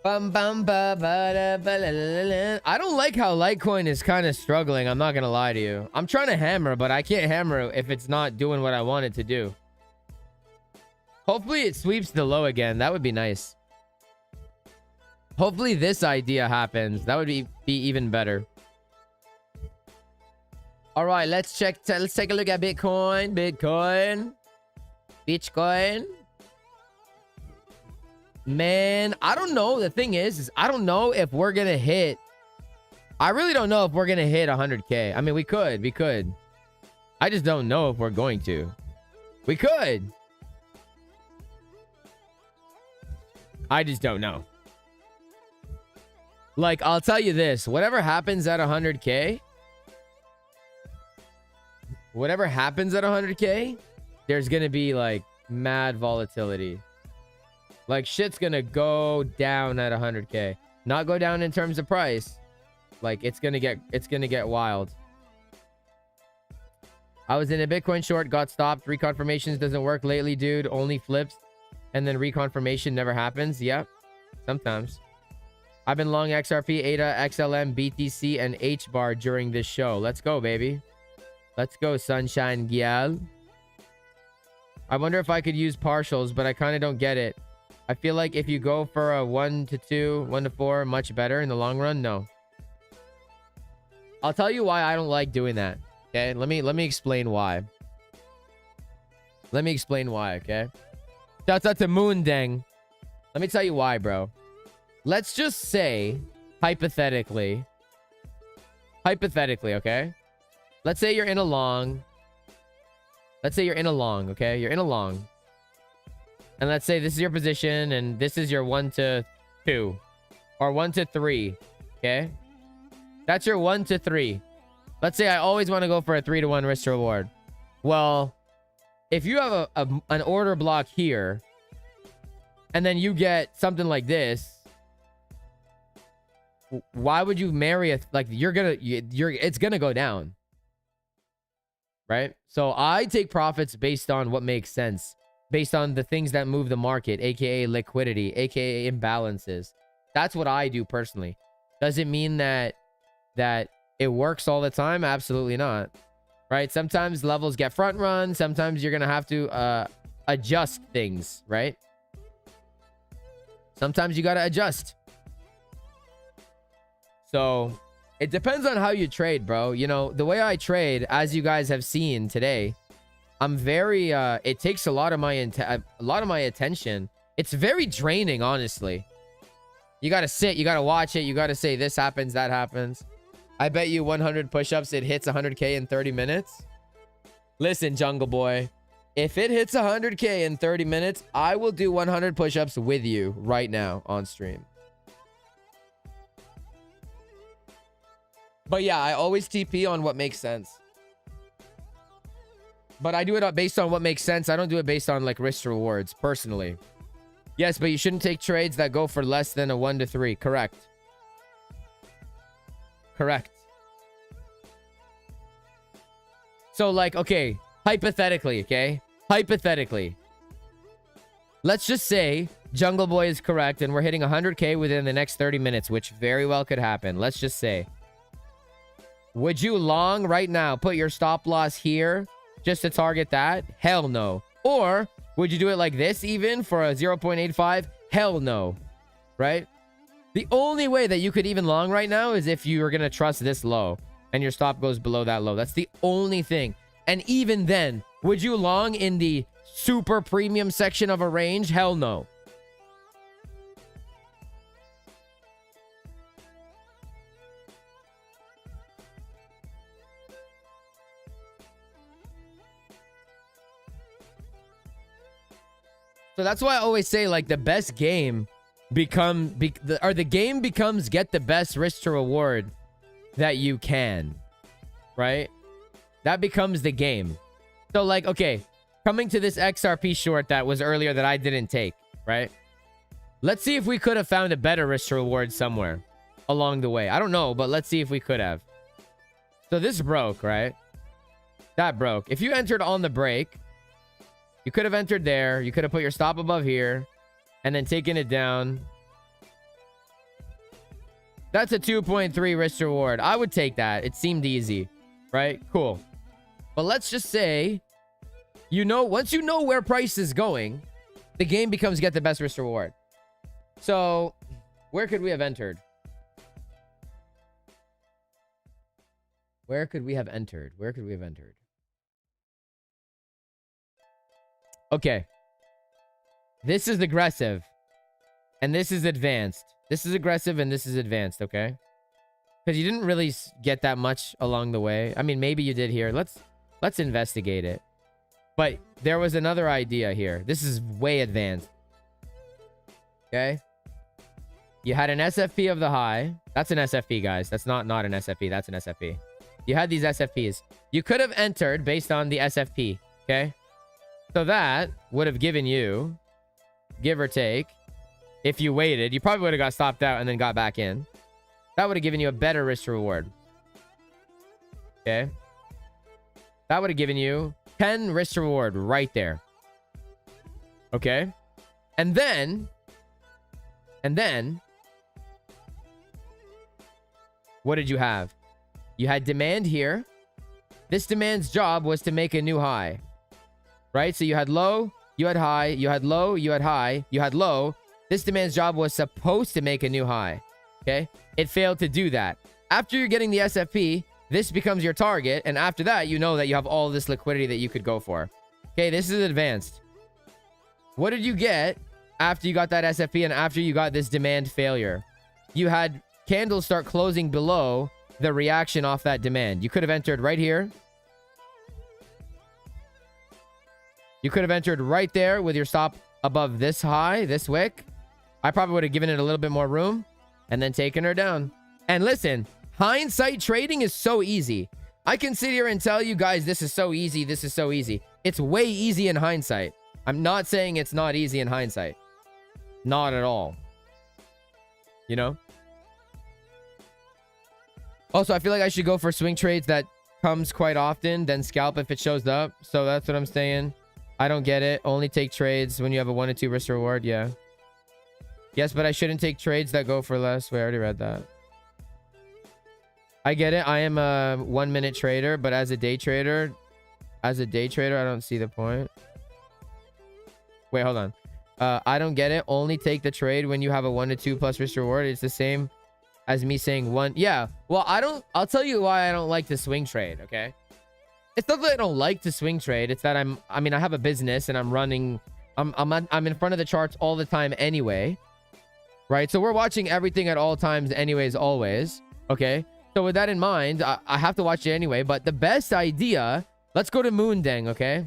I don't like how Litecoin is kind of struggling. I'm not going to lie to you. I'm trying to hammer, but I can't hammer if it's not doing what I want it to do. Hopefully it sweeps the low again. That would be nice. Hopefully this idea happens. That would be even better. All right, let's take a look at Bitcoin. Bitcoin. Man, I don't know. The thing is I don't know if we're going to hit. I really don't know if we're going to hit 100K. I mean, we could. I just don't know if we're going to. We could. I just don't know. Like, I'll tell you this. Whatever happens at 100K. Whatever happens at 100K, there's going to be, like, mad volatility. Like, shit's going to go down at 100K. Not go down in terms of price. Like, it's going to get wild. I was in a Bitcoin short, got stopped. Reconfirmations doesn't work lately, dude. Only flips. and then reconfirmation never happens. Yep. Sometimes. I've been long XRP, ADA, XLM, BTC, and HBAR during this show. Let's go, baby. Let's go, sunshine gyal. I wonder if I could use partials, but I kind of don't get it. I feel like if you go for a 1 to 2, 1 to 4, much better in the long run. No. I'll tell you why I don't like doing that. Okay, let me explain why. Let me explain why, okay? Shouts out to Moondeng. Let me tell you why, bro. Let's just say, hypothetically, okay? Let's say you're in a long. Let's say you're in a long, okay? You're in a long. And let's say this is your position, and this is your 1 to 2. Or 1 to 3, okay? That's your 1 to 3. Let's say I always want to go for a 3 to 1 risk to reward. Well, if you have an order block here, and then you get something like this, why would you marry a, like, it's gonna go down, right? So I take profits based on what makes sense, based on the things that move the market, aka liquidity, aka imbalances. That's what I do personally. Does it mean that it works all the time? Absolutely not, right? Sometimes levels get front run. Sometimes you're gonna have to adjust things, right? Sometimes you gotta adjust. So it depends on how you trade, bro. You know, the way I trade, as you guys have seen today, I'm very it takes a lot of my attention. It's very draining, honestly. You gotta sit, you gotta watch it, you gotta say this happens, that happens. I bet you 100 push-ups it hits 100k in 30 minutes. Listen, Jungle Boy, if it hits 100k in 30 minutes, I will do 100 push-ups with you right now on stream. But yeah, I always TP on what makes sense. But I do it based on what makes sense. I don't do it based on like risk rewards, personally. Yes, but you shouldn't take trades that go for less than a 1 to 3. Correct. Correct. So like, okay, hypothetically, okay? Hypothetically. Let's just say Jungle Boy is correct and we're hitting 100k within the next 30 minutes, which very well could happen. Let's just say. Would you long right now put your stop loss here just to target that? Hell no. Or would you do it like this even for a 0.85? Hell no. Right? The only way that you could even long right now is if you were going to trust this low and your stop goes below that low. That's the only thing. And even then, would you long in the super premium section of a range? Hell no. So that's why I always say, like, the best game the game becomes get the best risk to reward that you can, right? That becomes the game. So like, okay, coming to this XRP short that was earlier that I didn't take, right? Let's see if we could have found a better risk to reward somewhere along the way. I don't know, but let's see if we could have. So this broke, right? That broke. If you entered on the break, you could have entered there. You could have put your stop above here and then taken it down. That's a 2.3 risk to reward. I would take that. It seemed easy, right? Cool. But let's just say, you know, once you know where price is going, the game becomes get the best risk to reward. So where could we have entered? Where could we have entered? Where could we have entered? Okay. This is aggressive. And this is advanced. This is aggressive and this is advanced, okay? Because you didn't really get that much along the way. I mean, maybe you did here. Let's investigate it. But there was another idea here. This is way advanced. Okay? You had an SFP of the high. That's an SFP, guys. That's not an SFP. That's an SFP. You had these SFPs. You could have entered based on the SFP, okay? So that would have given you, give or take, if you waited, you probably would have got stopped out and then got back in. That would have given you a better risk to reward. Okay? That would have given you 10 risk to reward right there. Okay? And then, what did you have? You had demand here. This demand's job was to make a new high, right? So you had low, you had high, you had low, you had high, you had low. This demand's job was supposed to make a new high, okay? It failed to do that. After you're getting the SFP, this becomes your target. And after that, you know that you have all this liquidity that you could go for. Okay, this is advanced. What did you get after you got that SFP and after you got this demand failure? You had candles start closing below the reaction off that demand. You could have entered right here. You could have entered right there with your stop above this high, this wick. I probably would have given it a little bit more room and then taken her down. And listen, hindsight trading is so easy. I can sit here and tell you guys, this is so easy. This is so easy. It's way easy in hindsight. I'm not saying it's not easy in hindsight. Not at all. You know? Also, I feel like I should go for swing trades that comes quite often, then scalp if it shows up. So that's what I'm saying. I don't get it. Only take trades when you have a 1 to 2 risk reward. Yeah. Yes, but I shouldn't take trades that go for less. We already read that. I get it. I am a 1 minute trader, but as a day trader, I don't see the point. Wait, hold on. I don't get it. Only take the trade when you have a 1 to 2 plus risk reward. It's the same as me saying 1. Yeah. Well, I'll tell you why I don't like to swing trade. Okay. It's not that I don't like to swing trade. It's that I have a business and I'm running. I'm in front of the charts all the time anyway. Right. So we're watching everything at all times anyways, always. Okay. So with that in mind, I have to watch it anyway. But the best idea, let's go to Moondeng. Okay.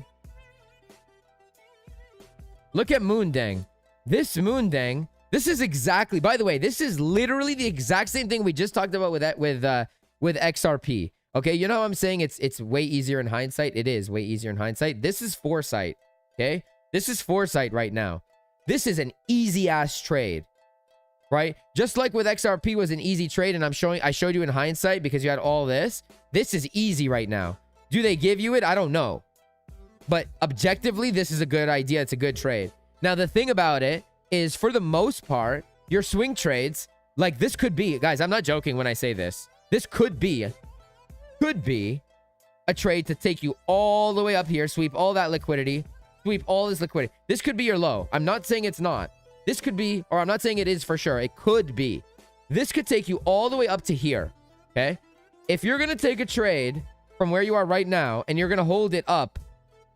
Look at Moondeng. This Moondeng, this is exactly, by the way, this is literally the exact same thing we just talked about with XRP. Okay, you know how I'm saying it's way easier in hindsight? It is way easier in hindsight. This is foresight, okay? This is foresight right now. This is an easy-ass trade, right? Just like with XRP was an easy trade, and I showed you in hindsight because you had all this. This is easy right now. Do they give you it? I don't know. But objectively, this is a good idea. It's a good trade. Now, the thing about it is, for the most part, your swing trades, like this could be, guys, I'm not joking when I say this. This could be a trade to take you all the way up here, sweep all that liquidity, sweep all this liquidity. This could be your low. I'm not saying it's not. This could be, or I'm not saying it is for sure. It could be. This could take you all the way up to here, okay? If you're going to take a trade from where you are right now and you're going to hold it up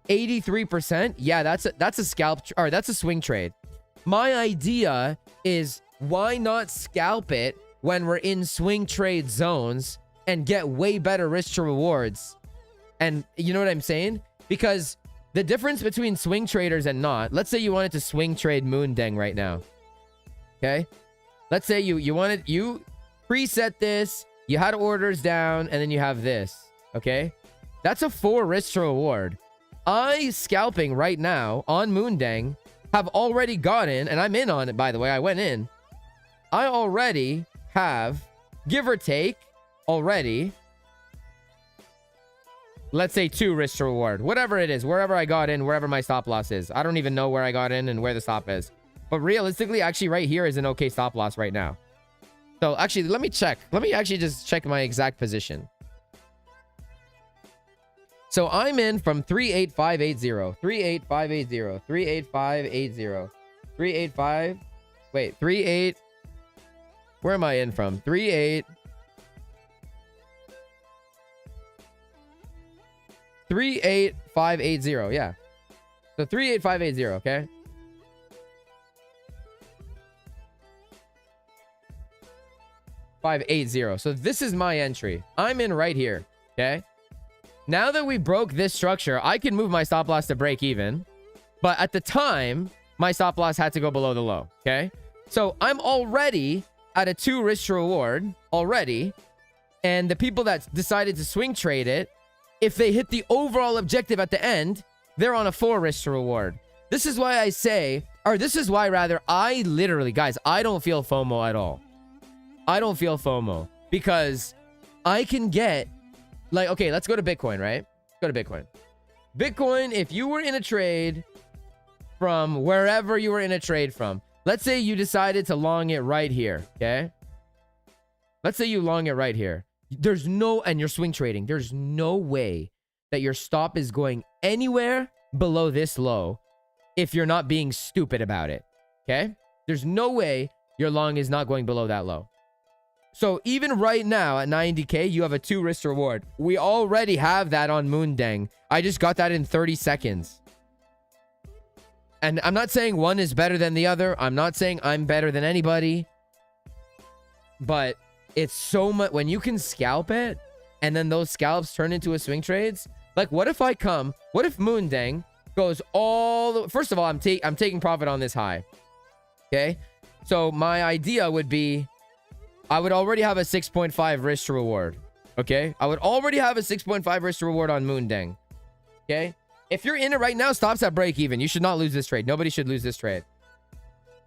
83%, yeah, that's a scalp, or that's a swing trade. My idea is, why not scalp it when we're in swing trade zones and get way better risk to rewards? And you know what I'm saying? Because the difference between swing traders and not, let's say you wanted to swing trade Moondeng right now. Okay? Let's say you preset this, you had orders down, and then you have this. Okay? That's a 4 risk to reward. I, scalping right now on Moondeng, have already gotten, and I'm in on it, by the way. I went in. I already have, give or take, already, let's say 2 risk to reward. Whatever it is, wherever I got in, wherever my stop loss is. I don't even know where I got in and where the stop is. But realistically, actually right here is an okay stop loss right now. So actually, let me check. Let me actually just check my exact position. So I'm in from 38580, 38580, 38580, 385. Wait, 38. Where am I in from? 38. 38580. Yeah. So 38580. Okay. $580. So this is my entry. I'm in right here. Okay. Now that we broke this structure, I can move my stop loss to break even. But at the time, my stop loss had to go below the low. Okay. So I'm already at a 2 risk to reward already. And the people that decided to swing trade it, if they hit the overall objective at the end, they're on a 4 risk to reward. This is why I say, or this is why rather, I literally, guys, I don't feel FOMO at all. I don't feel FOMO because I can get, like, okay, let's go to Bitcoin, right? Go to Bitcoin. Bitcoin, if you were in a trade from wherever you were in a trade from. Let's say you decided to long it right here, okay? Let's say you long it right here. There's no, and you're swing trading. There's no way that your stop is going anywhere below this low if you're not being stupid about it, okay? There's no way your long is not going below that low. So even right now at 90K, you have a 2 risk reward. We already have that on Moondang. I just got that in 30 seconds. And I'm not saying one is better than the other. I'm not saying I'm better than anybody. But it's so much when you can scalp it and then those scalps turn into a swing trades. Like, what if Moondang goes all the, first of all, I'm taking profit on this high. Okay? So my idea would be I would already have a 6.5 risk to reward. Okay? I would already have a 6.5 risk to reward on Moondang. Okay? If you're in it right now, stops at break even. You should not lose this trade. Nobody should lose this trade.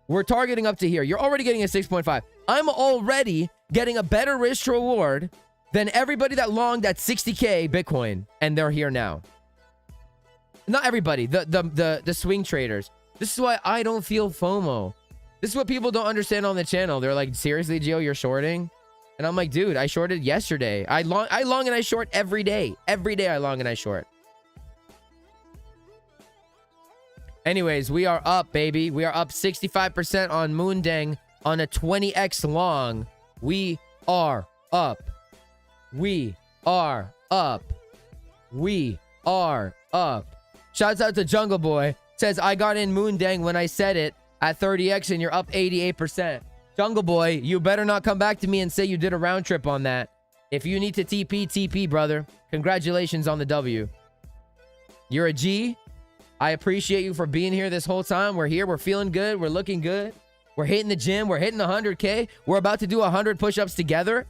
We're targeting up to here. You're already getting a 6.5. I'm already getting a better risk to reward than everybody that longed at 60K Bitcoin. And they're here now. Not everybody. The swing traders. This is why I don't feel FOMO. This is what people don't understand on the channel. They're like, seriously, Geo, you're shorting? And I'm like, dude, I shorted yesterday. I long and I short every day. Every day I long and I short. Anyways, we are up, baby. We are up 65% on Moondang on a 20x long. We are up. We are up. We are up. Shouts out to Jungle Boy. Says, I got in Moondang when I said it at 30x and you're up 88%. Jungle Boy, you better not come back to me and say you did a round trip on that. If you need to TP, brother. Congratulations on the W. You're a G. I appreciate you for being here this whole time. We're here. We're feeling good. We're looking good. We're hitting the gym. We're hitting 100K. We're about to do 100 push-ups together.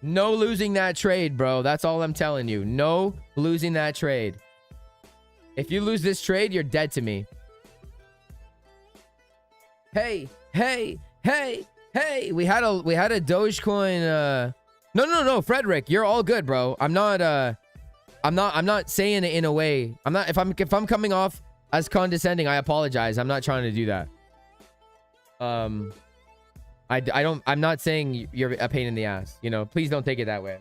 No losing that trade, bro. That's all I'm telling you. No losing that trade. If you lose this trade, you're dead to me. Hey. We had a Dogecoin. No, Frederick, you're all good, bro. I'm not saying it in a way. If I'm coming off as condescending, I apologize. I'm not trying to do that. I'm not saying you're a pain in the ass. You know, please don't take it that way.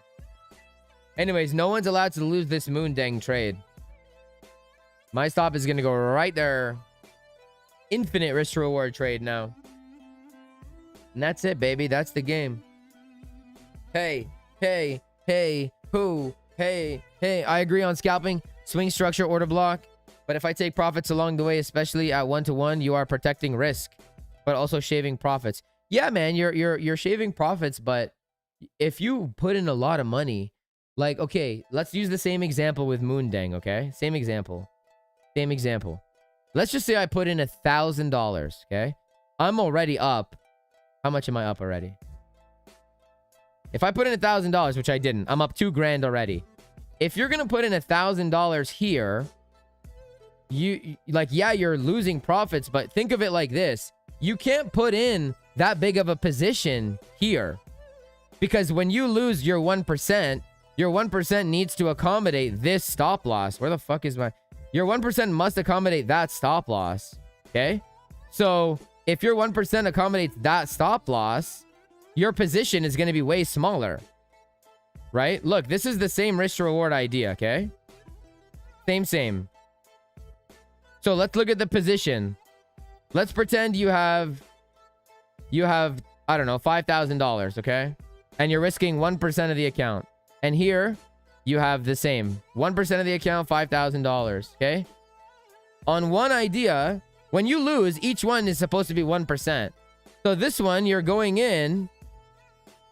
Anyways, no one's allowed to lose this Moondang trade. My stop is gonna go right there. Infinite risk to reward trade now. And that's it, baby. That's the game. Hey, who? Hey, I agree on scalping, swing structure, order block. But if I take profits along the way, especially at 1-to-1, you are protecting risk, but also shaving profits. Yeah, man, you're shaving profits, but if you put in a lot of money, like, okay, let's use the same example with Moondang, okay? Same example. Let's just say I put in $1,000, okay? I'm already up. How much am I up already? If I put in $1,000, which I didn't, I'm up $2,000 already. If you're gonna put in $1,000 here, you're losing profits, but think of it like this. You can't put in that big of a position here. Because when you lose your 1%, your 1% needs to accommodate this stop loss. Where the fuck is my... Your 1% must accommodate that stop loss. Okay? So, if your 1% accommodates that stop loss, your position is going to be way smaller. Right? Look, this is the same risk to reward idea, okay? Same. So, let's look at the position. Let's pretend you have, I don't know, $5,000, okay? And you're risking 1% of the account. And here, you have the same. 1% of the account, $5,000, okay? On one idea, when you lose, each one is supposed to be 1%. So this one, you're going in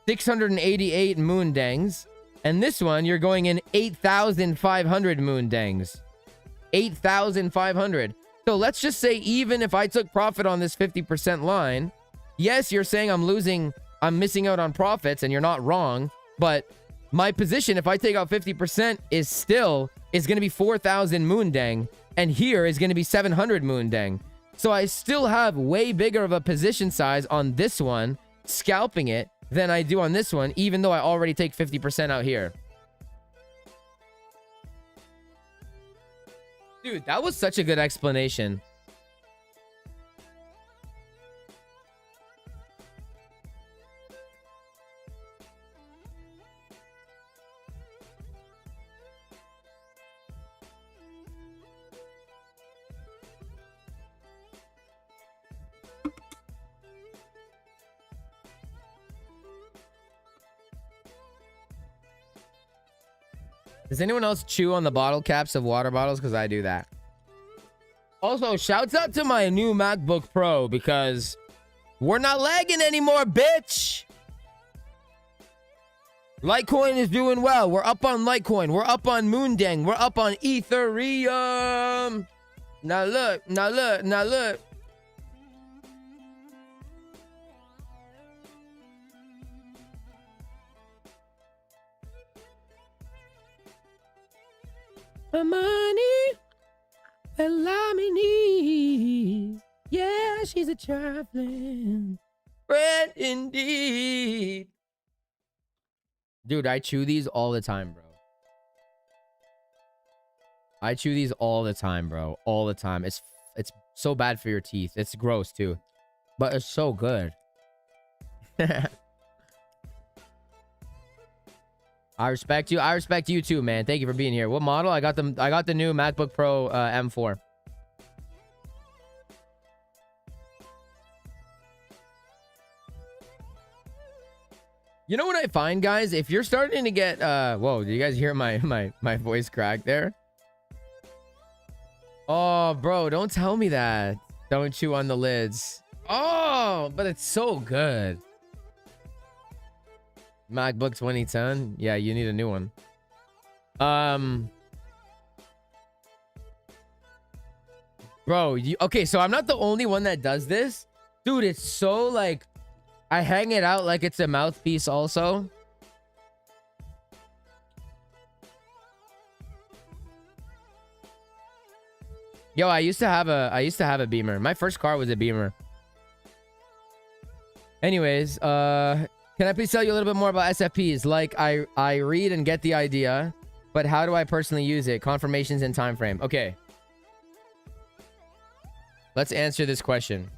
688 Moondangs. And this one, you're going in 8,500 Moondangs. 8,500. So let's just say even if I took profit on this 50% line, yes, you're saying I'm missing out on profits, and you're not wrong, but my position, if I take out 50%, is going to be 4,000 Moondang, and here is going to be 700 Moondang. So I still have way bigger of a position size on this one, scalping it, than I do on this one, even though I already take 50% out here. Dude, that was such a good explanation. Does anyone else chew on the bottle caps of water bottles? Because I do that. Also, shouts out to my new MacBook Pro because we're not lagging anymore, bitch. Litecoin is doing well. We're up on Litecoin. We're up on Moondang. We're up on Ethereum. Now look, now look, now look. My money, allow me need. Yeah, she's a traveling friend indeed. Dude, I chew these all the time, bro. I chew these all the time, bro. All the time. It's so bad for your teeth. It's gross too, but it's so good. I respect you. I respect you too, man. Thank you for being here. What model? I got the new MacBook Pro M4. You know what I find, guys? If you're starting to get whoa, do you guys hear my voice crack there? Oh, bro, don't tell me that. Don't chew on the lids. Oh, but it's so good. MacBook 2010. Yeah, you need a new one. Bro, okay, so I'm not the only one that does this. Dude, it's so like I hang it out like it's a mouthpiece also. Yo, I used to have a Beamer. My first car was a Beamer. Anyways, can I please tell you a little bit more about SFPs? Like, I read and get the idea, but how do I personally use it? Confirmations and time frame. Okay. Let's answer this question.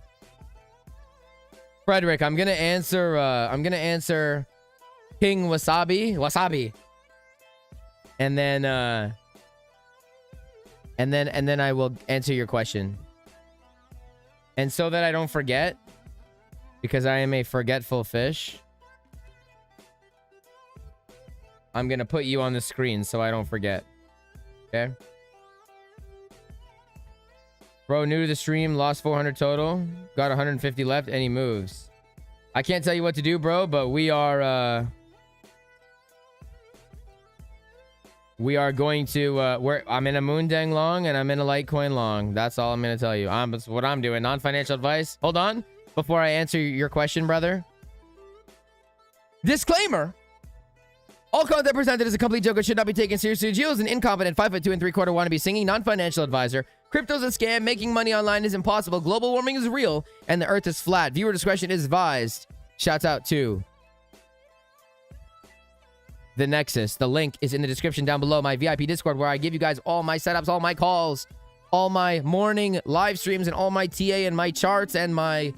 Frederick, I'm gonna answer King Wasabi. And then I will answer your question. And so that I don't forget, because I am a forgetful fish, I'm gonna put you on the screen so I don't forget. Okay? Bro, new to the stream, lost 400 total, got 150 left, any moves? I can't tell you what to do, bro, but we are going to I'm in a Moondang long and I'm in a Litecoin long. That's all I'm gonna tell you. That's what I'm doing. Non-financial advice. Hold on before I answer your question, brother. Disclaimer: all content presented is a complete joke and should not be taken seriously. Geo is an incompetent 5'2" and 3/4 wannabe singing non-financial advisor. Crypto's a scam. Making money online is impossible. Global warming is real, and the Earth is flat. Viewer discretion is advised. Shouts out to the Nexus. The link is in the description down below. My VIP Discord, where I give you guys all my setups, all my calls, all my morning live streams, and all my TA and my charts and my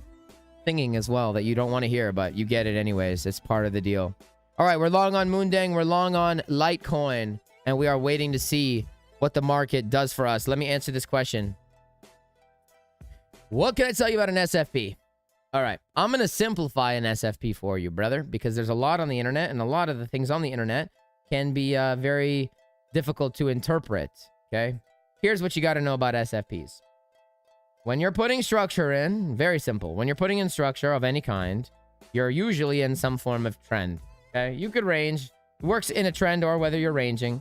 singing as well that you don't want to hear, but you get it anyways. It's part of the deal. All right, we're long on Moondang. We're long on Litecoin, and we are waiting to see what the market does for us. Let me answer this question. What can I tell you about an SFP? All right, I'm going to simplify an SFP for you, brother, because there's a lot on the internet, and a lot of the things on the internet can be very difficult to interpret, okay? Here's what you got to know about SFPs. When you're putting structure in, very simple. When you're putting in structure of any kind, you're usually in some form of trend, okay? You could range. It works in a trend or whether you're ranging.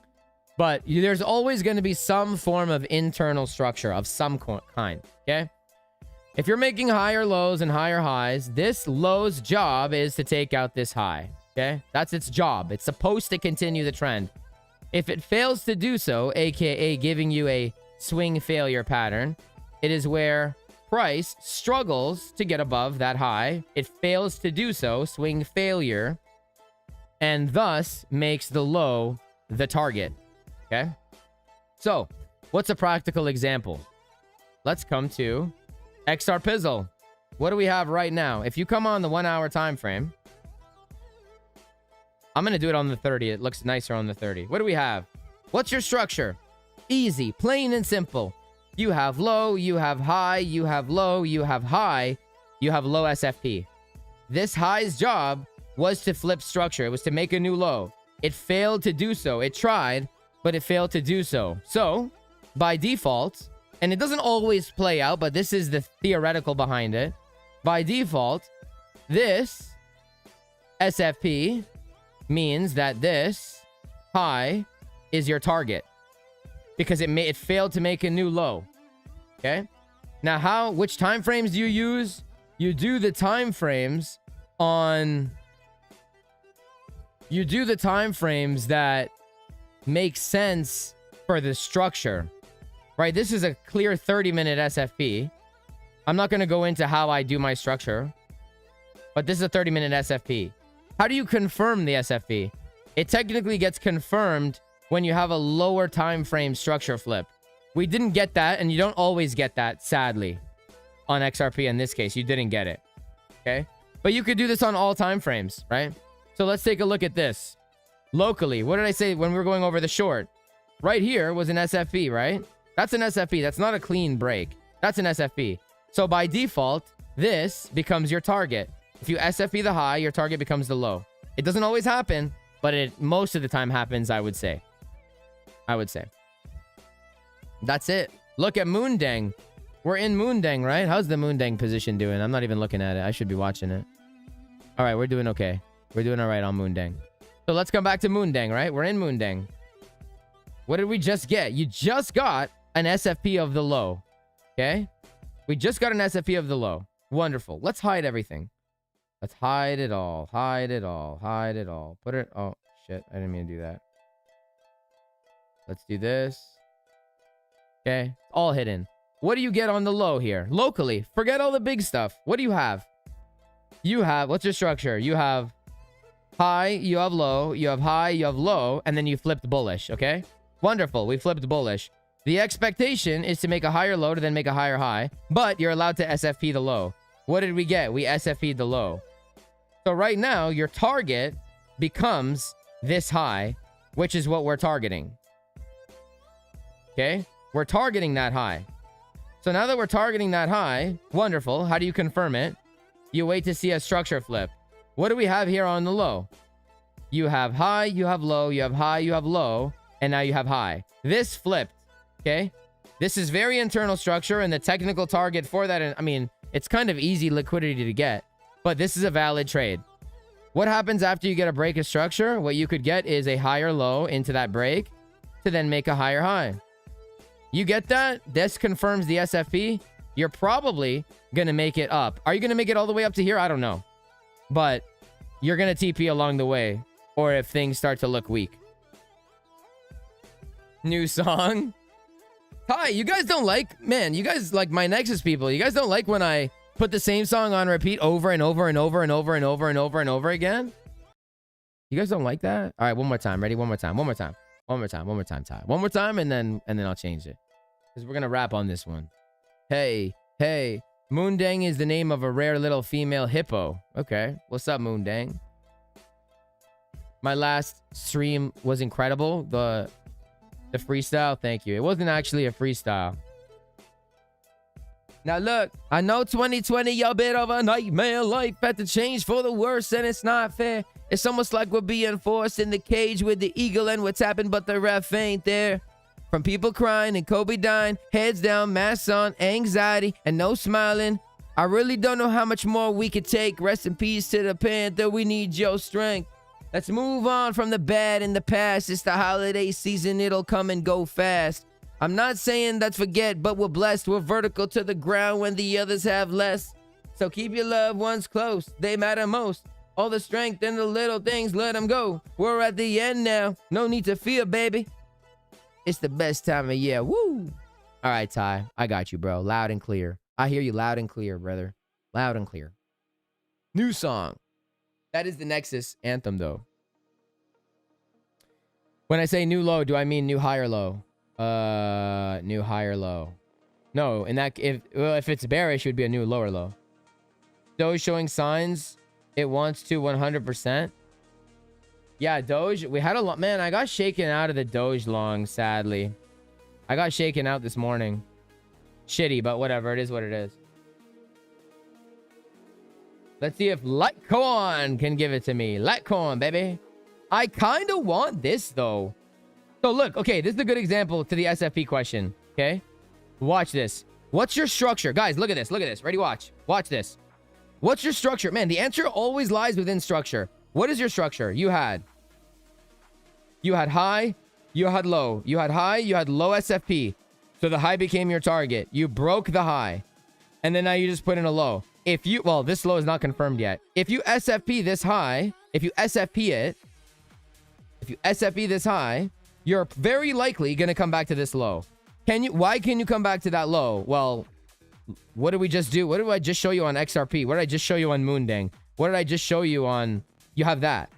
But there's always going to be some form of internal structure of some kind, okay? If you're making higher lows and higher highs, this low's job is to take out this high, okay? That's its job. It's supposed to continue the trend. If it fails to do so, aka giving you a swing failure pattern, it is where price struggles to get above that high. It fails to do so, swing failure, and thus makes the low the target. Okay, so What's a practical example? Let's come to XR Pizzle. What do we have right now? If you come on the 1 hour time frame, I'm going to do it on the 30. It looks nicer on the 30. What do we have? What's your structure? Easy, plain and simple. You have low, you have high, you have low, you have high, you have low SFP. This high's job was to flip structure. It was to make a new low. It failed to do so. It tried, but it failed to do so. So, by default, and it doesn't always play out, but this is the theoretical behind it. By default, this SFP means that this high is your target because it failed to make a new low. Okay? Now, which time frames do you use? You do the time frames that make sense for the structure. Right? This is a clear 30-minute SFP. I'm not going to go into how I do my structure, but this is a 30-minute SFP. How do you confirm the SFP? It technically gets confirmed when you have a lower time frame structure flip. We didn't get that, and you don't always get that, sadly. On XRP in this case, you didn't get it. Okay? But you could do this on all time frames, right? So let's take a look at this. Locally, what did I say when we were going over the short? Right here was an SFP, right? That's an SFP. That's not a clean break. That's an SFP. So by default, this becomes your target. If you SFP the high, your target becomes the low. It doesn't always happen, but it most of the time happens, I would say. That's it. Look at Moondang. We're in Moondang, right? How's the Moondang position doing? I'm not even looking at it. I should be watching it. All right, we're doing okay. We're doing all right on Moondang. So let's come back to Moondang, right? We're in Moondang. What did we just get? You just got an SFP of the low. Okay? We just got an SFP of the low. Wonderful. Let's hide everything. Let's hide it all. Hide it all. Hide it all. Put it... Oh, shit. I didn't mean to do that. Let's do this. Okay. All hidden. What do you get on the low here? Locally. Forget all the big stuff. What do you have? You have... What's your structure? You have high. You have low. You have high. You have low. And then you flipped bullish. Okay? Wonderful. We flipped bullish. The expectation is to make a higher low to then make a higher high. But you're allowed to SFP the low. What did we get? We SFP'd the low. So right now, your target becomes this high, which is what we're targeting. Okay? We're targeting that high. So now that we're targeting that high, wonderful. How do you confirm it? You wait to see a structure flip. What do we have here on the low? You have high, you have low, you have high, you have low, and now you have high. This flipped. Okay? This is very internal structure, and the technical target for that, I mean, it's kind of easy liquidity to get, but this is a valid trade. What happens after you get a break of structure? What you could get is a higher low into that break to then make a higher high. You get that? This confirms the SFP. You're probably going to make it up. Are you going to make it all the way up to here? I don't know. But you're going to TP along the way, or if things start to look weak. New song. Hi, you guys don't like... Man, you guys like my Nexus people. You guys don't like when I put the same song on repeat over and over and over and over and over and over and over again? You guys don't like that? All right, one more time. Ready? One more time. One more time. One more time. One more time. One more time, and then I'll change it. Because we're going to rap on this one. Hey, hey. Moondang is the name of a rare little female hippo. Okay. What's up, Moondang? My last stream was incredible. The freestyle, thank you. It wasn't actually a freestyle. Now look, I know 2020 a bit of a nightmare. Life had to change for the worse, and it's not fair. It's almost like we're being forced in the cage with the eagle, and what's happened, but the ref ain't there. From people crying and Kobe dying, heads down, masks on, anxiety, and no smiling. I really don't know how much more we could take. Rest in peace to the Panther. We need your strength. Let's move on from the bad in the past. It's the holiday season. It'll come and go fast. I'm not saying that's forget, but we're blessed. We're vertical to the ground when the others have less. So keep your loved ones close. They matter most. All the strength and the little things, let them go. We're at the end now. No need to fear, baby. It's the best time of year. Woo! All right, Ty. I got you, bro. Loud and clear. I hear you loud and clear, brother. Loud and clear. New song. That is the Nexus anthem, though. When I say new low, do I mean new high or low? New higher low. No, in that if it's bearish, it would be a new lower low. Doge showing signs it wants to 100%. Yeah, Doge. We had a lot. Man, I got shaken out of the Doge long, sadly. I got shaken out this morning. Shitty, but whatever. It is what it is. Let's see if Litecoin can give it to me. Litecoin, baby. I kind of want this, though. So, look. Okay, this is a good example to the SFP question. Okay? Watch this. What's your structure? Guys, look at this. Look at this. Ready? Watch. Watch this. What's your structure? Man, the answer always lies within structure. What is your structure? You had high, you had low. You had high, you had low SFP. So the high became your target. You broke the high. And then now you just put in a low. If you, well, this low is not confirmed yet. If you SFP this high, if you SFP it, if you SFP this high, you're very likely going to come back to this low. Why can you come back to that low? Well, what did we just do? What did I just show you on XRP? What did I just show you on Moondang? What did I just show you on, you have that.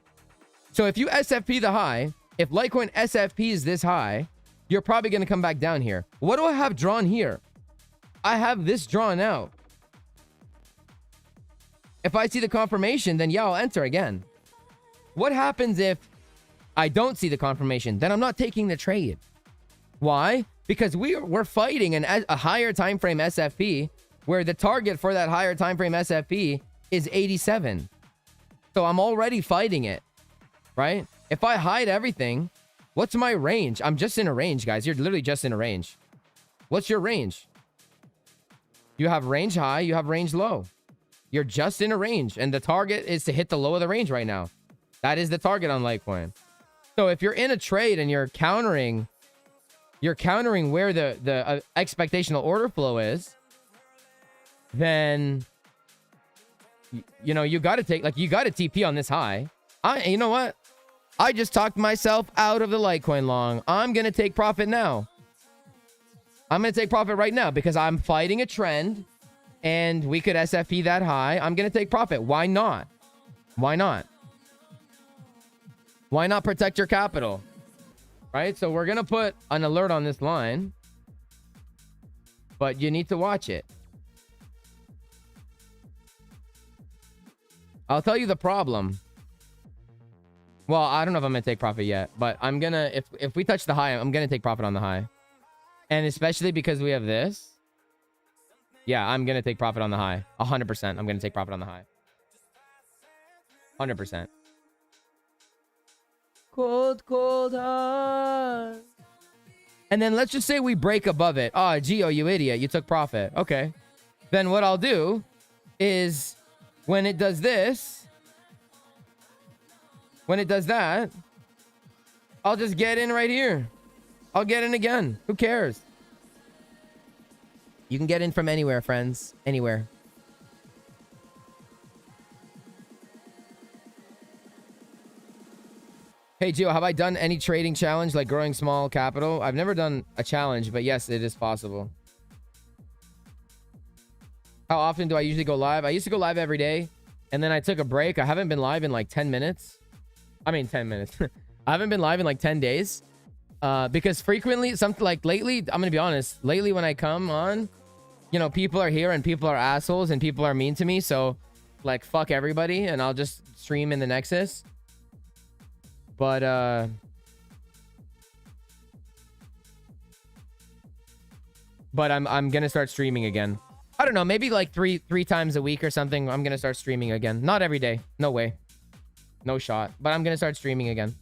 So if you SFP the high, if Litecoin SFP is this high, you're probably going to come back down here. What do I have drawn here? I have this drawn out. If I see the confirmation, then yeah, I'll enter again. What happens if I don't see the confirmation? Then I'm not taking the trade. Why? Because we're fighting a higher time frame SFP where the target for that higher time frame SFP is 87. So I'm already fighting it, right? If I hide everything, what's my range? I'm just in a range, guys. You're literally just in a range. What's your range? You have range high, you have range low. You're just in a range, and the target is to hit the low of the range right now. That is the target on Litecoin. So if you're in a trade and you're countering where the expectational order flow is, then you know you got to take, like, you got to TP on this high. You know what? I just talked myself out of the Litecoin long. I'm gonna take profit now. I'm gonna take profit right now because I'm fighting a trend, and we could SFP that high. I'm gonna take profit. Why not? Why not? Why not protect your capital? Right? So we're gonna put an alert on this line, but you need to watch it. I'll tell you the problem. Well, I don't know if I'm gonna take profit yet, but I'm gonna, if we touch the high, I'm gonna take profit on the high. And especially because we have this. Yeah, I'm gonna take profit on the high. 100%. I'm gonna take profit on the high. 100%. Cold, cold heart. And then let's just say we break above it. Oh, Geo, you idiot. You took profit. Okay. Then what I'll do is when it does this, when it does that, I'll just get in right here. I'll get in again. Who cares? You can get in from anywhere, friends. Anywhere. Hey, Gio, have I done any trading challenge like growing small capital? I've never done a challenge, but yes, it is possible. How often do I usually go live? I used to go live every day, and then I took a break. I haven't been live in like 10 minutes. I mean, 10 minutes. I haven't been live in like 10 days. Because frequently, something like lately, I'm going to be honest, lately when I come on, you know, people are here and people are assholes and people are mean to me. So, like, fuck everybody, and I'll just stream in the Nexus. But, I'm going to start streaming again. I don't know, maybe like three times a week or something. I'm going to start streaming again. Not every day. No way. No shot. But I'm going to start streaming again.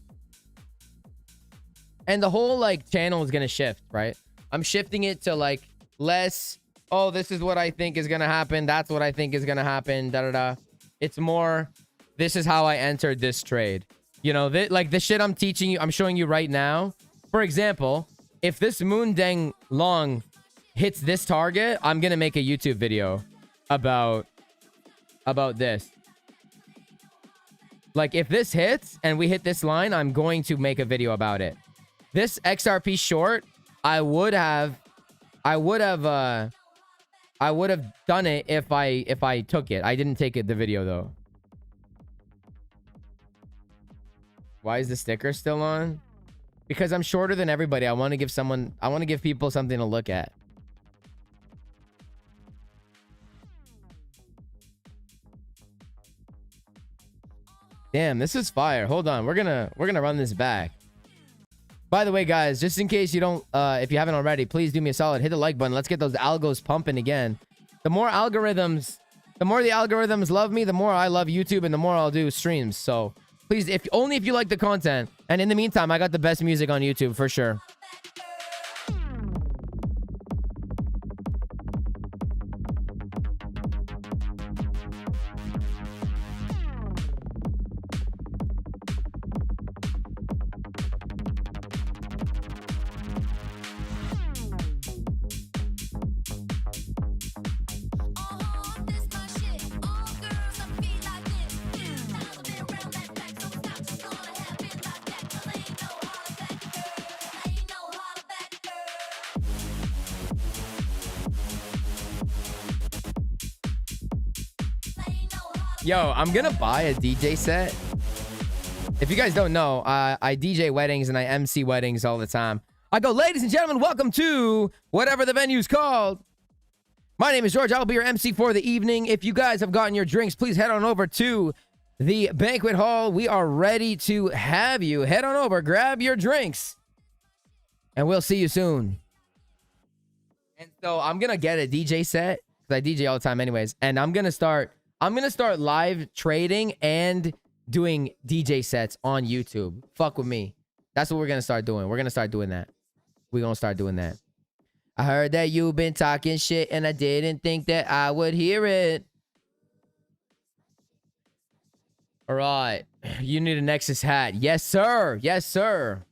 And the whole, like, channel is going to shift, right? I'm shifting it to, like, less, oh, this is what I think is going to happen. That's what I think is going to happen. Da-da-da. It's more, this is how I entered this trade. You know, like, the shit I'm teaching you, I'm showing you right now. For example, if this Moondang long hits this target, I'm going to make a YouTube video about this. Like, if this hits and we hit this line, I'm going to make a video about it. This XRP short, I would have done it if I took it. I didn't take it, the video though. Why is the sticker still on? because I'm shorter than everybody. I want to give people something to look at. Damn, this is fire. Hold on. We're gonna run this back. By the way, guys, just in case you don't, if you haven't already, please do me a solid. Hit the like button. Let's get those algos pumping again. The more the algorithms love me, the more I love YouTube, and the more I'll do streams. So please, if you like the content. And in the meantime, I got the best music on YouTube for sure. Yo, I'm gonna buy a DJ set. If you guys don't know, I DJ weddings and I MC weddings all the time. I go, ladies and gentlemen, welcome to whatever the venue's called. My name is George. I'll be your MC for the evening. If you guys have gotten your drinks, please head on over to the banquet hall. We are ready to have you. Head on over, grab your drinks, and we'll see you soon. And so I'm gonna get a DJ set because I DJ all the time anyways, and I'm gonna start live trading and doing DJ sets on YouTube. Fuck with me. That's what we're gonna start doing. We're gonna start doing that. We're gonna start doing that. I heard that you've been talking shit and I didn't think that I would hear it. All right. You need a Nexus hat. Yes, sir. Yes, sir.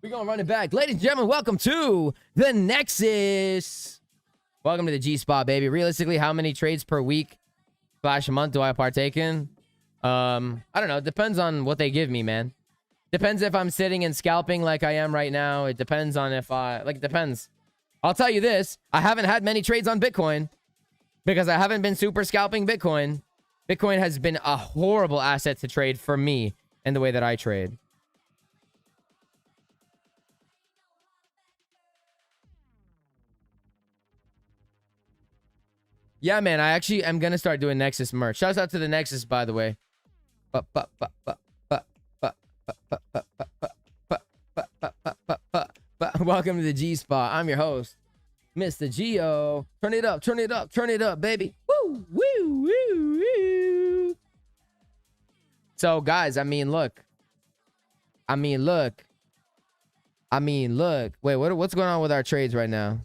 We're gonna run it back. Ladies and gentlemen, welcome to the Nexus. Welcome to the G-Spot, baby. Realistically, how many trades per week / month do I partake in? I don't know. It depends on what they give me, man. Depends if I'm sitting and scalping like I am right now. It depends on if it depends. I'll tell you this. I haven't had many trades on Bitcoin because I haven't been super scalping Bitcoin. Bitcoin has been a horrible asset to trade for me and the way that I trade. Yeah, man, I actually am going to start doing Nexus merch. Shouts out to the Nexus, by the way. Welcome to the G-Spot. I'm your host, Mr. Geo. Turn it up, turn it up, turn it up, baby. Woo, woo, woo, woo. So, guys, I mean, look. Wait, what's going on with our trades right now?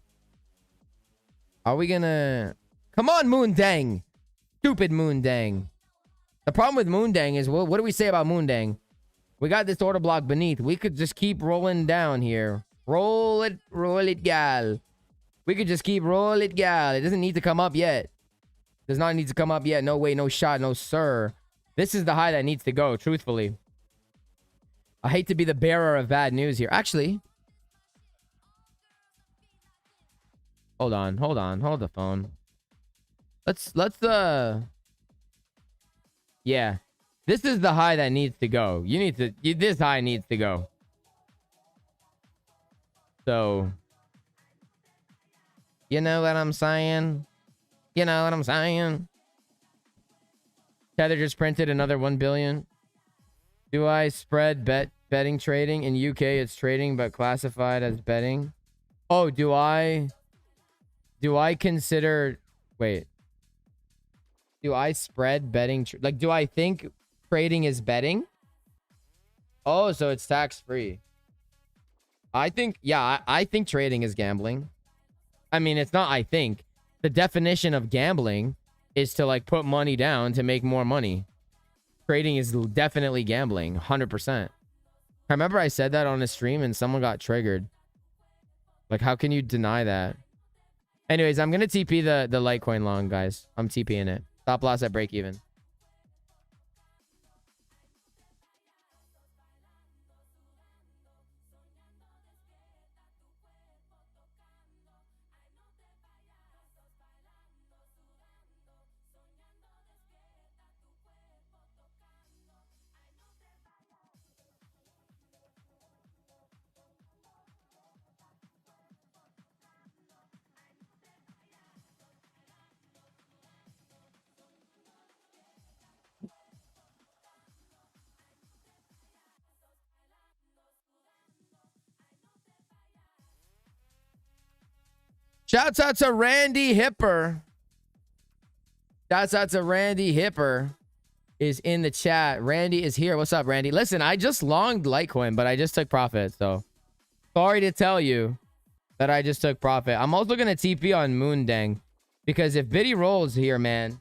Are we gonna... Come on, Moondang. Stupid Moondang. The problem with Moondang is, what do we say about Moondang? We got this order block beneath. We could just keep rolling down here. Roll it, gal. We could just keep roll it, gal. It doesn't need to come up yet. Does not need to come up yet. No way, no shot, no sir. This is the high that needs to go, truthfully. I hate to be the bearer of bad news here. Actually. Hold on. Hold the phone. Yeah. This is the high that needs to go. This high needs to go. So, you know what I'm saying? You know what I'm saying? Tether just printed another 1 billion. Do I spread betting trading? In UK, it's trading, but classified as betting. Oh, do I consider... Wait. Do I spread betting? Do I think trading is betting? Oh, so it's tax-free. I think trading is gambling. I mean, it's not I think. The definition of gambling is to, put money down to make more money. Trading is definitely gambling, 100%. I remember I said that on a stream and someone got triggered. How can you deny that? Anyways, I'm going to TP the Litecoin long, guys. I'm TPing it. Stop loss at break even. Shouts out to Randy Hipper. Shouts out to Randy Hipper is in the chat. Randy is here. What's up, Randy? Listen, I just longed Litecoin, but I just took profit. So sorry to tell you that I just took profit. I'm also going to TP on Moondang because if Biddy rolls here, man,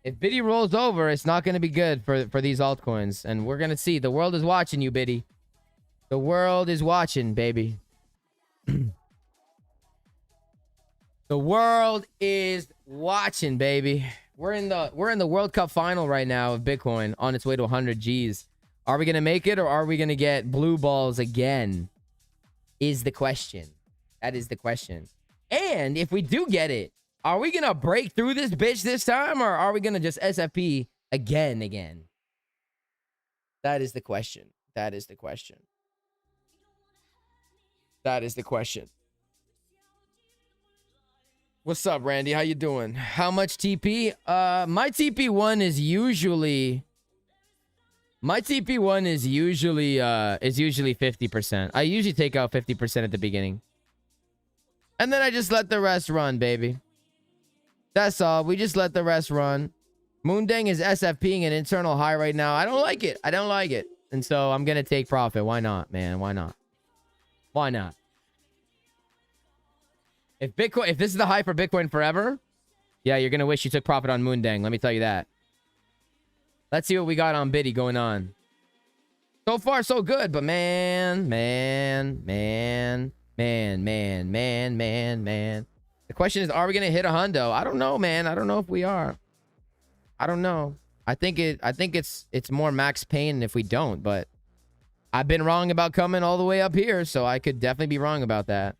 if Biddy rolls over, it's not going to be good for these altcoins. And we're going to see. The world is watching you, Biddy. The world is watching, baby. The world is watching, baby. We're in the World Cup final right now of Bitcoin on its way to 100 G's. Are we going to make it or are we going to get blue balls again? Is the question. That is the question. And if we do get it, are we going to break through this bitch this time or are we going to just SFP again? That is the question. That is the question. That is the question. What's up, Randy? How you doing? How much TP? My TP1 is usually 50%. I usually take out 50% at the beginning. And then I just let the rest run, baby. That's all. We just let the rest run. Moondang is SFPing an internal high right now. I don't like it. I don't like it. And so I'm going to take profit. Why not, man? Why not? Why not? If this is the high for Bitcoin forever, yeah, you're going to wish you took profit on Moondang. Let me tell you that. Let's see what we got on Biddy going on. So far, so good. But man. The question is, are we going to hit a hundo? I don't know, man. I don't know if we are. I don't know. I think it's more max pain if we don't. But I've been wrong about coming all the way up here. So I could definitely be wrong about that.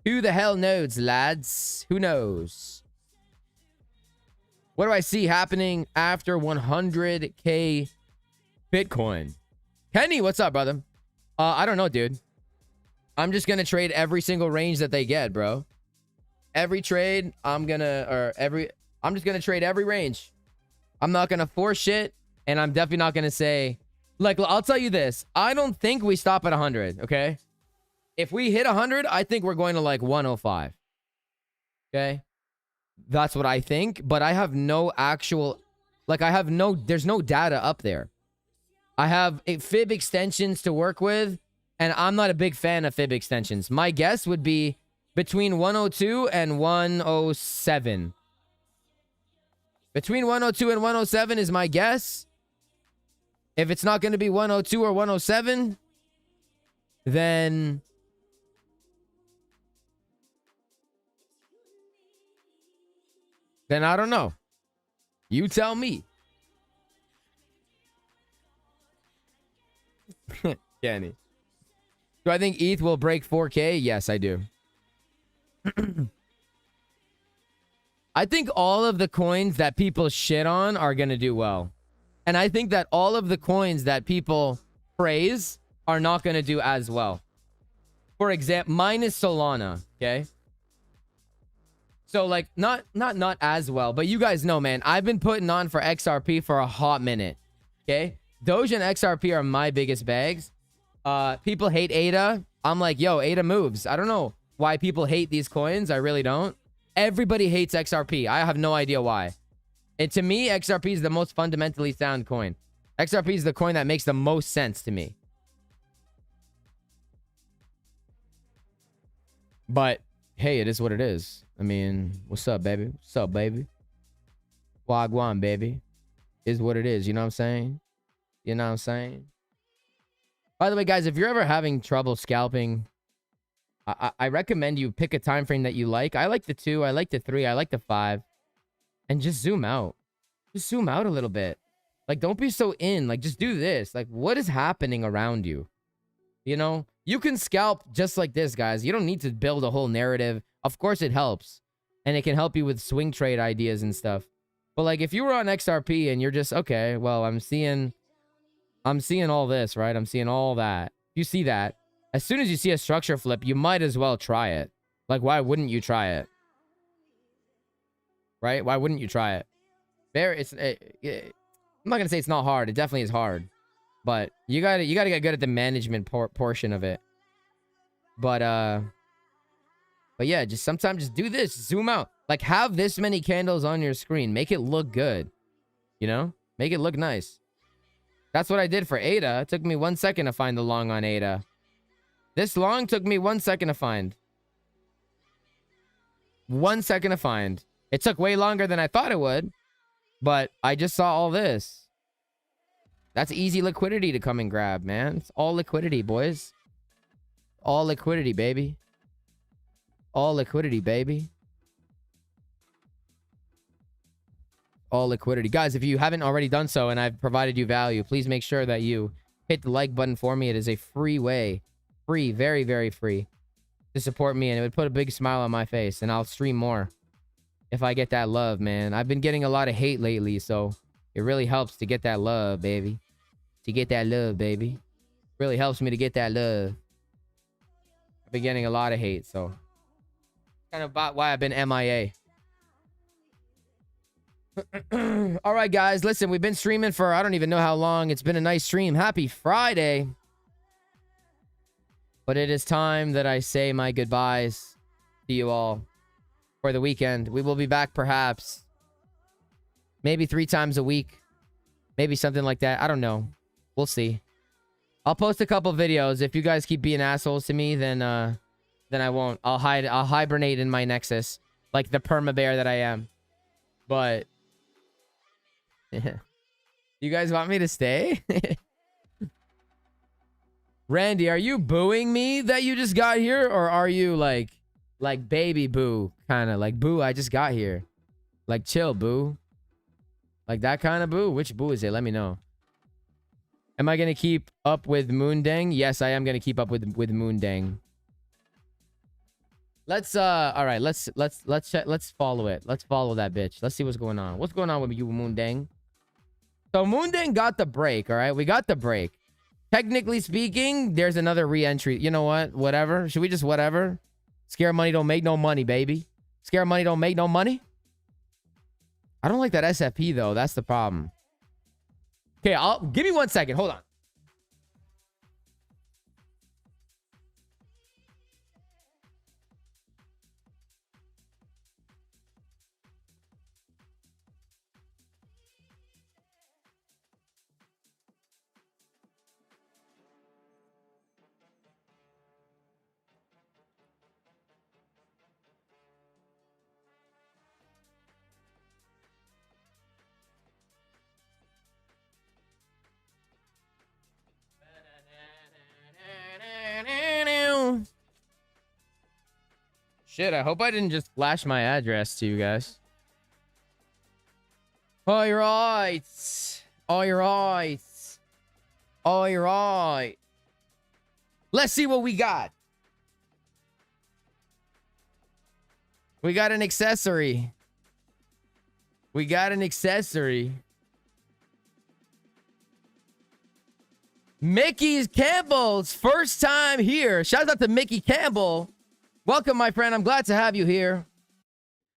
Who the hell knows, lads? Who knows? What do I see happening after 100K Bitcoin? Kenny, what's up, brother? I don't know, dude. I'm just going to trade every single range that they get, bro. Every trade, I'm just going to trade every range. I'm not going to force shit, and I'm definitely not going to say... Like, I'll tell you this. I don't think we stop at 100, okay? If we hit 100, I think we're going to like 105. Okay? That's what I think. But I have no actual... Like, there's no data up there. I have fib extensions to work with. And I'm not a big fan of fib extensions. My guess would be between 102 and 107. Between 102 and 107 is my guess. If it's not going to be 102 or 107, then... Then I don't know. You tell me. Kenny. Do I think ETH will break 4K? Yes, I do. I think all of the coins that people shit on are going to do well. And I think that all of the coins that people praise are not going to do as well. For example, minus Solana, okay? So, like, not as well, but you guys know, man, I've been putting on for XRP for a hot minute, okay? Doge and XRP are my biggest bags. People hate ADA. I'm like, yo, ADA moves. I don't know why people hate these coins. I really don't. Everybody hates XRP. I have no idea why. And to me, XRP is the most fundamentally sound coin. XRP is the coin that makes the most sense to me. But, hey, it is what it is. I mean, what's up, baby? What's up, baby? Wagwan, baby. Is what it is. You know what I'm saying? You know what I'm saying? By the way, guys, if you're ever having trouble scalping, I recommend you pick a time frame that you like. I like the 2. I like the 3. I like the 5. And just zoom out. Just zoom out a little bit. Like, don't be so in. Like, just do this. Like, what is happening around you? You know? You can scalp just like this, guys. You don't need to build a whole narrative. Of course, it helps. And it can help you with swing trade ideas and stuff. But, like, if you were on XRP and you're just, okay, well, I'm seeing all this, right? I'm seeing all that. You see that. As soon as you see a structure flip, you might as well try it. Like, why wouldn't you try it? Right? Why wouldn't you try it? I'm not going to say it's not hard. It definitely is hard. But you gotta get good at the management portion of it. But But yeah, just sometimes just do this. Zoom out. Like, have this many candles on your screen. Make it look good. You know? Make it look nice. That's what I did for ADA. It took me 1 second to find the long on ADA. This long took me 1 second to find. 1 second to find. It took way longer than I thought it would. But I just saw all this. That's easy liquidity to come and grab, man. It's all liquidity, boys. All liquidity, baby. All liquidity, baby. All liquidity. Guys, if you haven't already done so and I've provided you value, please make sure that you hit the like button for me. It is a free way. Free, very, very free to support me. And it would put a big smile on my face. And I'll stream more if I get that love, man. I've been getting a lot of hate lately, so it really helps to get that love, baby. To get that love, baby. Really helps me to get that love. I've been getting a lot of hate, so kind of about why I've been MIA. All right, guys, listen, we've been streaming for I don't even know how long. It's been a nice stream. Happy Friday. But it is time that I say my goodbyes to you all for the weekend. We will be back perhaps maybe 3 times a week. Maybe something like that. I don't know. We'll see. I'll post a couple videos. If you guys keep being assholes to me, then I won't. I'll hibernate in my Nexus like the perma bear that I am. But you guys want me to stay? Randy, are you booing me that you just got here, or are you like baby boo, kind of like boo? I just got here, like chill boo, like that kind of boo. Which boo is it? Let me know. Am I gonna keep up with Moondang? Yes, I am gonna keep up with Moondang. Let's all right. Let's follow it. Let's follow that bitch. Let's see what's going on. What's going on with you, Moondang? So Moondang got the break. All right, we got the break. Technically speaking, there's another re-entry. You know what? Whatever. Should we just whatever? Scare money don't make no money, baby. Scare money don't make no money. I don't like that SFP though. That's the problem. Okay, give me 1 second. Hold on. Shit, I hope I didn't just flash my address to you guys. All right. All right. All right. Let's see what we got. We got an accessory. We got an accessory. Mickey Campbell's first time here. Shout out to Mickey Campbell. Welcome, my friend. I'm glad to have you here.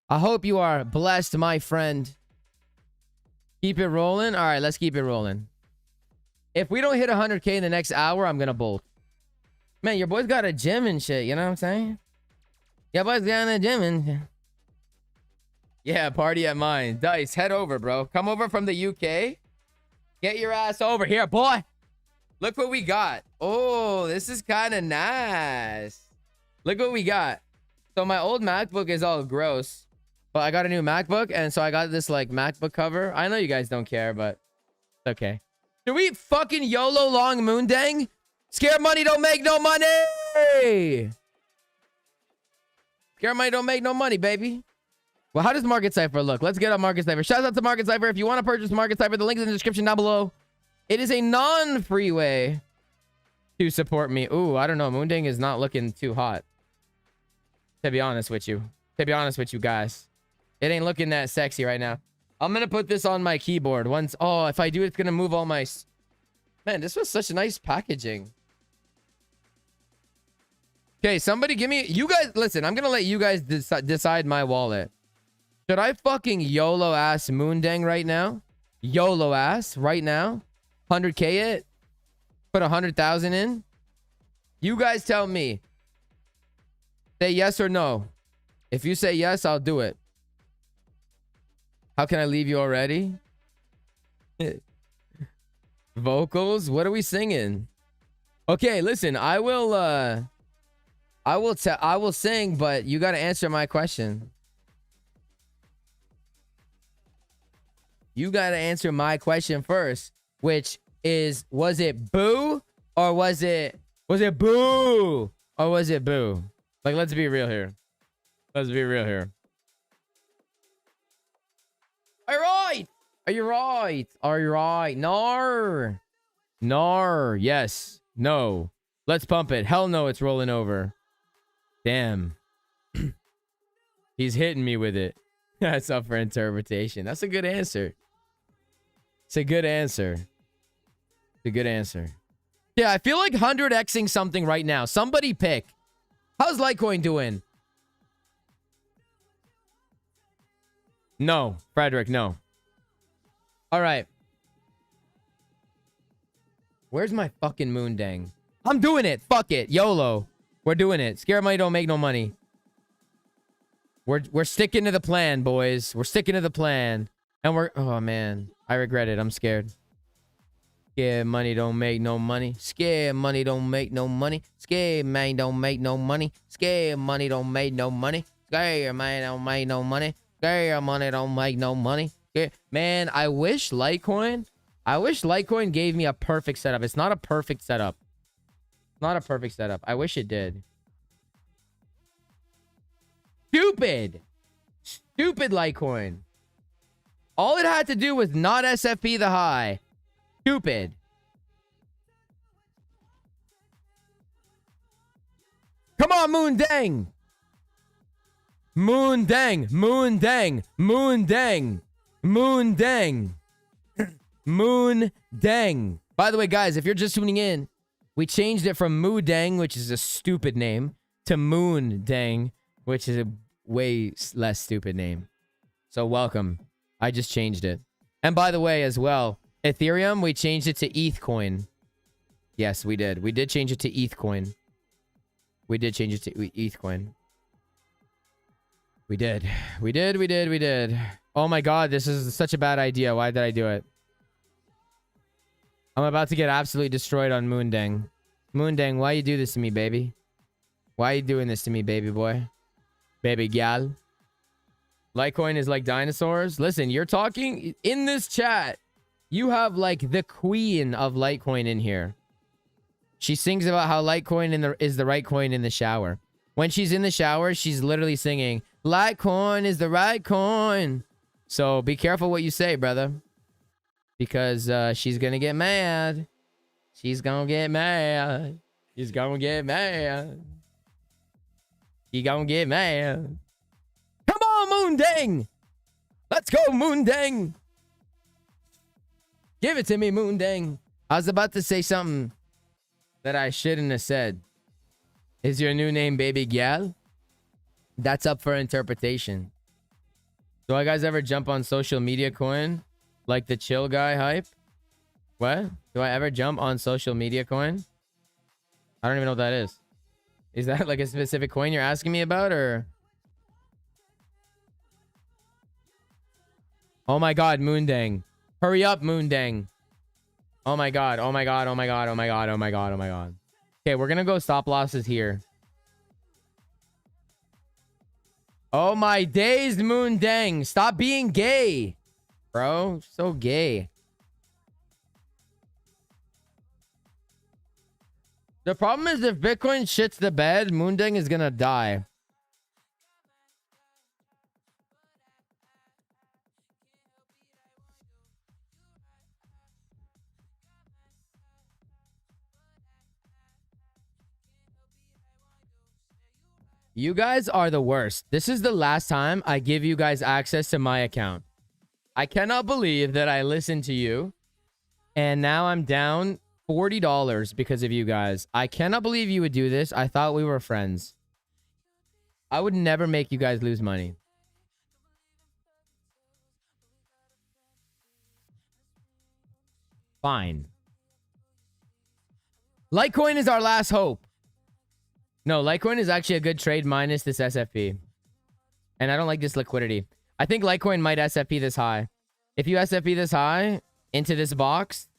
I hope you are blessed, my friend. Keep it rolling. All right, let's keep it rolling. If we don't hit 100K in the next hour, I'm going to bolt. Man, your boy's got a gym and shit. You know what I'm saying? Your boy's got a gym and... Yeah, party at mine. Dice, head over, bro. Come over from the UK. Get your ass over here, boy. Look what we got. Oh, this is kind of nice. Look what we got. So my old MacBook is all gross, but I got a new MacBook, and so I got this like MacBook cover. I know you guys don't care, but it's okay. Do we fucking YOLO long Moondang? Scare money don't make no money. Scare money don't make no money, baby. Well, how does Market Cipher look? Let's get on Market Cipher. Shout out to Market Cipher. If you want to purchase Market Cipher, the link is in the description down below. It is a non-free way to support me. Ooh, I don't know. Moondang is not looking too hot. To be honest with you. To be honest with you guys. It ain't looking that sexy right now. I'm going to put this on my keyboard. Once. Oh, if I do, it's going to move all my... Man, this was such nice packaging. Okay, somebody give me... You guys, listen, I'm going to let you guys decide my wallet. Should I fucking YOLO ass Moondang right now? YOLO ass right now? 100K it? Put 100,000 in? You guys tell me. Say yes or no. If you say yes, I'll do it. How can I leave you already? Vocals? What are we singing? Okay, listen, I will sing, but you got to answer my question. You got to answer my question first, which is, was it boo or was it boo or was it boo? Like, let's be real here. Let's be real here. All right. Are you right? Are you right? No. No. Yes. No. Let's pump it. Hell no, it's rolling over. Damn. He's hitting me with it. That's up for interpretation. That's a good answer. It's a good answer. It's a good answer. Yeah, I feel like 100xing something right now. Somebody pick. How's Litecoin doing? No, Frederick, no. All right. Where's my fucking moon dang? I'm doing it. Fuck it. YOLO. We're doing it. Scare money don't make no money. We're sticking to the plan, boys. We're sticking to the plan. And we're... Oh, man. I regret it. I'm scared. Scared money don't make no money. Scared money don't make no money. Scared money don't make no money. Scared money don't make no money. Scared money don't make no money. Scared money don't make no money. Man, I wish Litecoin gave me a perfect setup. It's not a perfect setup. Not a perfect setup. I wish it did. Stupid. Stupid Litecoin. All it had to do was not SFP the high. Stupid. Come on, Moon Dang. Moon Dang. Moon Dang. Moon Dang. Moon Dang. Moon Dang. By the way, guys, if you're just tuning in, we changed it from Moo Dang, which is a stupid name, to Moon Dang, which is a way less stupid name. So welcome. I just changed it. And by the way, as well, Ethereum, we changed it to ETHcoin. Yes, we did. We did change it to ETHcoin. We did change it to ETHcoin. We did. We did. Oh my god, this is such a bad idea. Why did I do it? I'm about to get absolutely destroyed on Moondang. Moondang, why you do this to me, baby? Why you doing this to me, baby boy? Baby gal? Litecoin is like dinosaurs? Listen, you're talking in this chat. You have like the queen of Litecoin in here. She sings about how Litecoin is the right coin in the shower. When she's in the shower, she's literally singing, Litecoin is the right coin. So be careful what you say, brother. Because she's gonna get mad. She's gonna get mad. She's gonna get mad. She gonna get mad. Come on, Moondang! Let's go, Moondang! Give it to me, Moondang. I was about to say something that I shouldn't have said. Is your new name Baby Gal? That's up for interpretation. Do I guys ever jump on social media coin? Like the chill guy hype? What? Do I ever jump on social media coin? I don't even know what that is. Is that like a specific coin you're asking me about, or? Oh my god, Moondang. Hurry up, Moondang. Oh my god, oh my god, oh my god, oh my god, oh my god, oh my god. Okay, we're gonna go stop losses here. Oh my days, Moondang. Stop being gay. Bro, so gay. The problem is if Bitcoin shits the bed, Moondang is gonna die. You guys are the worst. This is the last time I give you guys access to my account. I cannot believe that I listened to you. And now I'm down $40 because of you guys. I cannot believe you would do this. I thought we were friends. I would never make you guys lose money. Fine. Litecoin is our last hope. No, Litecoin is actually a good trade minus this SFP. And I don't like this liquidity. I think Litecoin might SFP this high. If you SFP this high into this box,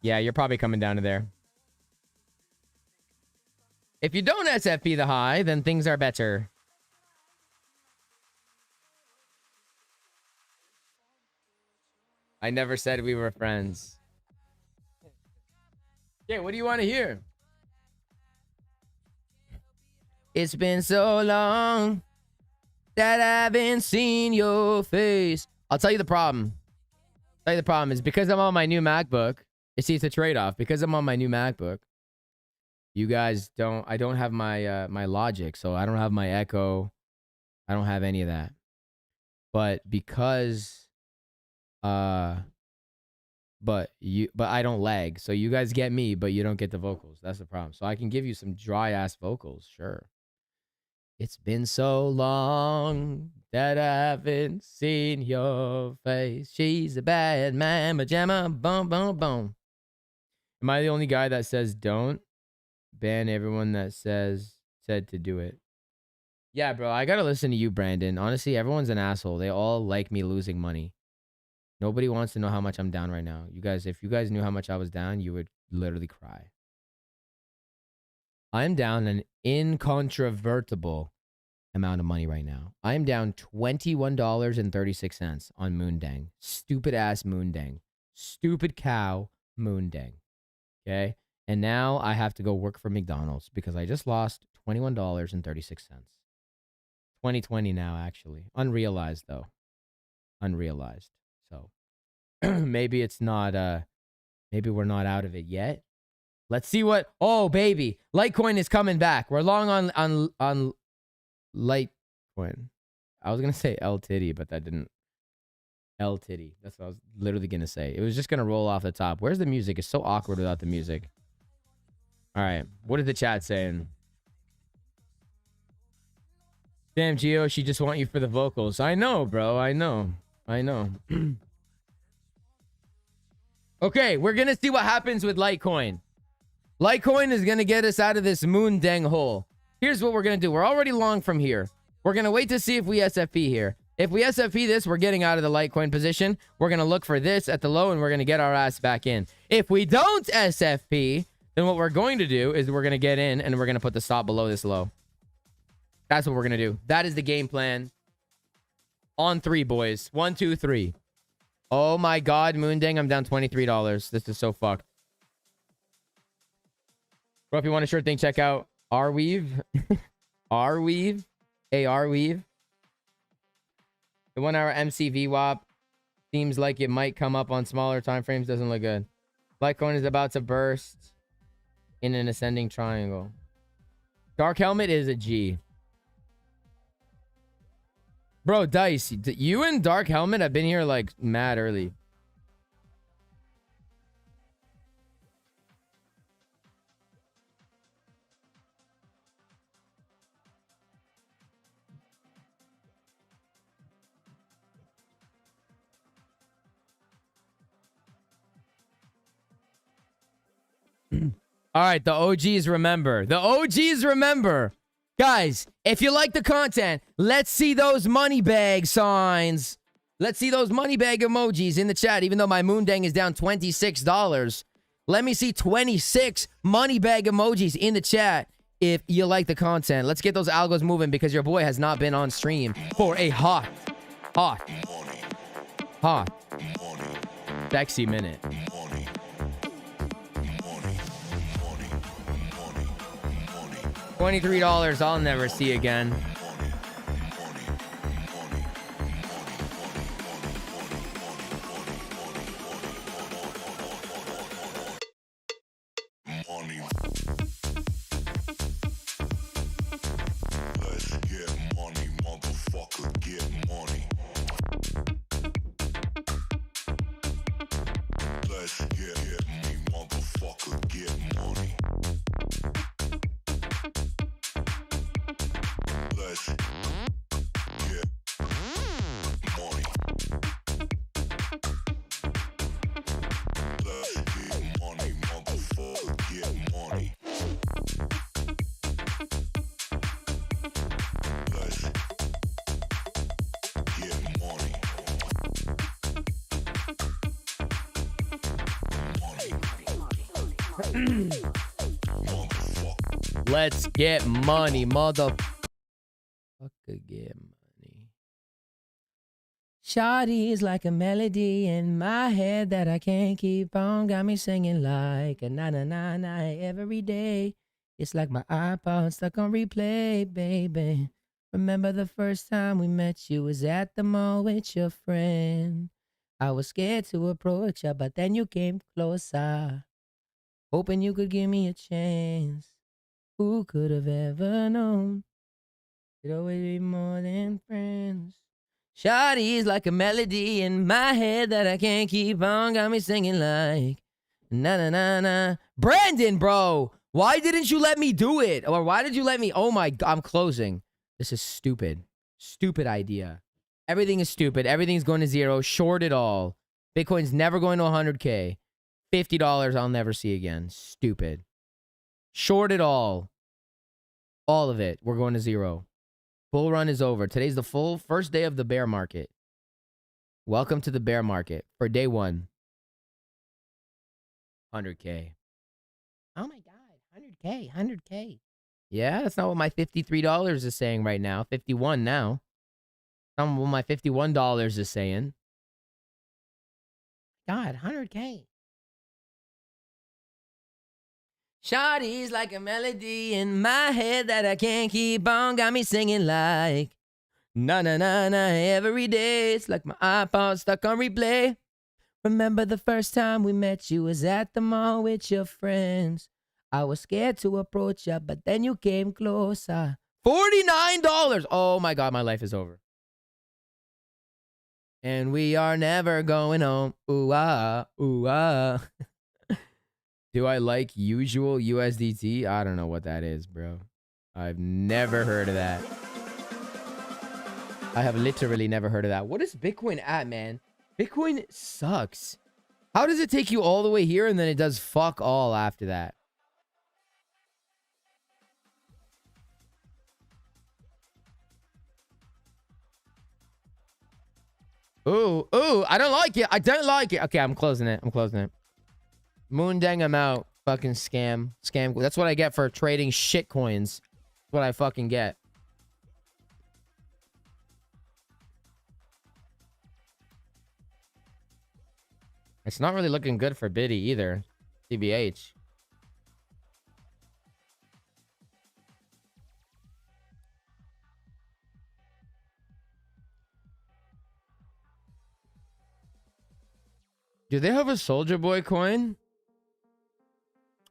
yeah, you're probably coming down to there. If you don't SFP the high, then things are better. I never said we were friends. Yeah, what do you want to hear? It's been so long that I haven't seen your face. I'll tell you the problem. Is because I'm on my new MacBook. You see, it's a trade-off. Because I'm on my new MacBook, you guys don't. I don't have my my Logic, so I don't have my Echo. I don't have any of that. But because, but I don't lag, so you guys get me, but you don't get the vocals. That's the problem. So I can give you some dry ass vocals, sure. It's been so long that I haven't seen your face. She's a bad man, pajama, boom, boom, boom. Am I the only guy that says don't? Ban everyone that said to do it. Yeah, bro, I gotta listen to you, Brandon. Honestly, everyone's an asshole. They all like me losing money. Nobody wants to know how much I'm down right now. You guys, if you guys knew how much I was down, you would literally cry. I'm down an incontrovertible amount of money right now. I am down $21.36 on Moondang. Stupid ass Moondang. Stupid cow Moondang. Okay? And now I have to go work for McDonald's because I just lost $21.36. 2020 now, actually. Unrealized, though. Unrealized. So maybe it's not, maybe we're not out of it yet. Let's see what, oh, baby. Litecoin is coming back. We're long on Litecoin. I was going to say L titty, but that didn't. L titty. That's what I was literally going to say. It was just going to roll off the top. Where's the music? It's so awkward without the music. All right. What is the chat saying? Damn, Geo, she just want you for the vocals. I know, bro. I know. Okay, we're going to see what happens with Litecoin. Litecoin is going to get us out of this Moondang hole. Here's what we're going to do. We're already long from here. We're going to wait to see if we SFP here. If we SFP this, we're getting out of the Litecoin position. We're going to look for this at the low, and we're going to get our ass back in. If we don't SFP, then what we're going to do is we're going to get in, and we're going to put the stop below this low. That's what we're going to do. That is the game plan. On 3, boys. 1, 2, 3. Oh, my God, Moondang. I'm down $23. This is so fucked. Bro, if you want a sure thing, check out Arweave. Arweave. Arweave. The 1 hour MCV WAP seems like it might come up on smaller time frames. Doesn't look good. Litecoin is about to burst in an ascending triangle. Dark Helmet is a G. Bro, Dice, you and Dark Helmet have been here like mad early. All right, the OGs remember. The OGs remember. Guys, if you like the content, let's see those money bag signs. Let's see those money bag emojis in the chat, even though my Moondang is down $26. Let me see 26 money bag emojis in the chat if you like the content. Let's get those algos moving because your boy has not been on stream for a hot, sexy minute. $23 I'll never see again. Let's get money, motherfucker. Get money. Shawty's like a melody in my head that I can't keep on. Got me singing like a na-na-na-na every day. It's like my iPod stuck on replay, baby. Remember the first time we met, you was at the mall with your friend. I was scared to approach you, but then you came closer. Hoping you could give me a chance. Who could have ever known? It'd always be more than friends. Shawty's like a melody in my head that I can't keep on. Got me singing like na-na-na-na. Brandon, bro, why didn't you let me do it? Or why did you let me? Oh my God, I'm closing. This is stupid. Stupid idea. Everything is stupid. Everything's going to zero. Short it all. Bitcoin's never going to 100K. $50 I'll never see again. Stupid. Short it all. All of it. We're going to zero. Bull run is over. Today's the full first day of the bear market. Welcome to the bear market for day one. 100K. Oh my God. 100K. 100K. Yeah, that's not what my $53 is saying right now. 51 now. That's not what my $51 is saying. God, 100K. Shawty's like a melody in my head that I can't keep on. Got me singing like na-na-na-na every day. It's like my iPod stuck on replay. Remember the first time we met, you was at the mall with your friends. I was scared to approach you, but then you came closer. $49. Oh my God, my life is over. And we are never going home. Ooh ah, ooh ah. Do I like usual USDT? I don't know what that is, bro. I've never heard of that. I have literally never heard of that. What is Bitcoin at, man? Bitcoin sucks. How does it take you all the way here and then it does fuck all after that? Ooh, ooh, I don't like it. I don't like it. Okay, I'm closing it. I'm closing it. Moondang, I'm out. Fucking scam. Scam. That's what I get for trading shit coins. That's what I fucking get. It's not really looking good for Biddy either. TBH. Do they have a Soldier Boy coin?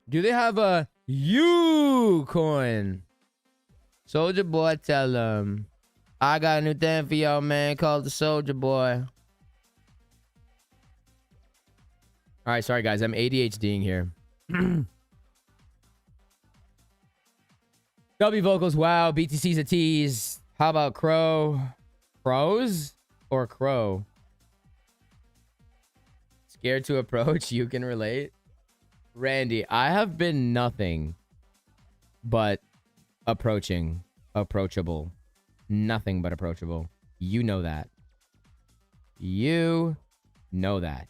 Do they have a U coin? Soldier Boy, tell them. I got a new thing for y'all, man, called the Soldier Boy. All right, sorry, guys. I'm ADHDing here. W vocals, wow. BTC's a tease. How about Crow? Crows or Crow? Scared to approach? You can relate. Randy, I have been nothing but approachable. Nothing but approachable. You know that. You know that.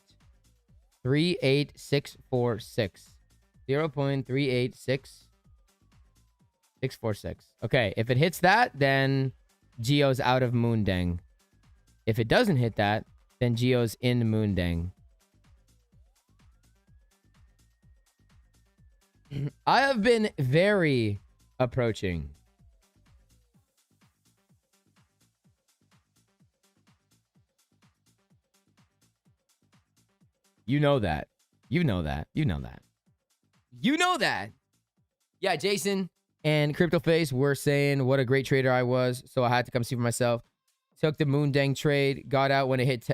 38646. 0.386646. Okay, if it hits that, then Geo's out of Moondang. If it doesn't hit that, then Geo's in Moondang. I have been very approaching. You know that. You know that. You know that. You know that. Yeah, Jason and CryptoFace were saying what a great trader I was, so I had to come see for myself. Took the Moondang trade, got out when it hit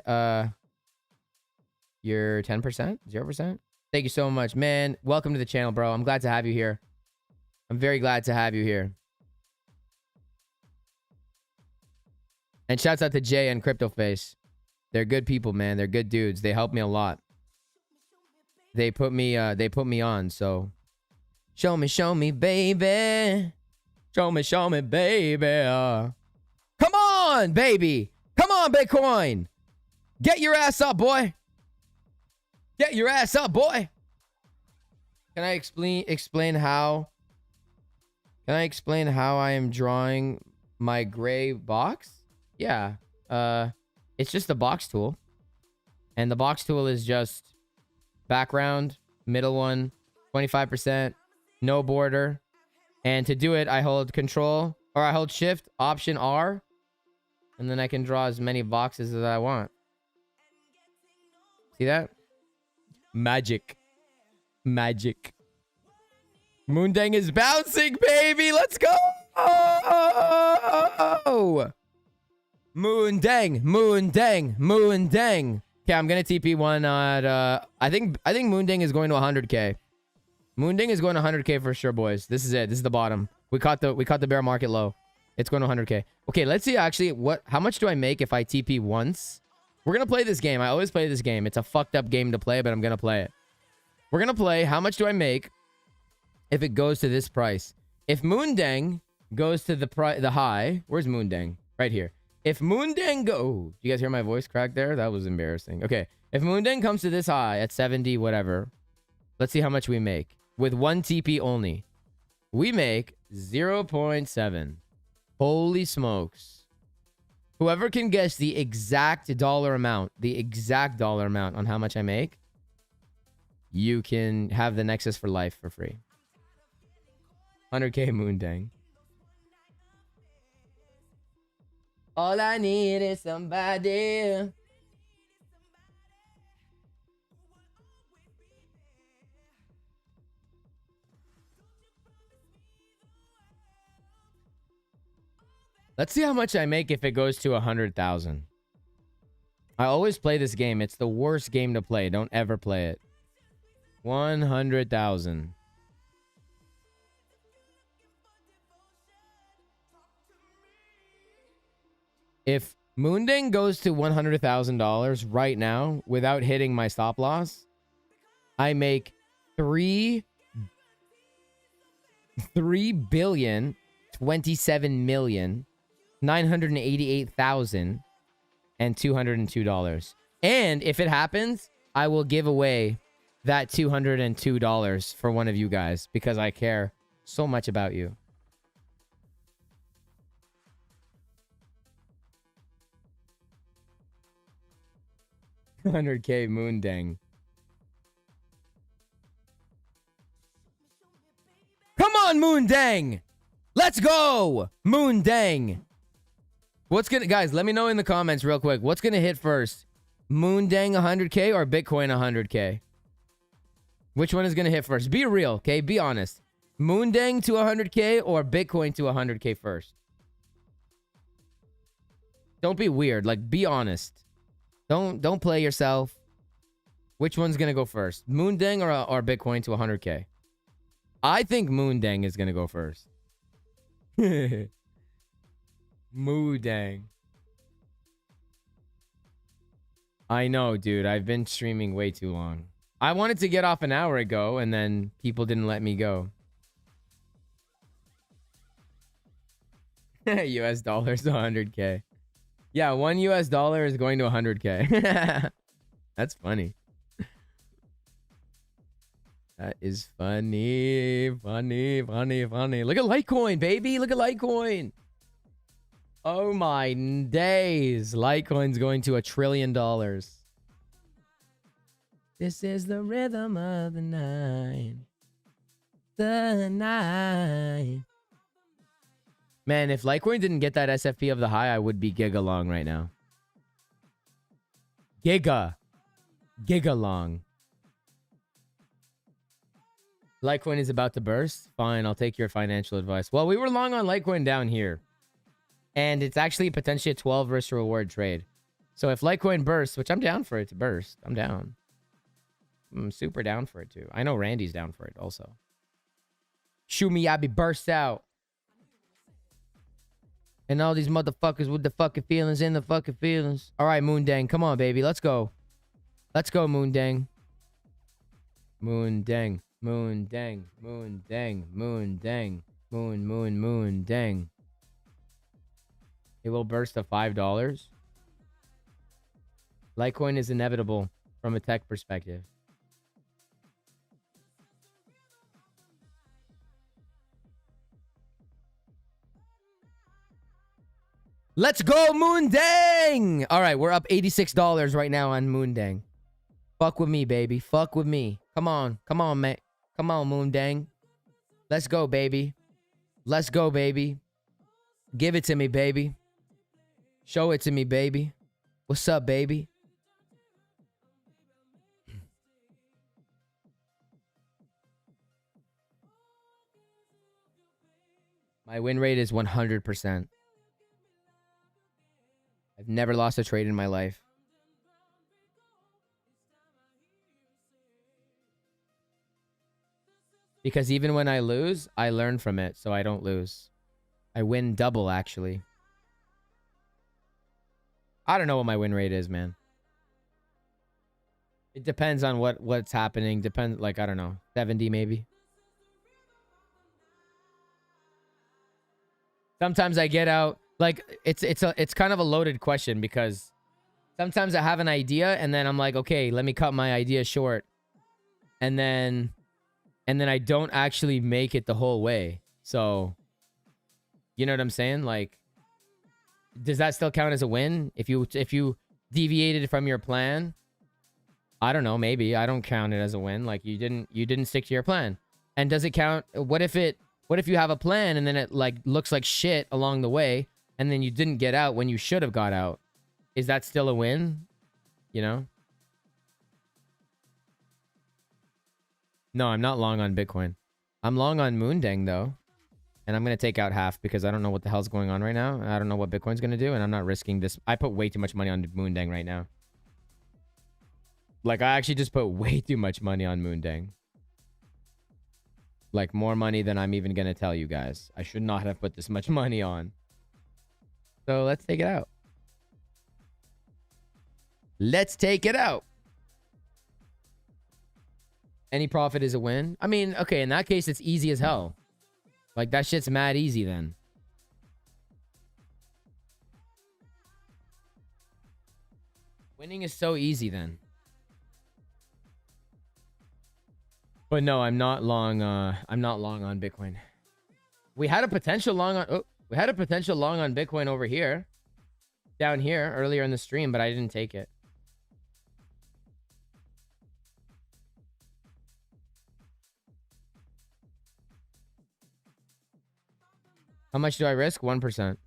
your 10%? 0%? Thank you so much, man. Welcome to the channel, bro. I'm glad to have you here. I'm very glad to have you here. And shouts out to Jay and CryptoFace. They're good people, man. They're good dudes. They helped me a lot. They put me on, so show me, baby. Show me, baby. Come on, baby. Come on, Bitcoin. Get your ass up, boy. Get your ass up, boy. Can I explain how? Can I explain how I am drawing my gray box? Yeah. It's just a box tool. And the box tool is just background, middle one, 25%, no border. And to do it, I hold control, or I hold shift, option R, and then I can draw as many boxes as I want. See that? Magic. Magic. Moondang is bouncing, baby. Let's go. Moondang, Moondang, Moondang. Okay, I'm gonna TP one at I think Moondang is going to 100k. Moondang is going to 100k for sure, boys. This is it. This is the bottom. We caught the bear market low. It's going to 100k. Okay, let's see actually how much do I make if I TP once? We're gonna play this game. I always play this game. It's a fucked up game to play, but I'm gonna play it. We're gonna play how much do I make if it goes to this price. If Moondang goes to the high, where's Moondang? Right here. If Moondang do you guys hear my voice crack there? That was embarrassing. Okay, if Moondang comes to this high at 70 whatever, let's see how much we make with one TP only. We make 0.7. Holy smokes. Whoever can guess the exact dollar amount on how much I make, you can have the Nexus for life for free. 100k Moondang. All I need is somebody. Let's see how much I make if it goes to 100,000. I always play this game. It's the worst game to play. Don't ever play it. 100,000. If Moondang goes to $100,000 right now without hitting my stop loss, I make 3,027,988,202. And if it happens, I will give away that $202 for one of you guys because I care so much about you. $100k Moondang. Come on, Moondang! Let's go! Moondang! Guys, let me know in the comments real quick. What's gonna hit first? Moondang 100k or Bitcoin 100k? Which one is gonna hit first? Be real, okay? Be honest. Moondang to 100k or Bitcoin to 100k first? Don't be weird. Like, be honest. Don't play yourself. Which one's gonna go first? Moondang or Bitcoin to 100k? I think Moondang is gonna go first. Moondang. I know, dude. I've been streaming way too long. I wanted to get off an hour ago, and then people didn't let me go. US dollars to 100k. Yeah, $1 US is going to 100k. That's funny. That is funny. Look at Litecoin, baby. Look at Litecoin. Oh my days. Litecoin's going to $1 trillion. This is the rhythm of the night. The night. Man, if Litecoin didn't get that SFP of the high, I would be giga long right now. Giga long. Litecoin is about to burst. Fine, I'll take your financial advice. Well, we were long on Litecoin down here. And it's actually potentially a 12 risk reward trade. So if Litecoin bursts, which I'm down for it to burst. I'm down. I'm super down for it too. I know Randy's down for it also. Shumiyabi bursts out. And all these motherfuckers with the fucking feelings in the fucking feelings. All right, Moondang. Come on, baby. Let's go. Let's go, Moondang. Moondang. Moondang. Moondang. Moondang. Moondang. It will burst to $5. Litecoin is inevitable from a tech perspective. Let's go, Moondang! All right, we're up $86 right now on Moondang. Fuck with me, baby. Fuck with me. Come on. Come on, mate. Come on, Moondang. Let's go, baby. Let's go, baby. Give it to me, baby. Show it to me, baby. What's up, baby? My win rate is 100%. I've never lost a trade in my life. Because even when I lose, I learn from it, so I don't lose. I win double, actually. I don't know what my win rate is, man. It depends on what's happening. Depends, like, I don't know, 70 maybe. Sometimes I get out, like, it's kind of a loaded question because sometimes I have an idea and then I'm like, okay, let me cut my idea short. And then I don't actually make it the whole way. So, you know what I'm saying? Like, does that still count as a win? If you deviated from your plan? I don't know, maybe. I don't count it as a win. Like, you didn't stick to your plan. And does it count? What if you have a plan and then it like looks like shit along the way and then you didn't get out when you should have got out? Is that still a win? You know? No, I'm not long on Bitcoin. I'm long on Moondang, though. And I'm going to take out half because I don't know what the hell's going on right now. I don't know what Bitcoin's going to do, and I'm not risking this. I put way too much money on Moondang right now. Like, I actually just put way too much money on Moondang. Like, more money than I'm even going to tell you guys. I should not have put this much money on. So, let's take it out. Let's take it out. Any profit is a win. I mean, okay, in that case, it's easy as hell. Like, that shit's mad easy then. Winning is so easy then. But no, I'm not long on Bitcoin. We had a potential long on Bitcoin over here. Down here earlier in the stream, but I didn't take it. How much do I risk? 1%.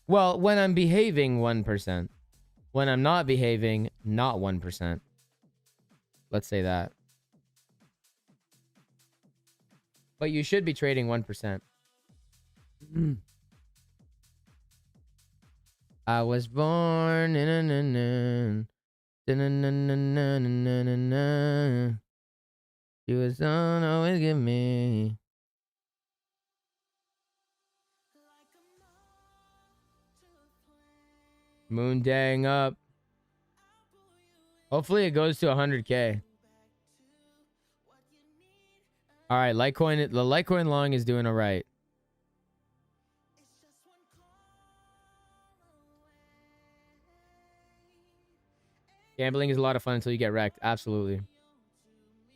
Well, when I'm behaving, 1%. When I'm not behaving, not 1%. Let's say that. But you should be trading 1%. I was born in you was on always give me. Moondang up. Hopefully it goes to 100K. All right, Litecoin. The Litecoin long is doing all right. Gambling is a lot of fun until you get wrecked. Absolutely.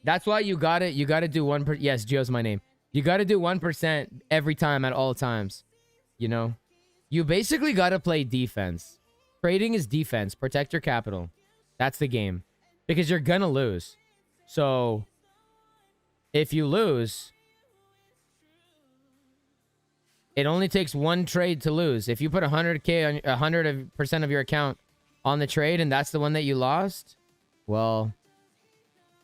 That's why you gotta do 1%. Yes, Geo's my name. You gotta do 1% every time at all times. You know, you basically gotta play defense. Trading is defense. Protect your capital. That's the game. Because you're gonna lose. So, if you lose, it only takes one trade to lose. If you put 100K on 100% of your account on the trade and that's the one that you lost, well,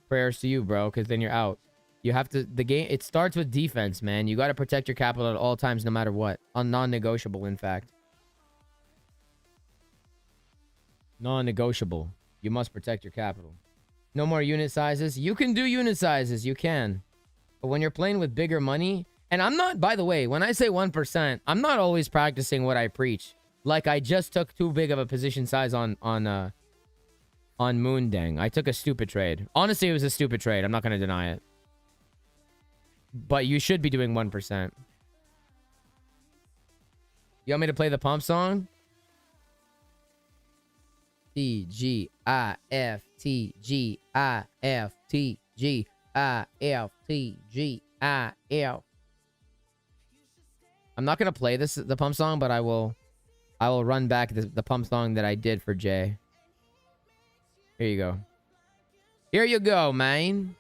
prayers to you, bro, because then you're out. You have to, the game, it starts with defense, man. You got to protect your capital at all times, no matter what. Non-negotiable, in fact. Non-negotiable. You must protect your capital. No more unit sizes. You can do unit sizes. You can. But when you're playing with bigger money... And I'm not, by the way, when I say 1%, I'm not always practicing what I preach. Like, I just took too big of a position size on Moondang. I took a stupid trade. Honestly, it was a stupid trade. I'm not going to deny it. But you should be doing 1%. You want me to play the pump song? T-G-I-F-T-G-I-F-T-G-I-F. I'm not going to play the pump song, but I will I will run back the pump song that I did for Jay. Here you go. Here you go, man.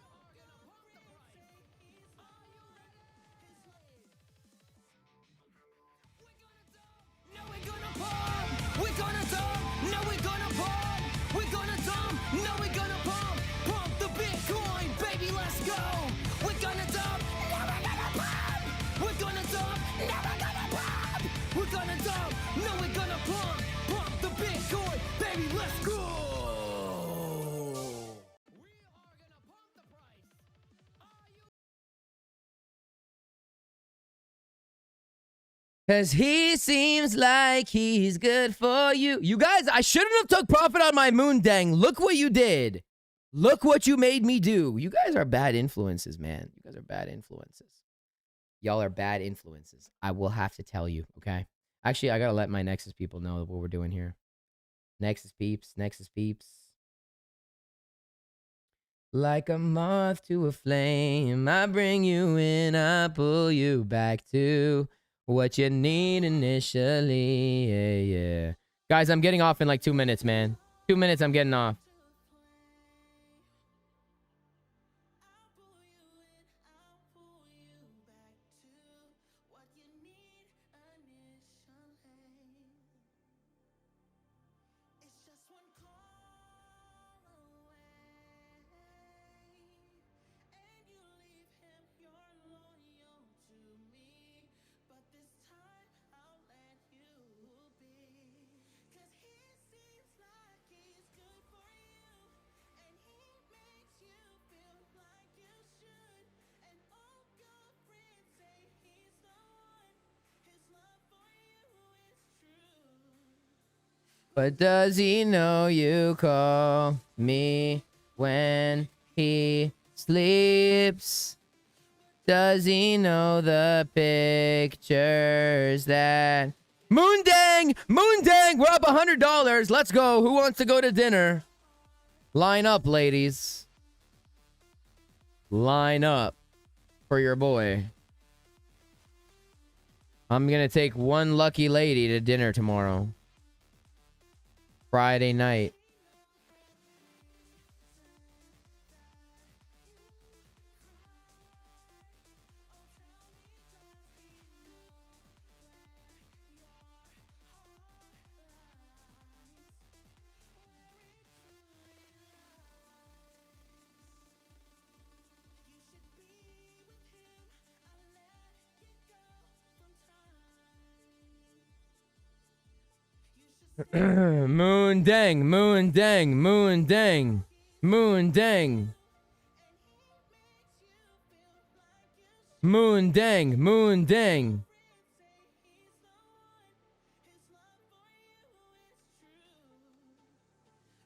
Cause he seems like he's good for you. You guys, I shouldn't have took profit on my moon dang. Look what you did. Look what you made me do. You guys are bad influences, man. You guys are bad influences. Y'all are bad influences. I will have to tell you, okay? Actually, I gotta let my Nexus people know what we're doing here. Nexus peeps, Nexus peeps. Like a moth to a flame, I bring you in, I pull you back to what you need initially. Yeah. Guys, I'm getting off in like 2 minutes, man. 2 minutes, I'm getting off. But does he know you call me when he sleeps? Does he know the pictures that... Moondang! Moondang! We're up $100. Let's go. Who wants to go to dinner? Line up, ladies. Line up for your boy. I'm gonna take one lucky lady to dinner tomorrow. Friday night. Moon dang, moon dang, moon dang, moon dang. Moon dang, moon dang.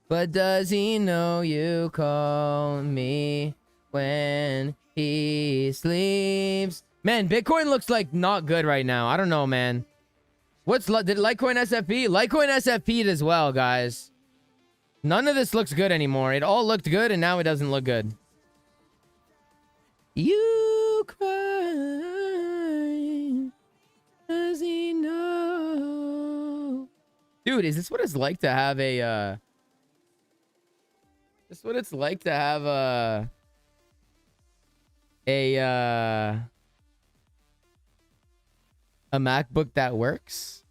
But does he know you call me when he sleeps? Man, Bitcoin looks like not good right now. I don't know, man. Did Litecoin SFP? Litecoin SFP'd as well, guys. None of this looks good anymore. It all looked good, and now it doesn't look good. You cry. Does he know? Dude, is this what it's like to have a, This is what it's like to have a MacBook that works?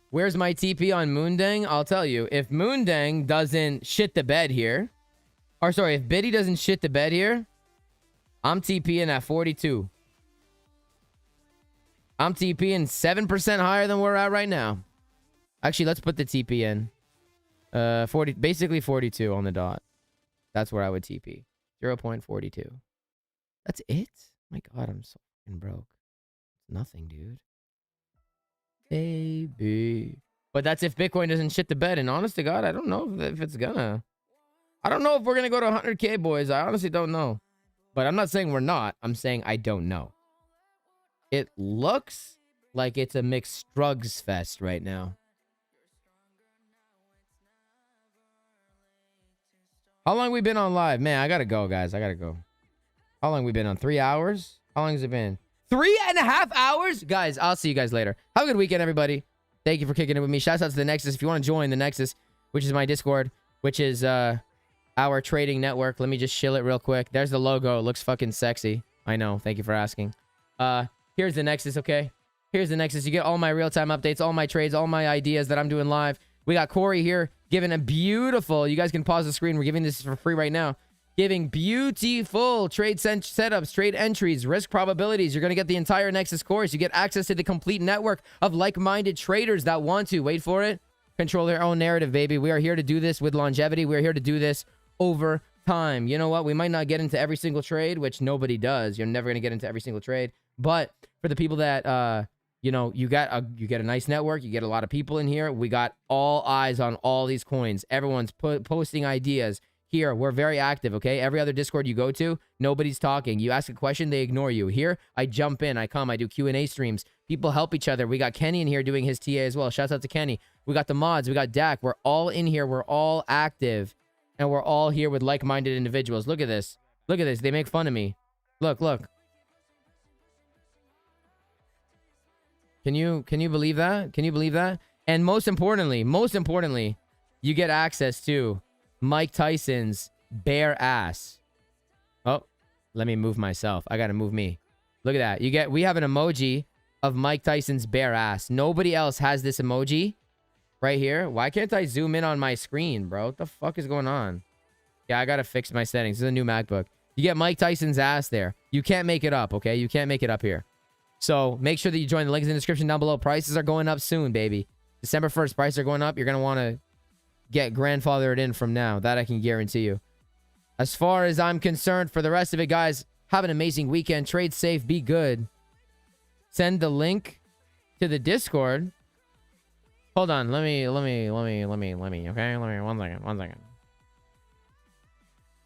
Where's my TP on Moondang? I'll tell you. If Moondang doesn't shit the bed here, or sorry, if Biddy doesn't shit the bed here, I'm TPing at 42. I'm TPing 7% higher than we're at right now. Actually, let's put the TP in. 40, basically 42 on the dot. That's where I would TP. 0.42. That's it? My God, I'm so fucking broke. It's nothing, dude. Baby. But that's if Bitcoin doesn't shit the bed. And honest to God, I don't know if it's gonna. I don't know if we're gonna go to 100K, boys. I honestly don't know. But I'm not saying we're not. I'm saying I don't know. It looks like it's a mixed drugs fest right now. How long we been on live? Man, I gotta go, guys. I gotta go. How long we been on? 3 hours? How long has it been? 3.5 hours? Guys, I'll see you guys later. Have a good weekend, everybody. Thank you for kicking it with me. Shouts out to the Nexus. If you want to join the Nexus, which is my Discord, which is our trading network. Let me just chill it real quick. There's the logo. It looks fucking sexy. I know. Thank you for asking. Here's the Nexus, okay? Here's the Nexus. You get all my real-time updates, all my trades, all my ideas that I'm doing live. We got Corey here giving a beautiful... You guys can pause the screen. We're giving this for free right now. Giving beautiful trade setups, trade entries, risk probabilities. You're going to get the entire Nexus course. You get access to the complete network of like-minded traders that want to, wait for it, control their own narrative, baby. We are here to do this with longevity. We are here to do this over time. You know what? We might not get into every single trade, which nobody does. You're never going to get into every single trade. But for the people that, you know, you get a nice network. You get a lot of people in here. We got all eyes on all these coins. Everyone's posting ideas. Here, we're very active, okay? Every other Discord you go to, nobody's talking. You ask a question, they ignore you. Here, I jump in, I come, I do Q&A streams. People help each other. We got Kenny in here doing his TA as well. Shouts out to Kenny. We got the mods, we dak. We're all in here. We're all active. And we're all here with like-minded individuals. Look at this. Look at this. They make fun of me. Look, look. Can you believe that? Can you believe that? And most importantly, you get access to Mike Tyson's bare ass. Oh, let me move myself. I gotta move me. Look at that. We have an emoji of Mike Tyson's bare ass. Nobody else has this emoji right here. Why can't I zoom in on my screen, bro? What the fuck is going on? Yeah, I gotta fix my settings. This is a new MacBook. You get Mike Tyson's ass there. You can't make it up, okay? You can't make it up here. So make sure that you join. The links in the description down below. Prices are going up soon, baby. December 1st, prices are going up. You're gonna want to get grandfathered in from now. That I can guarantee you. As far as I'm concerned, for the rest of it, guys, have an amazing weekend. Trade safe. Be good. Send the link to the Discord. Hold on. Let me, okay? One second.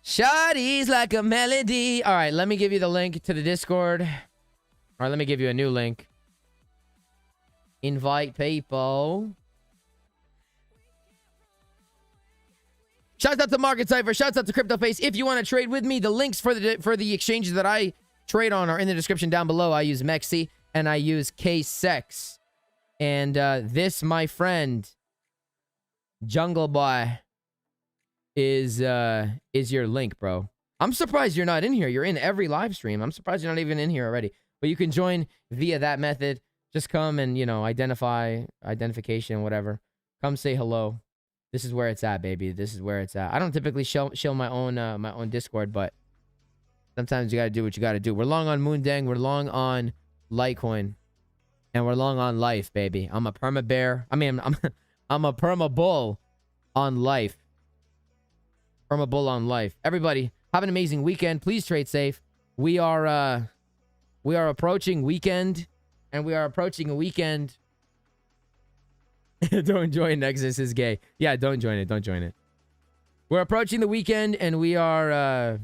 Shawty's like a melody. All right, let me give you the link to the Discord. All right, let me give you a new link. Invite people. Shouts out to Market Cipher. Shouts out to CryptoFace. If you want to trade with me, the links for the exchanges that I trade on are in the description down below. I use Mexi and I use K-Sex. And this, my friend, Jungle Boy, is your link, bro. I'm surprised you're not in here. You're in every live stream. I'm surprised you're not even in here already. But you can join via that method. Just come and, you know, identification, whatever. Come say hello. This is where it's at, baby. This is where it's at. I don't typically show my own Discord, but sometimes you gotta do what you gotta do. We're long on Moondang. We're long on Litecoin, and we're long on life, baby. I'm a perma bear. I mean, I'm a perma bull on life. Perma bull on life. Everybody, have an amazing weekend. Please trade safe. We are approaching weekend, and we are approaching a weekend. Don't join Nexus is gay. Yeah, don't join it. Don't join it. We're approaching the weekend, and we're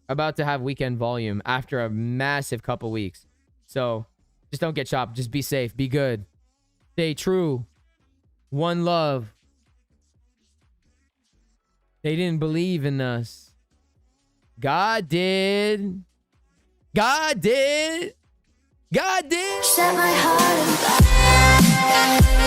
about to have weekend volume after a massive couple weeks. So just don't get chopped. Just be safe. Be good. Stay true. One love. They didn't believe in us. God did. God did. God did. Set my heart on fire.